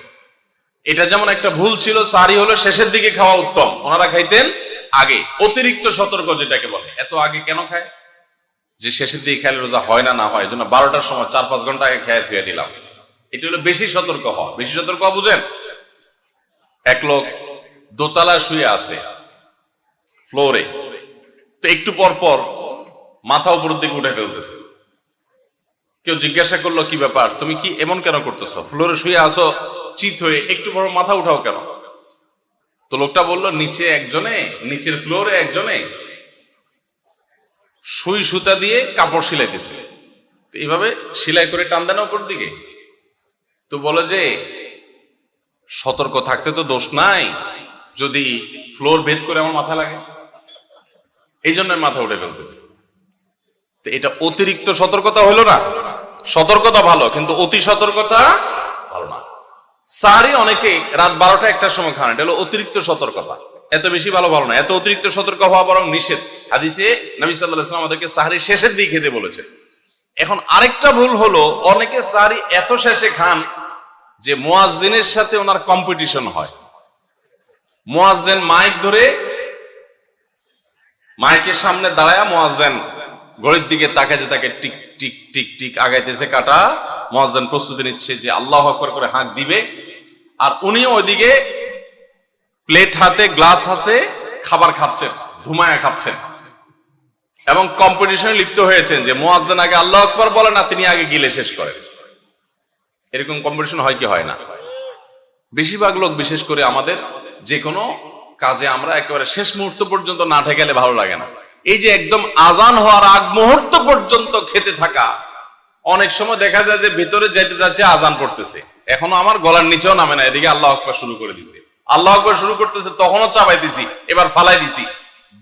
এটা যেমন একটা ভুল ছিল, সাহারি হলো শেষের দিকে খাওয়া উত্তম, ওনারা খাইতেন আগে। অতিরিক্ত সতর্ক যেটাকে বলে, এত আগে কেন খায়? যে শেষের দিকে খাইলে রোজা হয় না, না হয়, এই জন্য 12টার সময় 4-5 ঘন্টা আগে খেয়ে ধুয়ে দিলাম। এটা হলো বেশি সতর্ক হওয়া। বেশি সতর্ক বুঝেন? এক লোক দোতলায় শুয়ে আছে ফ্লোরে, তো একটু পর পর মাথা উপরের দিকে উঠে ফেলতেছে। কেউ জিজ্ঞাসা করলো কি ব্যাপার, তুমি কি এমন কেন করতেছো? ফ্লোরে শুয়ে আসো চিত হয়ে, একটু পর মাথা উঠাও কেন? তো লোকটা বললো নিচের ফ্লোরে একজনে সুই সুতা দিয়ে কাপড় সিলাইতেছে, এইভাবে সেলাই করে টান দেন উপর দিকে। তো বলে যে সতর্ক থাকতে তো দোষ নাই, যদি ফ্লোর ভেদ করে আমার মাথা লাগে, এই জন্য মাথা উঠে ফেলতেছে। তো এটা অতিরিক্ত সতর্কতা হলো না? সতর্কতা ভালো, কিন্তু অতি সতর্কতা ভালো না। সাহারি অনেকে রাত 12টা-1টার সময় খান, এটা হলো অতিরিক্ত সতর্কতা। এত বেশি ভালো না, এত অতিরিক্ত সতর্ক হওয়া বরং নিষেধ। হাদিসে নবী সাল্লাল্লাহু আলাইহি ওয়াসাল্লাম আমাদেরকে সাহারি শেষের দিকে খেতে বলেছেন। এখন আরেকটা ভুল হলো অনেকে সাহারি এত শেষে খান যে মুয়াজ্জিনের সাথে ওনার কম্পিটিশন হয়। মুয়াজ্জিন মাইক ধরে মাইকের সামনে দাঁড়ায়, মুয়াজ্জিন ঘড়ির দিকে তাকাইতে তাকে টিক টিক টিক টিক আগাইতেছে কাটা। মুয়াজ্জিন প্রস্তুতি নিচ্ছে যে আল্লাহু আকবার করে হাঁক দিবে, আর উনিও ওইদিকে প্লেট হাতে গ্লাস হাতে খাবার খাচ্ছেন, ধুমায়া খাচ্ছেন, এবং কম্পিটিশনে লিপ্ত হয়েছেন যে মুয়াজ্জিন আগে আল্লাহু আকবার বলে না, তিনি আগে গিলে শেষ করেন। এরকম কম্পিটিশন হয় কি হয় না? বেশিরভাগ লোক, বিশেষ করে আমাদের যে কোনো কাজে আমরা একেবারে শেষ মুহূর্ত পর্যন্ত না ঠেকালে ভালো লাগে না। এই যে একদম আজান হওয়ার আগ মুহূর্ত পর্যন্ত খেতে থাকা, অনেক সময় দেখা যায় যে ভিতরে যাইতে যাচ্ছে আজান পড়তেছে, এখনো আমার গলার নিচেও নামে না, এদিকে আল্লাহু আকবার শুরু করে দিছে, আল্লাহু আকবার শুরু করতেছে, তখনও চাপাই দিছি, এবার ফালাই দিছি।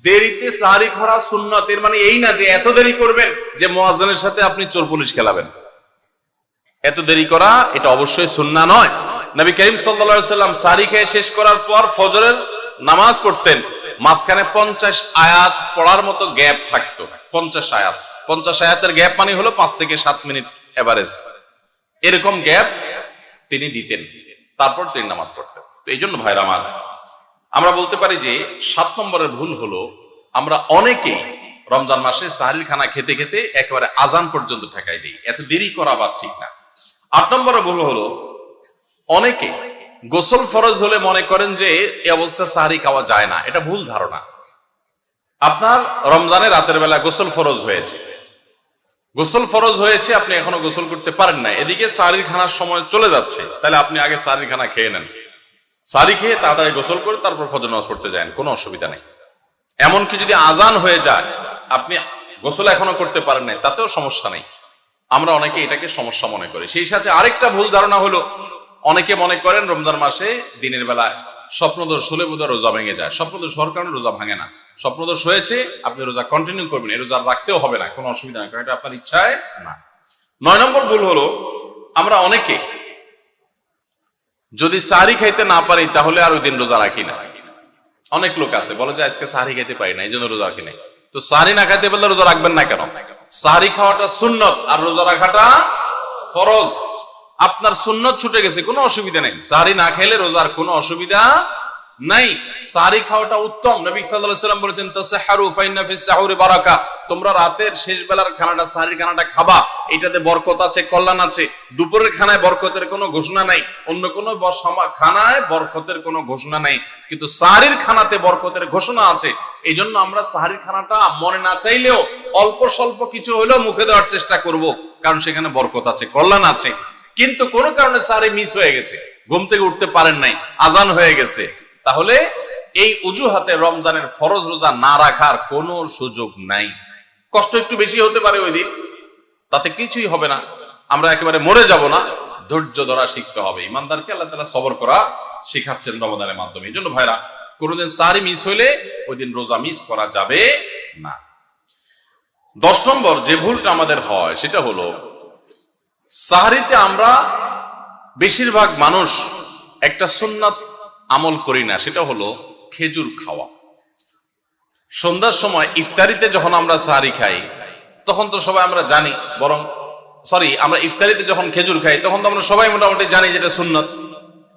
দেরিতে সাহারি খাওয়া সুন্নাত, এর মানে এই না যে এত দেরি করবেন যে মুয়াজ্জিনের সাথে আপনি চোর পুলিশ খেলাবেন। এত দেরি করা এটা অবশ্যই সুন্নাহ নয়। নবী করিম সাল্লাল্লাহু আলাইহি ওয়াসাল্লাম সাহারি খেয়ে শেষ করার পর ফজরের নামাজ পড়তেন, মাঝখানে 50 আয়াত পড়ার মতো গ্যাপ থাকতো। 50 আয়াতের গ্যাপ মানে হলো 5 থেকে 7 মিনিট এভারেজ, এরকম গ্যাপ তিনি দিতেন, তারপর তিনি নামাজ পড়তেন। তো এই জন্য ভাইরা আমার, আমরা বলতে পারি যে 7 নম্বরের ভুল হলো আমরা অনেকেই রমজান মাসে সাহারির খানা খেতে খেতে একেবারে আজান পর্যন্ত ঠেকাই দিই। এত দেরি করা বা ঠিক না। 8 নম্বরের ভুল হলো অনেকে গোসল ফরজ হলে মনে করেন যে এই অবস্থা সাহারি খাওয়া যায় না। এটা ভুল ধারণা। আপনার রমজানে রাতের বেলা গোসল ফরজ হয়েছে, গোসল ফরজ হয়েছে, আপনি এখনো গোসল করতে পারেন না, এদিকে সাহরির খানার সময় চলে যাচ্ছে, তাহলে আপনি আগে সাহরির খানা খেয়ে নেন, সাহরি খেয়ে তাড়াতাড়ি গোসল করে তারপর ফজর নামাজ পড়তে যান, কোনো অসুবিধা নেই। এমনকি যদি আজান হয়ে যায়, আপনি গোসল এখনো করতে পারেন নাই, তাতেও সমস্যা নেই। আমরা অনেকে এটাকে সমস্যা মনে করি। সেই সাথে আরেকটা ভুল ধারণা হলো, অনেকে মনে করেন রমজান মাসে দিনের বেলায় স্বপ্নদোষ হলে বোধহয় রোজা ভেঙে যায়। স্বপ্নদোষ হওয়ার কারণে রোজা ভাঙে না। স্বপ্নদোষ হয়েছে, আপনি রোজা কন্টিনিউ করবেন, এই রোজা রাখতেও হবে না, কোনো অসুবিধা নেই, কারণ এটা আপনার ইচ্ছায় না। 9 নম্বর ভুল হলো, আমরা অনেকে যদি সাহরি খাইতে না পারি তাহলে আর ওই দিন রোজা রাখি না। অনেক লোক আছে বলে যে আজকে সাহরি খাইতে পারি না, এই জন্য রোজা রাখি নাই। তো সাহরি না খাইতে পারলে রোজা রাখবেন না কেন? সাহরি খাওয়াটা সুন্নত আর রোজা রাখাটা ফরজ। আপনার সুন্নত ছুটে গেছে, কোনো অসুবিধা নেই। সাহরি না খেলে রোজার কোনো অসুবিধা নাই, সাহরি খাওয়াটা উত্তম। নবী সাল্লাল্লাহু আলাইহি ওয়াসাল্লাম বলেছেন, তাসাহহারু ফাইন্না ফিস সাহুরি বারাকা, তোমরা রাতের শেষ বেলার খানাটা, সাহরির খানাটা খাবা, এটাতে বরকত আছে, কল্যাণ আছে। দুপুরের খানায় বরকতের কোনো ঘোষণা নাই, অন্য কোনো খানায় বরকতের কোনো ঘোষণা নাই, কিন্তু সাহরির খানাতে বরকতের ঘোষণা আছে। এই জন্য আমরা সাহরির খানাটা মনে না চাইলেও অল্প স্বল্প কিছু হলেও মুখে দেওয়ার চেষ্টা করব, কারণ সেখানে বরকত আছে, কল্যাণ আছে। কিন্তু কোনো কারণে সাহরি মিস হয়ে গেছে, ঘুম থেকে উঠতে পারেন নাই, আজান হয়ে গেছে, তাহলে এই অজুহাতে রমজানের ফরজ রোজা না রাখার কোনো সুযোগ নাই। কষ্ট একটু বেশি হতে পারে ওই দিন, তাতে কিছুই হবে না, আমরা একেবারে মরে যাব না। ধৈর্য ধরা শিখতে হবে। ইমানদারকে আল্লাহ তাআলা সবর করা শিখাচ্ছেন রমজানের মাধ্যমে। এই জন্য ভাইরা, কোনোদিন সাহরি মিস হইলে ওই দিন রোজা মিস করা যাবে না। 10 নম্বর যে ভুলটা আমাদের হয় সেটা হলো, সাহরিতে আমরা বেশিরভাগ মানুষ একটা সুন্নাত আমল করি না, সেটা হলো খেজুর খাওয়া। সন্ধ্যার সময় ইফতারিতে যখন আমরা সাহরি খাই তখন তো সবাই আমরা জানি, আমরা ইফতারিতে যখন খেজুর খাই তখন তো আমরা সবাই মোটামুটি জানি যেটা সুন্নত।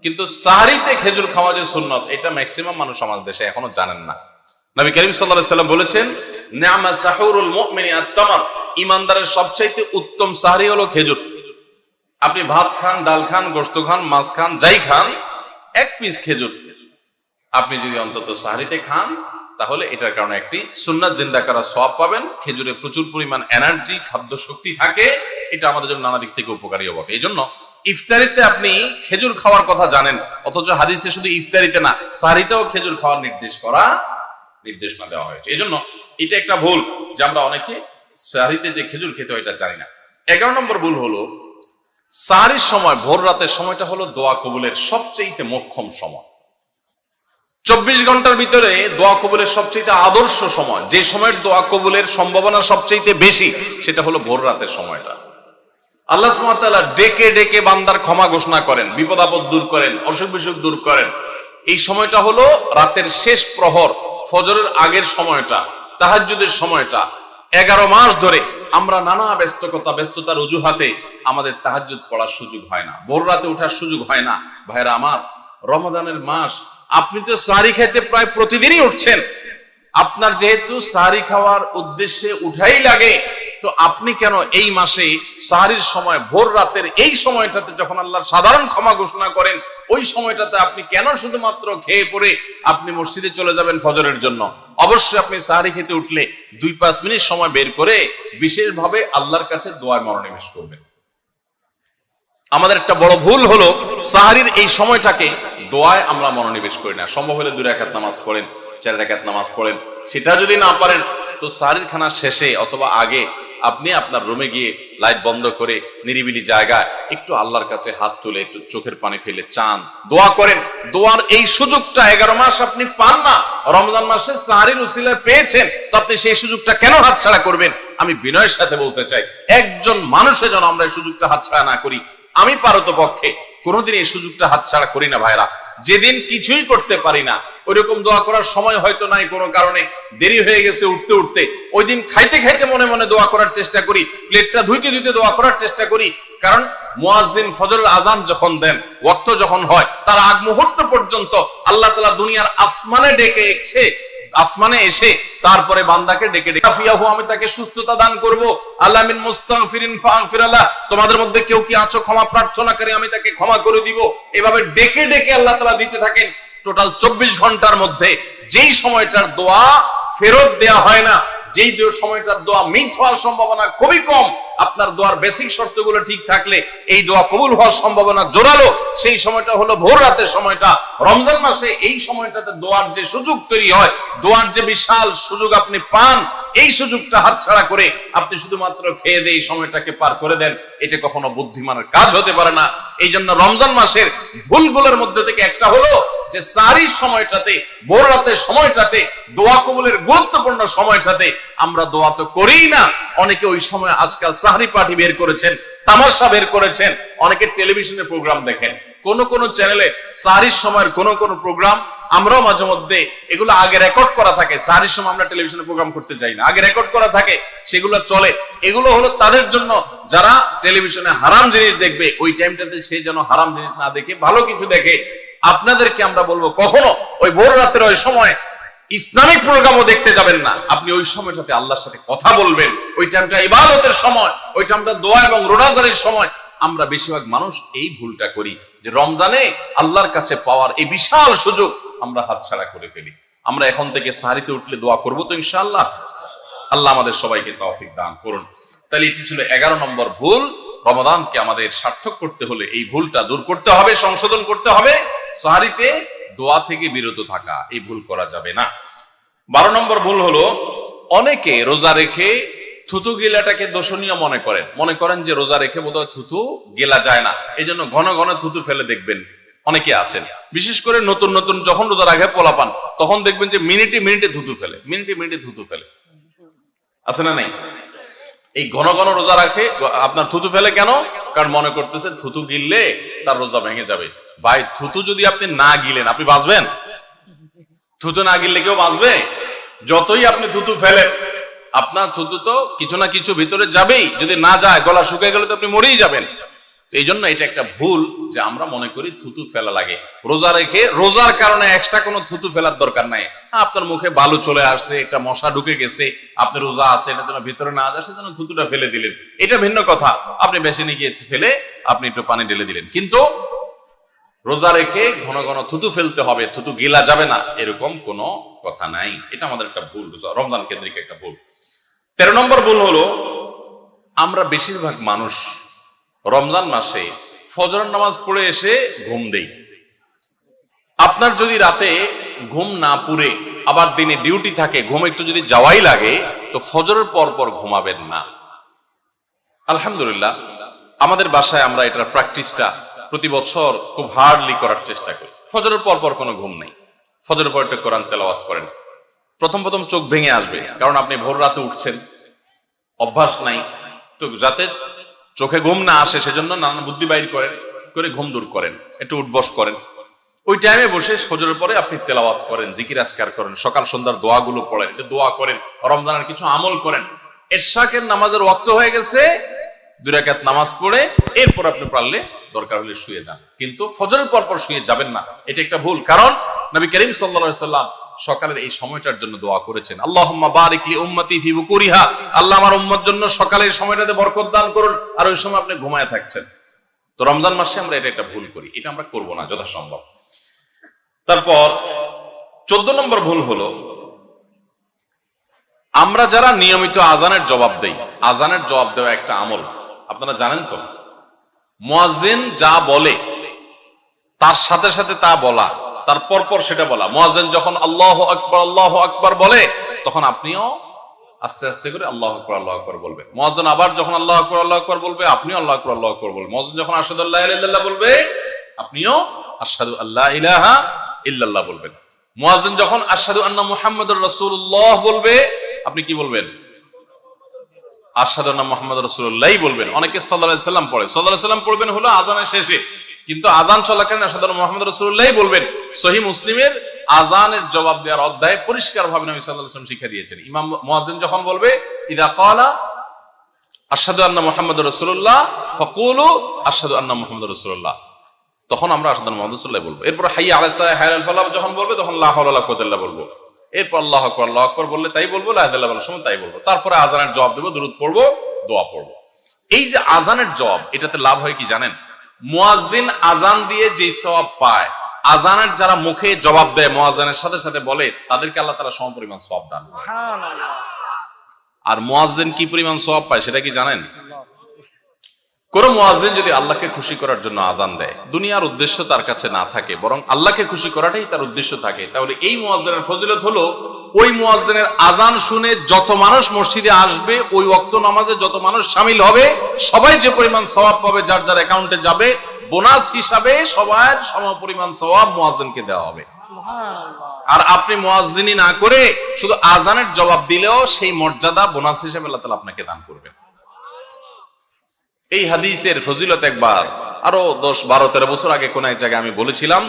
কিন্তু সাহরিতে খেজুর খাওয়া যে সুন্নত, এটা ম্যাক্সিমাম মানুষ আমাদের দেশে এখনো জানেন না। নবী করিম সাল্লাল্লাহু আলাইহি ওয়াসাল্লাম বলেছেন, নি'মা সাহুরুল মুমিনি আত-তামার, ঈমানদারের সবচাইতে উত্তম সাহরি হলো খেজুর। আপনি ভাত খান, ডাল খান, গোশত খান, মাছ খান, যাই খান, 1 পিস খেজুর আপনি যদি অন্তত সাহরিতে খান, তাহলে এটার কারণে একটি সুন্নাত জিন্দা করার সওয়াব পাবেন। খেজুরে প্রচুর পরিমাণ এনার্জি, খাদ্য শক্তি থাকে, এটা আমাদের জন্য নানা দিক থেকে উপকারী হবে। এই জন্য ইফতারিতে আপনি খেজুর খাওয়ার কথা জানেন, অথচ হাদিসে শুধু ইফতারিতে না, সাহরিতেও খেজুর খাওয়ার নির্দেশনা দেওয়া হয়েছে। এই জন্য এটা একটা ভুল যে আমরা অনেকে সাহরিতে যে খেজুর খেতে হয় এটা জানি না। 11 নম্বর ভুল হলো, সাহরির সময়, ভোর রাতের সময়টা হলো দোয়া কবুলের সবচেয়ে মোক্ষম সময়। 24 ঘন্টার ভিতরে দোয়া কবুলের সবচেয়ে আদর্শ সময়, যে সময়ের দোয়া কবুলের সম্ভাবনা সবচেয়ে বেশি, সেটা হলো ভোর রাতের সময়টা। আল্লাহ সুবহানাহু ওয়া তাআলা ডেকে ডেকে বান্দার ক্ষমা ঘোষণা করেন, বিপদ আপদ দূর করেন, অসুখ বিসুখ দূর করেন। এই সময়টা হলো রাতের শেষ প্রহর, ফজরের আগের সময়টা, তাহাজ্জুদের সময়টা। 11 মাস ধরে আমরা নানা ব্যস্ততার অজুহাতে আমাদের তাহাজ্জুদ পড়ার সুযোগ হয় না, ভোর রাতে ওঠার সুযোগ হয় না। ভাইরা আমার, রমাদানের মাস, আপনি তো সাহরি খেতে প্রায় প্রতিদিনই উঠছেন। আপনার যেহেতু সাহরি খাওয়ার উদ্দেশ্যে উঠাই লাগে, তো আপনি কেন এই মাসে সাহরির সময়, ভোর রাতের এই সময়টাতে যখন আল্লাহর সাধারণ ক্ষমা ঘোষণা করেন, ওই সময়টাতে আপনি কেন শুধুমাত্র খেয়ে পড়ে আপনি মসজিদে চলে যাবেন ফজরের জন্য? অবশ্যই আপনি সাহরি খেতে উঠলে 2-5 মিনিট সময় বের করে বিশেষভাবে আল্লাহর কাছে দোয়ায় মনোনিবেশ করবেন। আমাদের একটা বড় ভুল হলো, সাহরির এই সময়টাকে দোয়ায় আমরা মনোনিবেশ করি না। সম্ভব হলে 2 রাকাত নামাজ পড়েন, 4 রাকাত নামাজ পড়েন। সেটা যদি না পারেন, তো সাহরির খানা শেষে অথবা আগে আপনি আপনার রুমে গিয়ে লাইট বন্ধ করে নিরিবিলি জায়গায় একটু আল্লাহর কাছে হাত তুলে একটু চোখের পানি ফেলে চান, দোয়া করেন। দোয়ার এই সুযোগটা 11 মাস আপনি পান না, রমজান মাসে সাহরির উসিলায় পেয়েছেন, তো আপনি সেই সুযোগটা কেন হাতছাড়া করবেন? আমি বিনয়ের সাথে বলতে চাই, একজন মানুষের জন্য আমরা এই সুযোগটা হাতছাড়া না করি। আমি পারতপক্ষে কোনোদিন এই সুযোগটা হাতছাড়া করি না ভাইরা। যেদিন কিছুই করতে পারি না, ওইরকম দোয়া করার সময় হয়তো নাই, কোনো কারণে দেরি হয়ে গেছে উঠতে উঠতে, ওই দিন খাইতে খাইতে মনে মনে দোয়া করার চেষ্টা করি, প্লেটটা ধুইতে ধুইতে দোয়া করার চেষ্টা করি। কারণ মুয়াজ্জিন ফজরের আজান যখন দেন, ওয়াক্ত যখন হয়, তার আগ মুহূর্ত পর্যন্ত আল্লাহ তাআলা দুনিয়ার আসমানে এসে তারপরে বান্দাকে ডেকে ডেকে, আমি তাকে সুস্থতা দান করব, আল্লাহ মিন মুস্তাগফিরিন ফাগফির আলাহ, তোমাদের মধ্যে কেউ কি আছো ক্ষমা প্রার্থনা করে, আমি তাকে ক্ষমা করে দিব। এভাবে ডেকে ডেকে আল্লাহ তাআলা দিতে থাকেন। টোটাল 24 ঘন্টার মধ্যে যেই সময়টার দোয়া ফেরত দেয়া হয় না, যেই সময়টার দোয়া মিস হওয়ার সম্ভাবনা খুবই কম, আপনার দোয়ার বেসিক শর্তগুলো ঠিক থাকলে এই দোয়া কবুল হওয়ার সম্ভাবনা জোরালো, সেই সময়টা হলো ভোর রাতের সময়টা। রমজান মাসে এই সময়টাতে দোয়ার যে সুযোগ তৈরি হয়, দোয়ার যে বিশাল সুযোগ আপনি পান, এই সুযোগটা হাতছাড়া করে আপনি শুধুমাত্র খেয়ে দিয়ে এই সময়টাকে পার করে দেন, এটা কখনো বুদ্ধিমানের কাজ হতে পারে না। এই জন্য রমজান মাসের ভুলগুলোর মধ্যে থেকে একটা হলো যে সাহরির সময়টাতে, ভোর রাতের সময়টাতে, দোয়া কবুলের গুরুত্বপূর্ণ সময়টাতে আমরা দোয়া তো করিই না। অনেকে ওই সময় আজকাল সাহরি পার্টি বের করেছেন, তামাশা বের করেছেন, অনেকে টেলিভিশনের প্রোগ্রাম দেখেন, কোন কোন চ্যানেলে সাহরির সময়ের কোন কোন প্রোগ্রাম আমরাও মাঝে মধ্যে এগুলো আগে রেকর্ড করা থাকে। সাহরির সময় আমরা টেলিভিশনে প্রোগ্রাম করতে যাই না, আগে রেকর্ড করা থাকে, সেগুলো চলে। এগুলো হলো তাদের জন্য যারা টেলিভিশনে হারাম জিনিস দেখবে, ওই টাইমটাতে সে যেন হারাম জিনিস না দেখে ভালো কিছু দেখে। আপনাদেরকে আমরা বলবো কখনো ওই ভোর রাতের ওই সময় ইসলামিক প্রোগ্রামও দেখতে যাবেন না। আপনি ওই সময়টাতে আল্লাহর সাথে কথা বলবেন, ওই টাইমটা ইবাদতের সময়, ওই টাইমটা দোয়া এবং রোজাদারের সময়। আমরা বেশিরভাগ মানুষ এই ভুলটা করি যে রমজানে আল্লাহর কাছে পাওয়ার এই বিশাল সুযোগ আমরা হাতছাড়া করে ফেলি। আমরা এখন থেকে সাহরিতে উঠলে দোয়া করবো তো ইনশাআল্লাহ। আল্লাহ আমাদের সবাইকে তৌফিক দান করুন। তাহলে এটি ছিল 11 নম্বর ভুল। রমাদানকে আমাদের সার্থক করতে হলে এই ভুলটা দূর করতে হবে, সংশোধন করতে হবে। সাহরিতে দোয়া থেকে বিরত থাকা, এই ভুল করা যাবে না। 12 নম্বর ভুল হলো অনেকে রোজা রেখে থুতু গিলাটাকে দোষণীয় মনে করেন যে রোজা রেখে বোধহয় থুতু গেলা যায় না, এই জন্য ঘন ঘন থুতু ফেলে দেখবেন অনেকে আছেন। বিশেষ করে নতুন নতুন যখন রোজা রাখে পোলাপান, তখন দেখবেন যে মিনিটে মিনিটে থুতু ফেলে, আছে না নাই? এই ঘন ঘন রোজা রাখে, আপনার থুতু ফেলে কেন? কারণ মনে করতেছে থুতু গিললে তার রোজা ভেঙে যাবে। ভাই, থুতু যদি আপনি না গিলেন আপনি বাঁচবেন? থুতু না গিললে কেউ বাঁচবে? যতই আপনি থুতু ফেলেন, আপনার থুতু তো কিছু না কিছু ভিতরে যাবেই। যদি না যায়, গলা শুকিয়ে গেলে তো আপনি মরেই যাবেন। এই জন্য এটা একটা ভুল যে আমরা মনে করি থুতু ফেলা লাগে। রোজা রেখে রোজার কারণে এক্সট্রা কোনো থুতু ফেলার দরকার নাই। আপনার মুখে বালু চলে আসছে, একটা মশা ঢুকে গেছে, আপনি রোজা আছে, এটা যেন ভিতরে না যায়, সেজন্য থুতুটা ফেলে দিলেন, এটা ভিন্ন কথা। আপনি বেসিনে গিয়ে ফেলে আপনি একটু পানি ঢেলে দিলেন, কিন্তু রোজা রেখে ঘন ঘন থুতু ফেলতে হবে, থুতু গিলা যাবে না, এরকম কোনো কথা নাই। এটা আমাদের একটা ভুল, রমজান কেন্দ্রিক একটা ভুল। 13 নম্বর ভুল হলো আমরা বেশিরভাগ মানুষ রমজান মাসে ফজরের নামাজ পড়ে এসে ঘুম দেই। আপনার যদি রাতে ঘুম না পুরে আবার দিনে ডিউটি থাকে, ঘুম একটু যদি যাওয়াই লাগে, তো ফজরের পর পর ঘুমাবেন না। আলহামদুলিল্লাহ, আমাদের বাসায় আমরা এটার প্র্যাকটিসটা প্রতি বছর খুব হার্ডলি করার চেষ্টা করি। ফজরের পর পর কোনো ঘুম নেই, ফজরের পর একটা কোরআন তেলাওয়াত করেন। প্রথম চোখ ভেঙে আসবে, কারণ আপনি ভোর রাতে উঠছেন, অভ্যাস নাই। তো যাতে চোখে ঘুম না আসে সেজন্য নানান বুদ্ধি বাইর করে ঘুম দূর করেন, একটু উঠবস করেন। ওই টাইমে বসে ফজরের পরে আপনি তেলাওয়াত করেন, জিকির আজকার করেন, সকাল সন্ধ্যার দোয়াগুলো পড়েন, একটু দোয়া করেন, রমজানের কিছু আমল করেন। এশাকের নামাজের ওয়াক্ত হয়ে গেছে, 2 রাকাত নামাজ পড়ে এরপর আপনি পারলে দরকার হলে শুয়ে যান, কিন্তু ফজরের পর পর শুয়ে যাবেন না। এটা একটা ভুল, কারণ নবী করিম সাল্লাল্লাহু আলাইহি সাল্লাম সকালের এই সময়টার জন্য দোয়া করেছেন, আল্লাহুম্মা বারিক লি উম্মতি ফি বুকুরিহা, আল্লাহ আমার উম্মত জন্য সকালের সময়টাতে বরকত দান করুন। আর ওই সময় আপনি ঘুমায় থাকছেন। তো রমজান মাসে আমরা এটা একটা ভুল করি, এটা আমরা করব না যথাসম্ভব। তারপর 14 নম্বর ভুল হলো আমরা যারা নিয়মিত আজানের জবাব দেই, আজানের জবাব দেওয়া একটা আমল, আপনারা জানেন তো? মুয়াজ্জিন যা বলে তার সাথে সাথে তা বলা, তার পরপর সেটা বলা। মুয়াজ্জিন যখন আল্লাহু আকবার বলে, তখন আপনিও আস্তে আস্তে করে আল্লাহু আকবার বলবেন। মুয়াজ্জিন আবার যখন আল্লাহু আকবার বলবে, আপনিও আল্লাহু আকবার বলবেন। মুয়াজ্জিন যখন আশহাদু আল্লা ইলাহা ইল্লাল্লাহ বলবে, আপনিও আশহাদু আল্লা ইলাহা ইল্লাল্লাহ বলবেন। মুয়াজ্জিন যখন আশহাদু আন্না মুহাম্মাদুর রাসূলুল্লাহ বলবে, আপনি কি বলবেন? আশহাদু আন্না মুহাম্মাদুর রাসূলুল্লাহ বলবেন। অনেকে সাল্লাল্লাহু আলাইহি সাল্লাম পড়ে, সাল্লাল্লাহু আলাইহি সাল্লাম পড়বেন হলো আযানের শেষে, কিন্তু আযান চলাকালীন আশহাদু আন্না মুহাম্মাদুর রাসূলুল্লাহ বলবেন। সহিহ মুসলিমের আযানের জবাব দেওয়ার অধ্যায়ে পরিষ্কারভাবে নবী সাল্লাল্লাহু আলাইহি ওয়াসাল্লাম শিক্ষা দিয়েছেন। ইমাম মুয়াজ্জিন যখন বলবে ইযা ক্বালা আশহাদু আন্না মুহাম্মাদুর রাসূলুল্লাহ ফাকুলু আশহাদু আন্না মুহাম্মাদুর রাসূলুল্লাহ, তখন আমরা আশহাদু আন্না মুহাম্মাদুর রাসূলুল্লাহ বলবো। এরপর হাইয়া আলাস সালাহ হাইয়া আল ফালাহ যখন বলবে, তখন লা হাওলা ওয়ালা কুওয়াতা ইল্লা বলবো। এরপর আল্লাহু আকবার বললে তাই বলবো, লা ইলাহা ইল্লাল্লাহ বলার সময় তাই বলবো। তারপরে আযানের জবাব দেব, দুরূদ পড়বো, দোয়া পড়বো। এই যে আযানের জবাব, এটাতে লাভ হয় কি জানেন? মুয়াজ্জিন আযান দিয়ে যে সওয়াব পায়, আযানের যারা মুখে জবাব দেয়, মুয়াজ্জিনের সাথে সাথে বলে, তাদেরকে আল্লাহ তাআলা সমপরিমাণ সওয়াব দান করেন। সুবহানাল্লাহ। আর মুয়াজ্জিন কি পরিমাণ সওয়াব পায় সেটা কি জানেন? কোন মুয়াজ্জিন যদি আল্লাহকে খুশি করার জন্য আজান দেয়, দুনিয়ার উদ্দেশ্য তার কাছে না থাকে, বরং আল্লাহকে খুশি করাটাই তার উদ্দেশ্য থাকে, তাহলে এই মুয়াজ্জিনের ফজিলত হলো ওই মুয়াজ্জিনের আজান শুনে যত মানুষ মসজিদে আসবে, ওই ওয়াক্ত নামাজে যত মানুষ শামিল হবে, সবাই যে পরিমাণ সওয়াব পাবে, যার যার অ্যাকাউন্টে যাবে, বোনাস হিসাবে সবার সমপরিমাণ সওয়াব মুয়াজ্জিনকে দেওয়া হবে। আর আপনি মুয়াজ্জিনি না করে শুধু আজানের জবাব দিলেও সেই মর্যাদা বোনাস হিসেবে আল্লাহ তাআলা আপনাকে দান করবেন। এই হাদিসের ফজিলত একবার আরো 10, 12, 13 বছর আগে কোন এক জায়গায় আমি বলেছিলাম,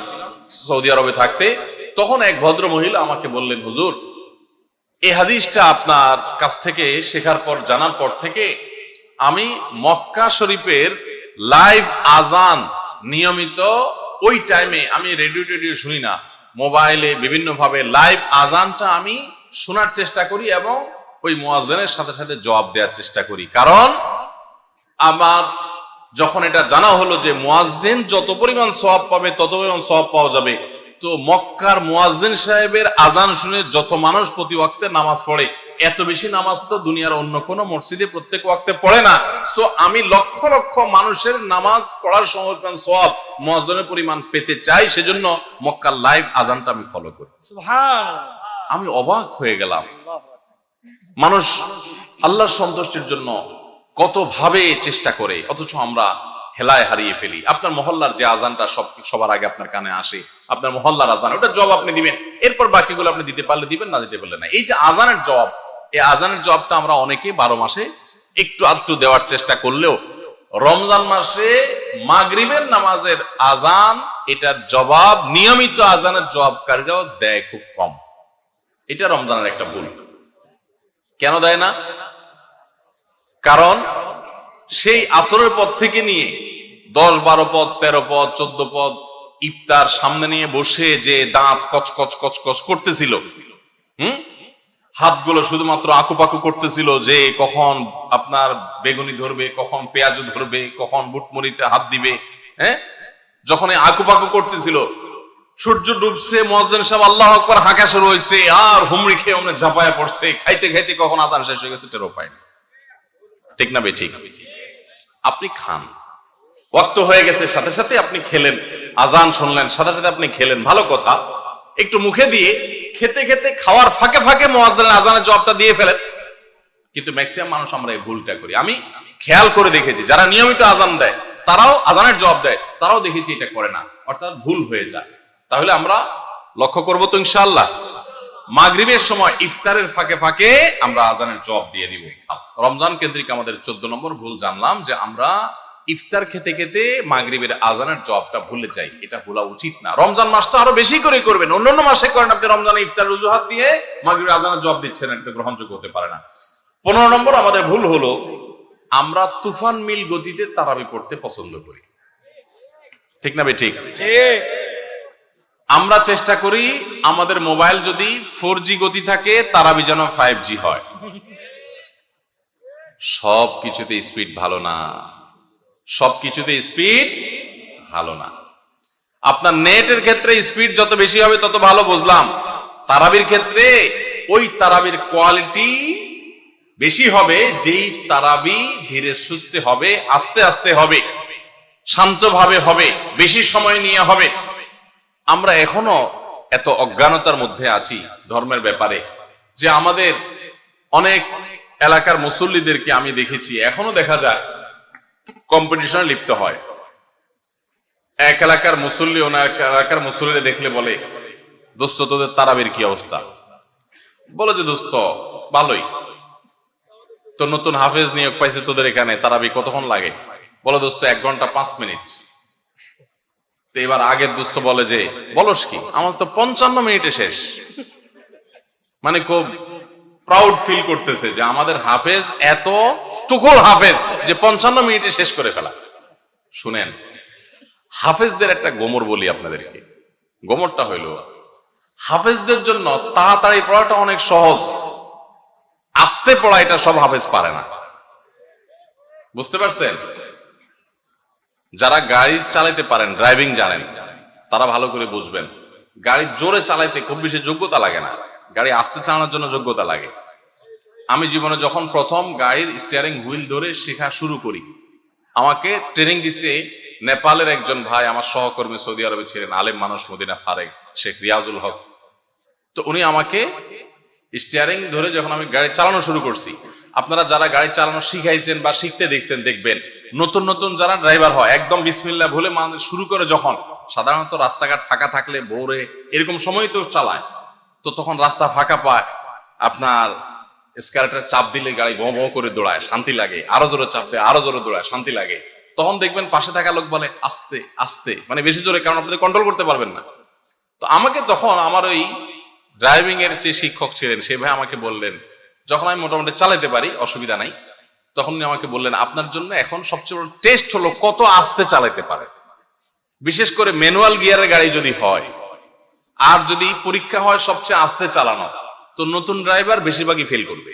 সৌদি আরবে থাকতে। তখন এক ভদ্র মহিলা আমাকে বললেন, হুজুর, এই হাদিসটা আপনার কাছ থেকে শেখার পর, জানার পর থেকে আমি মক্কা শরীফের লাইভ আজান নিয়মিত ওই টাইমে, আমি রেডিও শুনি না, মোবাইলে বিভিন্ন ভাবে লাইভ আজানটা আমি শোনার চেষ্টা করি এবং ওই মুয়াজ্জিনের সাথে সাথে জবাব দেওয়ার চেষ্টা করি। কারণ আমার যখন এটা জানা হলো যে মুয়াজ্জিন যত পরিমাণ সওয়াব পাবে তত পরিমাণ সওয়াব পাওয়া যাবে, তো মক্কার মুয়াজ্জিন সাহেবের আজান শুনে যত মানুষ প্রতি ওয়াক্তে নামাজ পড়ে, এত বেশি নামাজ তো দুনিয়ার অন্য কোনো মসজিদে প্রত্যেক ওয়াক্তে পড়ে না। সো আমি লক্ষ লক্ষ মানুষের নামাজ পড়ার সমপরিমাণ সওয়াব, মুয়াজ্জিনের পরিমাণ পেতে চাই, সেজন্য মক্কার লাইভ আজানটা আমি ফলো করি। সুবহানাল্লাহ। আমি অবাক হয়ে গেলাম, মানুষ আল্লাহর সন্তুষ্টির জন্য কত ভাবে চেষ্টা করে, অথচ আমরা হেলায় হারিয়ে ফেলি। আপনার মহল্লার যে আজানটা সবার আগে আপনার কানে আসে, আপনার মহল্লার আজান, ওটা জবাব আপনি দিবেন, এরপর বাকিগুলো আপনি দিতে পারলে দিবেন, না দিতে পারলে না। এই যে আজানের জবাব, এই আজানের জবাবটা আমরা অনেকে 12 মাসে একটু আধটু দেওয়ার চেষ্টা করলেও রমজান মাসে মাগরিবের নামাজের আজান, এটার জবাব নিয়মিত আজানের জবাবকারীরাও দেয় খুব কম। এটা রমজানের একটা ভুল। কেন দেয় না? কারণ সেই আসরের পর থেকে নিয়ে 10, 12 পদ, 13 পদ, 14 পদ ইফতার সামনে নিয়ে বসে যে দাঁত কচকচ কচকচ করতেছিল, হাতগুলো শুধুমাত্র আকুপাকু করতেছিল যে কখন আপনার বেগুনি ধরবে, কখন পেঁয়াজ ধরবে, কখন বুটমুড়িতে হাত দিবে। যখন আকুপাকু করতেছিল, সূর্য ডুবছে, মুয়াজ্জিন সাহেব আল্লাহু আকবার হাঁকা শুরু হয়েছে, আর হুমড়ি খেয়ে অনেক ঝাঁপায়া পড়ছে, খাইতে খাইতে কখন আজান শেষ হয়ে গেছে টেরও পায়নি। ঠিক না বেঠিক? আপনি খান, ওয়াক্ত হয়ে গেছে, সাথে সাথে আপনি খেলেন, আজান শুনলেন, সাথে সাথে আপনি খেলেন, ভালো কথা। একটু মুখে দিয়ে খেতে খেতে খাওয়ার ফাঁকে ফাঁকে মুয়াজ্জিনের আজানের জবাবটা দিয়ে ফেলেন। কিন্তু ম্যাক্সিমাম মানুষ আমরা এই ভুলটা করি। আমি খেয়াল করে দেখেছি, যারা নিয়মিত আজান দেয় তারাও, আজানের জবাব দেয় তারাও, দেখেছি এটা করে না, অর্থাৎ ভুল হয়ে যায়। তাহলে আমরা লক্ষ্য করবো তো ইনশাআল্লাহ, মাগরিবের সময় ইফতারের ফাঁকে ফাঁকে আমরা আজানের জবাব দিয়ে দিব। রমজান কেন্দ্রিক আমাদের 14 নম্বর ভুল জানলাম যে আমরা ইফতার খেতে খেতে মাগরিবের আজানের জবাবটা ভুলে যাই। এটা ভুলা উচিত না। রমজান মাসটা আরো বেশি করে করবেন, অন্যান্য মাসে করেন, আপনি রমজানে ইফতার অজুহাত দিয়ে মাগরিবের আজানের জবাব দিচ্ছেন, এটা গ্রহণযোগ্য হতে পারে না। 15 নম্বর আমাদের ভুল হলো, আমরা তুফান মিল গতিতে তারাবি পড়তে পছন্দ করি। ঠিক না বেঠিক? আমরা চেষ্টা করি আমাদের মোবাইল যদি 4G গতি থাকে, তারাবি যেন 5G হয়। সব কিছুতে স্পিড ভালো না, সব কিছুতে স্পিড ভালো না। আপনার নেটের ক্ষেত্রে স্পিড যত বেশি হবে তত ভালো, বুঝলাম। তারাবির ক্ষেত্রে ওই তারাবির কোয়ালিটি বেশি হবে যেই তারাবি ধীরে সুস্থে হবে, আস্তে আস্তে হবে, শান্তভাবে হবে, বেশি সময় নিয়ে হবে। আমরা এখনো এত অজ্ঞানতার মধ্যে আছি ধর্মের ব্যাপারে যে আমাদের অনেক এলাকার মুসল্লিদেরকে আমি দেখেছি, এখনো দেখা যায় কম্পিটিশনে লিপ্ত হয়। এক এলাকার মুসল্লি অন্য এক এলাকার মুসল্লিরা দেখলে বলে, দোস্ত তোদের তারাবির কি অবস্থা? বলে যে দোস্ত ভালোই, তো নতুন হাফেজ নিয়োগ পাইছে তোদের এখানে, তারাবি কতক্ষণ লাগে? বলে দোস্ত 1 ঘন্টা 5 মিনিট। তো এবার আগের দোস্ত বলে যে বলস কি, আমার তো 55 মিনিটে শেষ। মানে খুব প্রাউড ফিল করতেছে যে আমাদের হাফেজ এত তুখুল হাফেজ যে 55 মিনিটে শেষ করে ফেলা। শুনেন, হাফেজদের একটা গোমর বলি আপনাদেরকে। গোমরটা হইল, হাফেজদের জন্য তাড়াতাড়ি পড়াটা অনেক সহজ, আস্তে পড়া এটা সব হাফেজ পারে না। বুঝতে পারছেন? যারা গাড়ি চালাতে পারেন, ড্রাইভিং জানেন, তারা ভালো করে বুঝবেন, গাড়ি জোরে চালাইতে খুব বেশি যোগ্যতা লাগে না, গাড়ি আস্তে চালানোর জন্য যোগ্যতা লাগে। আমি জীবনে যখন প্রথম গাড়ির স্টিয়ারিং হুইল ধরে শেখা শুরু করি, আমাকে ট্রেনিং দিছে নেপালের একজন ভাই, আমার সহকর্মী, সৌদি আরবে ছিলেন, আলেম মানুষ, মদিনা ফারেক, শেখ রিয়াজুল হক। তো উনি আমাকে স্টিয়ারিং ধরে যখন আমি গাড়ি চালানো শুরু করছি, আপনারা যারা গাড়ি চালানো শিখাইছেন বা শিখতে দেখছেন দেখবেন, নতুন নতুন যারা ড্রাইভার হয় একদম বিসমিল্লাহ বলে শুরু করে যখন, সাধারণত রাস্তাঘাট ফাঁকা থাকলে ভোরে এরকম সময় তো চালায়, তো তখন রাস্তা ফাঁকা পায়, আপনার স্কার্টের চাপ দিলে গাড়ি ভঁ ভঁ করে দৌড়ায়, শান্তি লাগে, আরো জোরে চাপ দেয়, আরো জোরে দৌড়ায়, শান্তি লাগে। তখন দেখবেন পাশে থাকা লোক বলে আস্তে আস্তে, মানে বেশি জোরে, কারণ আপনি কন্ট্রোল করতে পারবেন না। তো আমাকে তখন আমার ওই ড্রাইভিং এর যে শিক্ষক ছিলেন সে ভাই আমাকে বললেন, যখন আমি মোটামুটি চালাতে পারি, অসুবিধা নাই, তখন উনি আমাকে বললেন আপনার জন্য এখন সবচেয়ে বড় টেস্ট হলো কত আস্তে চালাতে পারে, বিশেষ করে ম্যানুয়াল গিয়ারের গাড়ি যদি হয়, আর যদি পরীক্ষা হয় সবচেয়ে আস্তে চালানো, তো নতুন ড্রাইভার বেশিরভাগই ফেল করবে।